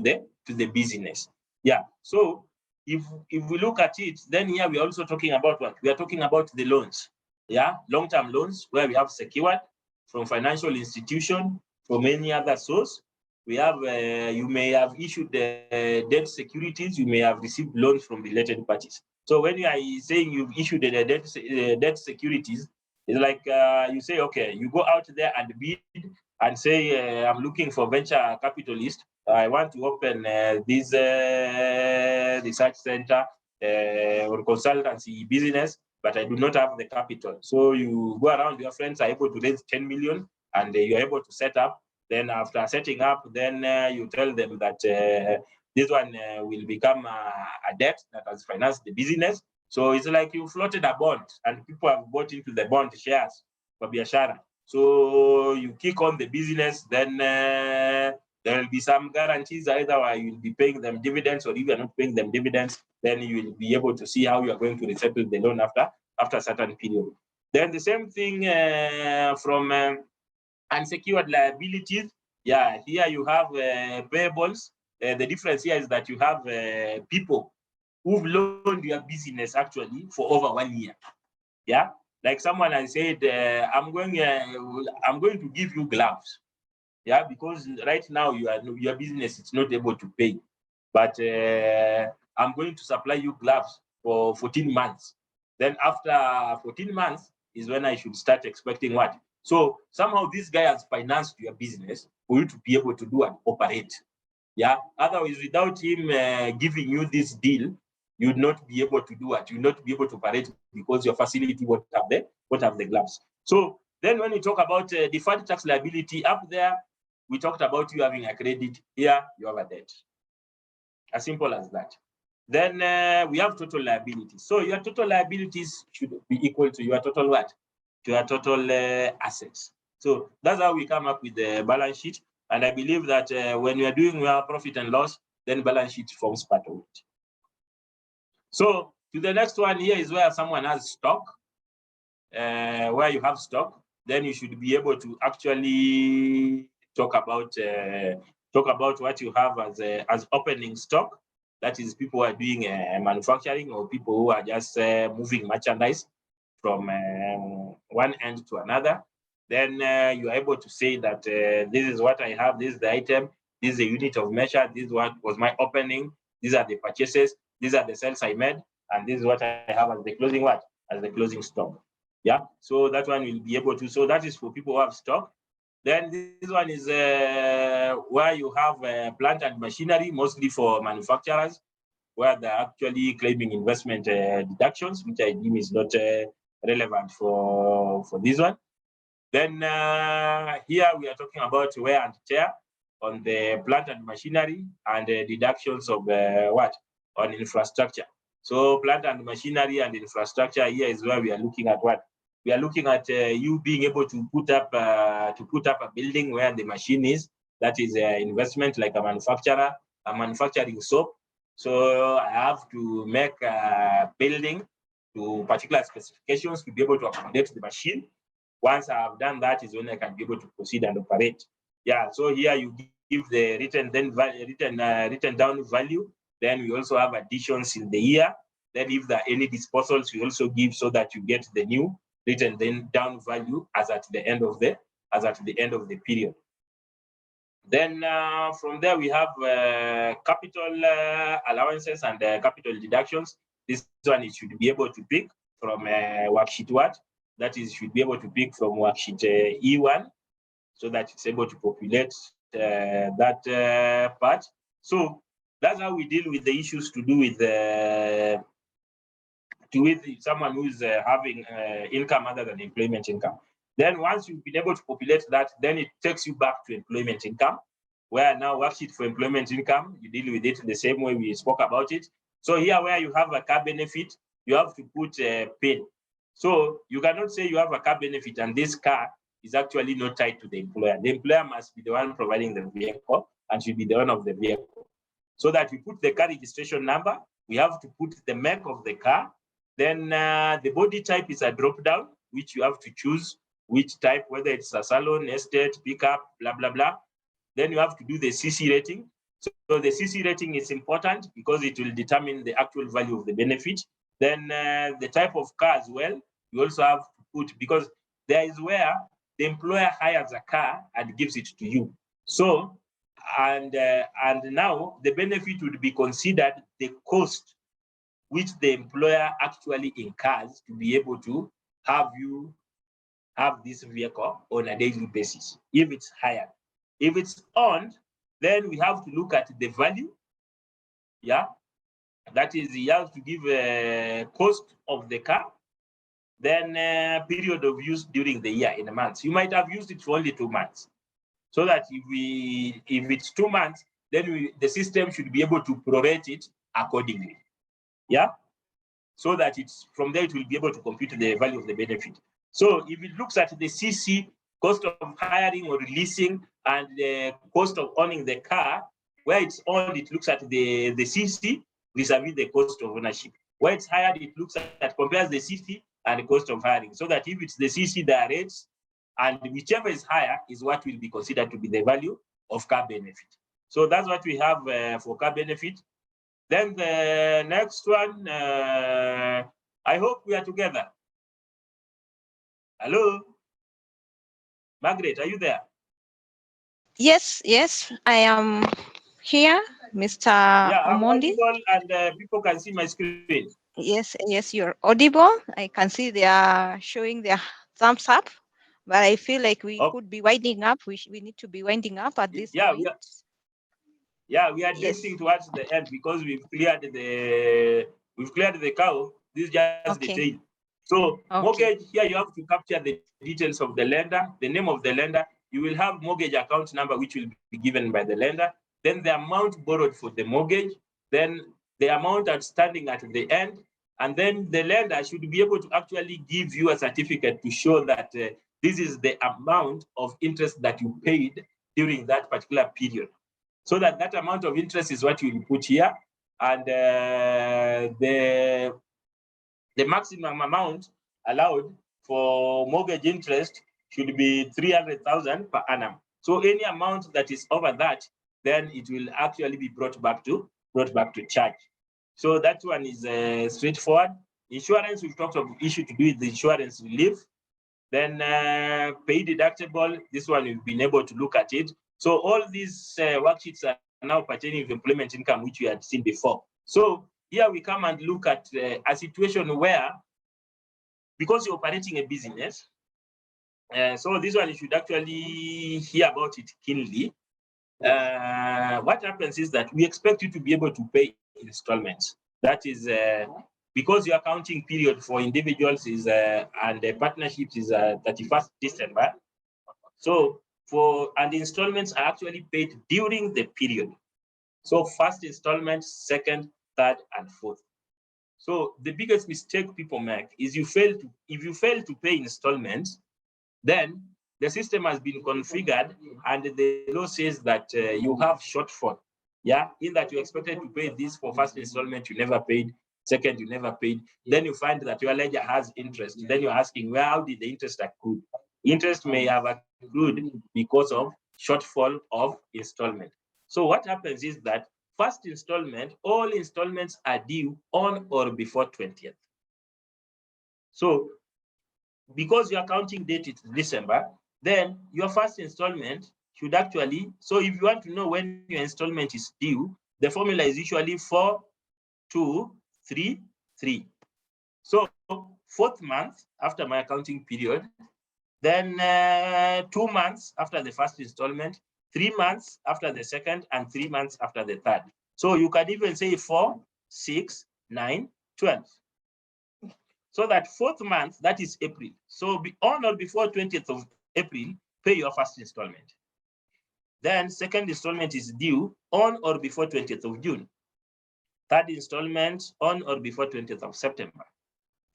the business. Yeah. So if we look at it, then here we are also talking about what? We are talking about the loans. Yeah, long-term loans where we have secured from financial institution, from any other source. We have, you may have issued debt securities, you may have received loans from related parties. So when you are saying you've issued debt securities, it's like you say, okay, you go out there and bid and say, I'm looking for venture capitalists. I want to open this research center or consultancy business, but I do not have the capital. So you go around, your friends are able to raise 10 million and you're able to set up. Then after setting up, then you tell them that this one will become a debt that has financed the business. So it's like you floated a bond and people have bought into the bond shares for biashara. So you kick on the business, then there will be some guarantees. Either you'll be paying them dividends, or if you're not paying them dividends, then you will be able to see how you are going to resettle the loan after a certain period. Then the same thing from unsecured liabilities. Yeah, here you have payables. The difference here is that you have people who've loaned your business actually for over 1 year. Yeah, like someone has said, I'm going to give you gloves. Yeah, because right now your business is not able to pay, but I'm going to supply you gloves for 14 months. Then after 14 months is when I should start expecting what? So somehow this guy has financed your business for you to be able to do and operate. Yeah, otherwise without him giving you this deal, you would not be able to do it. You would not be able to operate because your facility won't have the gloves. So then when we talk about deferred tax liability, up there, we talked about you having a credit. Here, you have a debt. As simple as that. Then we have total liabilities. So your total liabilities should be equal to your total what? To your total assets. So that's how we come up with the balance sheet. And I believe that when we are doing our profit and loss, then balance sheet forms part of it. So to the next one here is where someone has stock, where you have stock, then you should be able to actually talk about what you have as opening stock. That is, people who are doing manufacturing, or people who are just moving merchandise from one end to another. Then you are able to say that this is what I have, this is the item, this is the unit of measure, this is what was my opening, these are the purchases, these are the sales I made, and this is what I have as the closing what? As the closing stock. Yeah, so that one will be able to. So that is for people who have stock. Then this one is where you have plant and machinery, mostly for manufacturers, where they're actually claiming investment deductions, which I deem is not relevant for this one. Then here we are talking about wear and tear on the plant and machinery, and deductions of what? On infrastructure. So plant and machinery and infrastructure here is where we are looking at what? We are looking at you being able to put up a building where the machine is. That is investment, like a manufacturer, a manufacturing soap. So I have to make a building to particular specifications to be able to accommodate the machine. Once I have done that is when I can be able to proceed and operate. Yeah, so here you give the written down value. Then we also have additions in the year. Then if there are any disposals, we also give so that you get the new written down value as at the end of the period. Then from there we have capital allowances and capital deductions. This one it should be able to pick from worksheet what? That is, should be able to pick from worksheet E1, so that it's able to populate that part. So that's how we deal with the issues to do with someone who's having income other than employment income. Then once you've been able to populate that, then it takes you back to employment income, where now worksheet for employment income, you deal with it the same way we spoke about it. So here where you have a car benefit, you have to put a PIN. So you cannot say you have a car benefit and this car is actually not tied to the employer. The employer must be the one providing the vehicle and should be the owner of the vehicle. So that we put the car registration number, we have to put the make of the car, Then the body type is a drop down, which you have to choose which type, whether it's a salon, estate, pickup, blah, blah, blah. Then you have to do the CC rating. So the CC rating is important because it will determine the actual value of the benefit. Then the type of car as well, you also have to put, because there is where the employer hires a car and gives it to you. So, and now the benefit would be considered the cost which the employer actually incurs to be able to have you have this vehicle on a daily basis, if it's hired. If it's owned, then we have to look at the value. Yeah, that is, you have to give a cost of the car, then period of use during the year in a month. You might have used it for only 2 months. So that if it's 2 months, then the system should be able to prorate it accordingly. Yeah, so that it's from there it will be able to compute the value of the benefit. So if it looks at the CC, cost of hiring or leasing, and the cost of owning the car, where it's owned, it looks at the CC vis-a-vis the cost of ownership. Where it's hired, it looks at, compares the CC and the cost of hiring. So that if it's the CC, there are rates, and whichever is higher is what will be considered to be the value of car benefit. So that's what we have for car benefit. Then the next one, I hope we are together. Hello? Margaret, are you there? Yes, yes, I am here, Mr. Yeah, I'm Omondi. audible and people can see my screen. Yes, yes, you're audible. I can see they are showing their thumbs up, but I feel like we could be winding up. We need to be winding up at this point. We are drifting towards the end because we've cleared the cow. This is just the tail. So mortgage, here you have to capture the details of the lender, the name of the lender. You will have mortgage account number, which will be given by the lender. Then the amount borrowed for the mortgage, then the amount outstanding at the end, and then the lender should be able to actually give you a certificate to show that this is the amount of interest that you paid during that particular period. So that amount of interest is what you will put here, and the maximum amount allowed for mortgage interest should be 300,000 per annum. So any amount that is over that, then it will actually be brought back to charge. So that one is straightforward. Insurance, we've talked of issue to do with the insurance relief. Then pay deductible, this one we've been able to look at it. So all these worksheets are now pertaining to employment income, which we had seen before. So here we come and look at a situation where, because you're operating a business, so this one you should actually hear about it keenly. What happens is that we expect you to be able to pay installments. That is because your accounting period for individuals is and partnerships is 31st December. So and the installments are actually paid during the period. So first installment, second, third, and fourth. So the biggest mistake people make is if you fail to pay installments, then the system has been configured and the law says that you have shortfall. Yeah, in that you expected to pay this for first installment, you never paid. Second, you never paid. Then you find that your ledger has interest. Then you're asking, well, how did the interest accrue? Interest may have accrued because of shortfall of installment. So what happens is that first installment, all installments are due on or before 20th. So because your accounting date is December, then your first installment should actually, so if you want to know when your installment is due, the formula is usually 4, 2, 3, 3. So fourth month after my accounting period, then 2 months after the first installment, 3 months after the second, and 3 months after the third. So you can even say 4, 6, 9, 12. So that fourth month, that is April. So on or before 20th of April, pay your first installment. Then second installment is due on or before 20th of June. Third installment on or before 20th of September.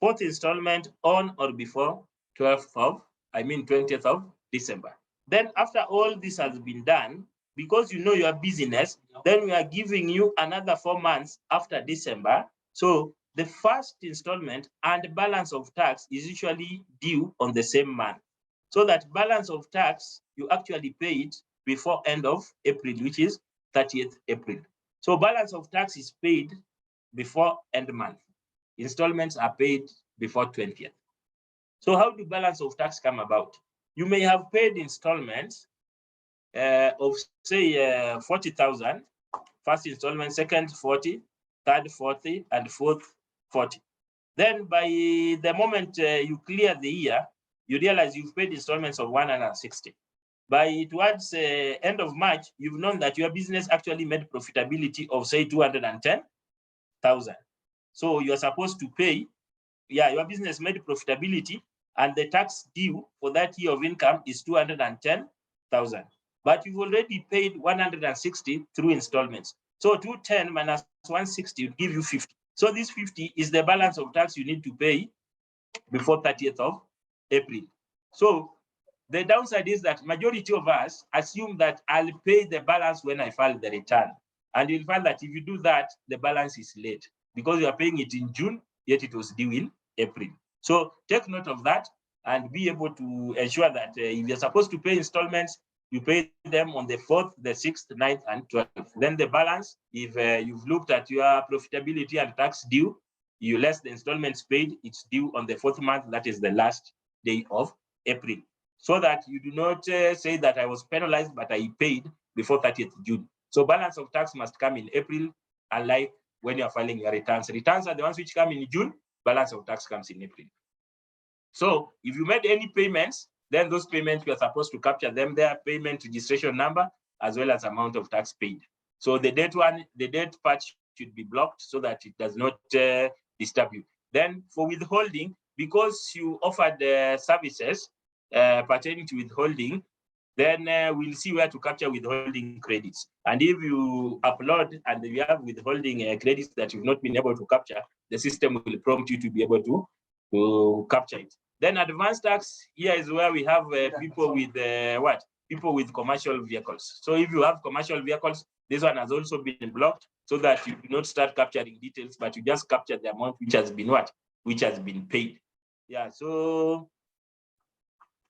Fourth installment on or before 20th of December. Then after all this has been done, because you know your business, then we are giving you another 4 months after December. So the first installment and balance of tax is usually due on the same month. So that balance of tax, you actually pay it before end of April, which is 30th April. So balance of tax is paid before end month. Installments are paid before 20th. So how do balance of tax come about? You may have paid installments of say 40,000, first installment, second 40, third 40, and fourth 40. Then by the moment you clear the year, you realize you've paid installments of 160. By towards end of March, you've known that your business actually made profitability of say 210,000. So you're supposed to pay, your business made profitability, and the tax due for that year of income is 210,000. But you've already paid 160 through installments. So 210 minus 160 will give you 50. So this 50 is the balance of tax you need to pay before 30th of April. So the downside is that majority of us assume that I'll pay the balance when I file the return. And you'll find that if you do that, the balance is late because you are paying it in June, yet it was due in April. So take note of that and be able to ensure that if you're supposed to pay installments, you pay them on the 4th, the 6th, 9th, and 12th. Then the balance, if you've looked at your profitability and tax due, you less the installments paid, it's due on the 4th month, that is the last day of April. So that you do not say that I was penalized, but I paid before 30th June. So balance of tax must come in April, unlike when you're filing your returns. Returns are the ones which come in June, balance of tax comes in April. So if you made any payments, then those payments, we are supposed to capture them there, payment registration number, as well as amount of tax paid. So the date part should be blocked so that it does not disturb you. Then for withholding, because you offered services pertaining to withholding, then we'll see where to capture withholding credits. And if you upload and you have withholding credits that you've not been able to capture, the system will prompt you to be able to capture it. Then advanced tax, here is where we have people with people with commercial vehicles. So if you have commercial vehicles, this one has also been blocked so that you do not start capturing details, but you just capture the amount which has been which has been paid. Yeah, so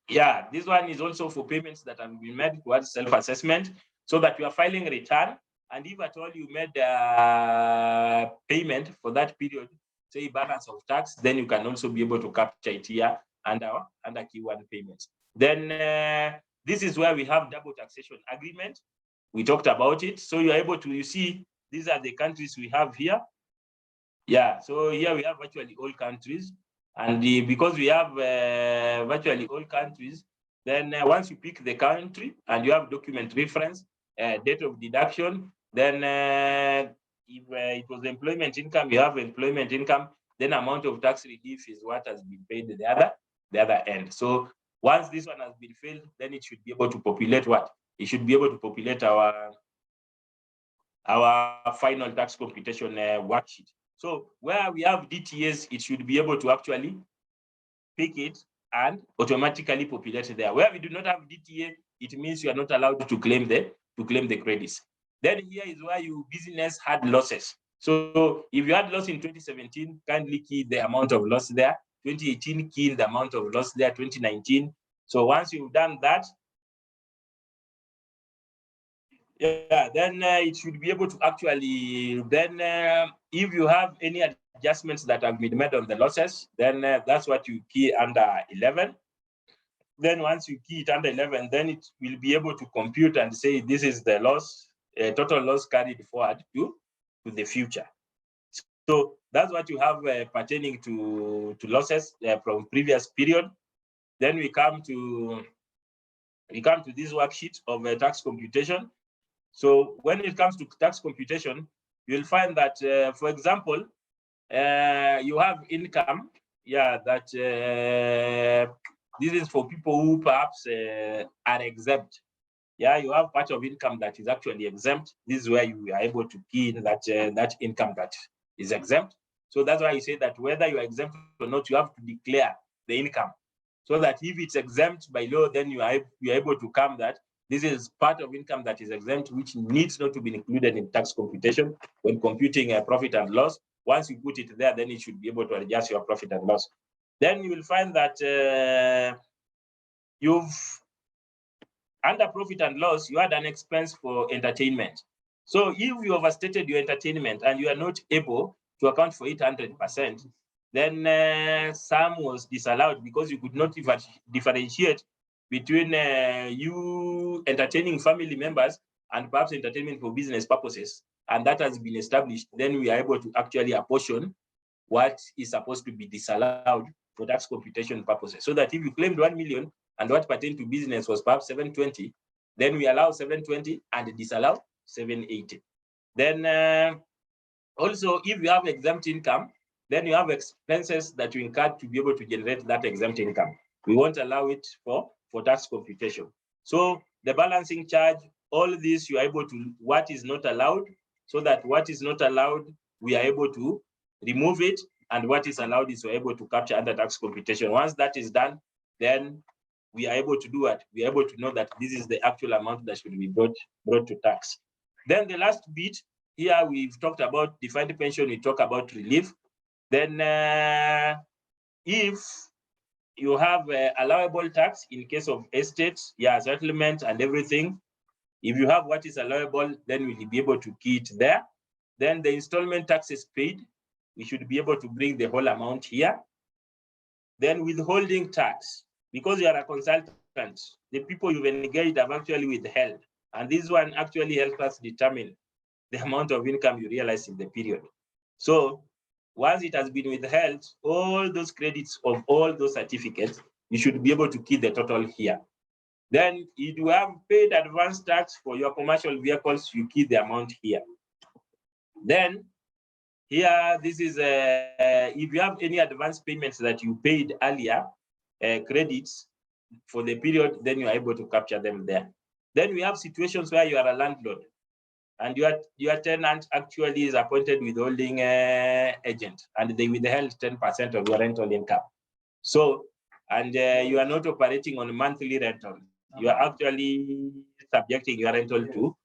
yeah, this one is also for payments that have been made towards self-assessment, so that you are filing a return. And if at all you made a payment for that period, say balance of tax, then you can also be able to capture it here under Q1 payments. Then this is where we have double taxation agreement. We talked about it. So you're able to, you see, these are the countries we have here. Yeah, so here we have virtually all countries. And because we have virtually all countries, then once you pick the country and you have document reference, date of deduction, then if it was employment income, you have employment income, then amount of tax relief is what has been paid the other end. So once this one has been filled, then it should be able to populate what? It should be able to populate our final tax computation worksheet. So where we have DTAs, it should be able to actually pick it and automatically populate it there. Where we do not have DTA, it means you are not allowed to claim the credits. Then here is where your business had losses. So if you had loss in 2017, kindly key the amount of loss there. 2018, key the amount of loss there. 2019. So once you've done that, yeah, then it should be able to actually, then if you have any adjustments that have been made on the losses, then that's what you key under 11. Then once you key it under 11, then it will be able to compute and say this is the loss, total loss carried forward to the future. So that's what you have pertaining to losses from previous period. Then we come to this worksheet of tax computation. So when it comes to tax computation, you'll find that, for example, you have income, that this is for people who perhaps are exempt. Yeah, you have part of income that is actually exempt. This is where you are able to key in that income that is exempt. So that's why you say that whether you are exempt or not, you have to declare the income. So that if it's exempt by law, then you are able to come that this is part of income that is exempt, which needs not to be included in tax computation when computing a profit and loss. Once you put it there, then it should be able to adjust your profit and loss. Then you will find that you've, under profit and loss, you had an expense for entertainment. So if you overstated your entertainment and you are not able to account for it 100%, then some was disallowed because you could not differentiate between you entertaining family members and perhaps entertainment for business purposes. And that has been established. Then we are able to actually apportion what is supposed to be disallowed for tax computation purposes. So that if you claimed 1 million and what pertained to business was perhaps 720, then we allow 720 and disallow 780. Then also, if you have exempt income, then you have expenses that you incur to be able to generate that exempt income. We won't allow it for tax computation. So the balancing charge, all this you are able to, what is not allowed, so that what is not allowed, we are able to remove it, and what is allowed is we're able to capture under tax computation. Once that is done, then we are able to do what? We are able to know that this is the actual amount that should be brought to tax. Then the last bit, here we've talked about defined pension, we talk about relief. Then if you have allowable tax in case of estate, yeah, settlement and everything, if you have what is allowable, then we'll be able to key it there. Then the installment taxes paid, we should be able to bring the whole amount here. Then withholding tax, because you are a consultant, the people you've engaged have actually withheld. And this one actually helps us determine the amount of income you realize in the period. So once it has been withheld, all those credits of all those certificates, you should be able to key the total here. Then if you have paid advance tax for your commercial vehicles, you key the amount here. Then here, this is if you have any advance payments that you paid earlier, credits for the period, then you are able to capture them there. Then we have situations where you are a landlord and your tenant actually is appointed withholding agent, and they withheld 10% of your rental income. So, and you are not operating on monthly rental. You are actually subjecting your rental to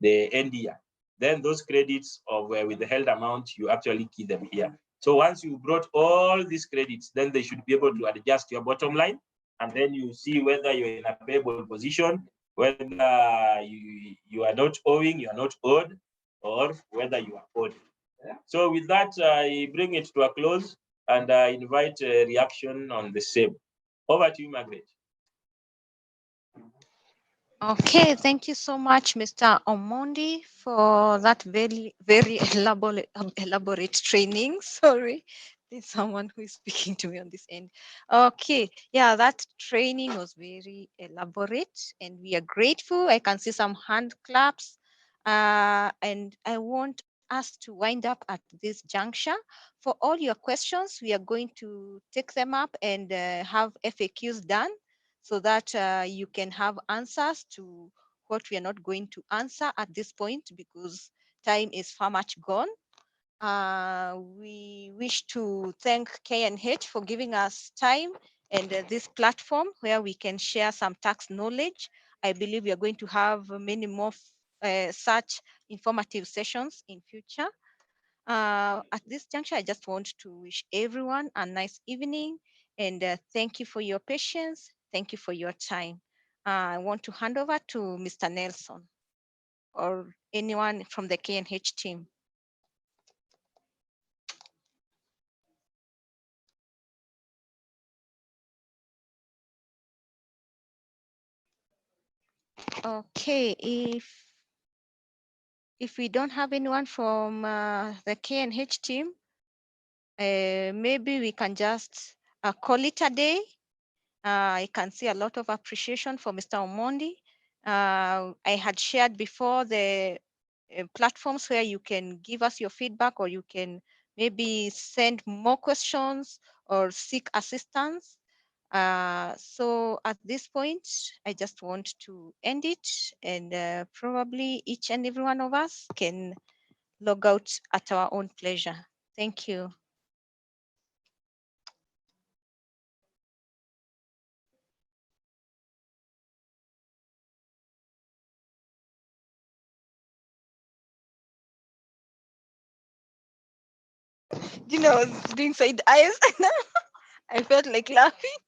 the end year. Then those credits of withheld amount, you actually key them here. So once you brought all these credits, then they should be able to adjust your bottom line, and then you see whether you're in a payable position, whether you are not owing, you are not owed, or whether you are owed. So with that, I bring it to a close and I invite a reaction on the same. Over to you, Margaret. Okay, thank you so much, Mr. Omondi, for that very elaborate training. Sorry, there's someone who is speaking to me on this end. Okay, yeah, that training was very elaborate, and we are grateful. I can see some hand claps, and I want us to wind up at this juncture. For all your questions, we are going to take them up and have FAQs done, so that you can have answers to what we are not going to answer at this point, because time is far much gone. We wish to thank KNH for giving us time and this platform where we can share some tax knowledge. I believe we are going to have many more such informative sessions in future. At this juncture, I just want to wish everyone a nice evening, and thank you for your patience. Thank you for your time. I want to hand over to Mr. Nelson or anyone from the KNH team. Okay, if we don't have anyone from the KNH team, maybe we can just call it a day. I can see a lot of appreciation for Mr. Omondi. I had shared before the platforms where you can give us your feedback, or you can maybe send more questions or seek assistance. So at this point, I just want to end it, and probably each and every one of us can log out at our own pleasure. Thank you. You know, I was doing side eyes. I felt like laughing.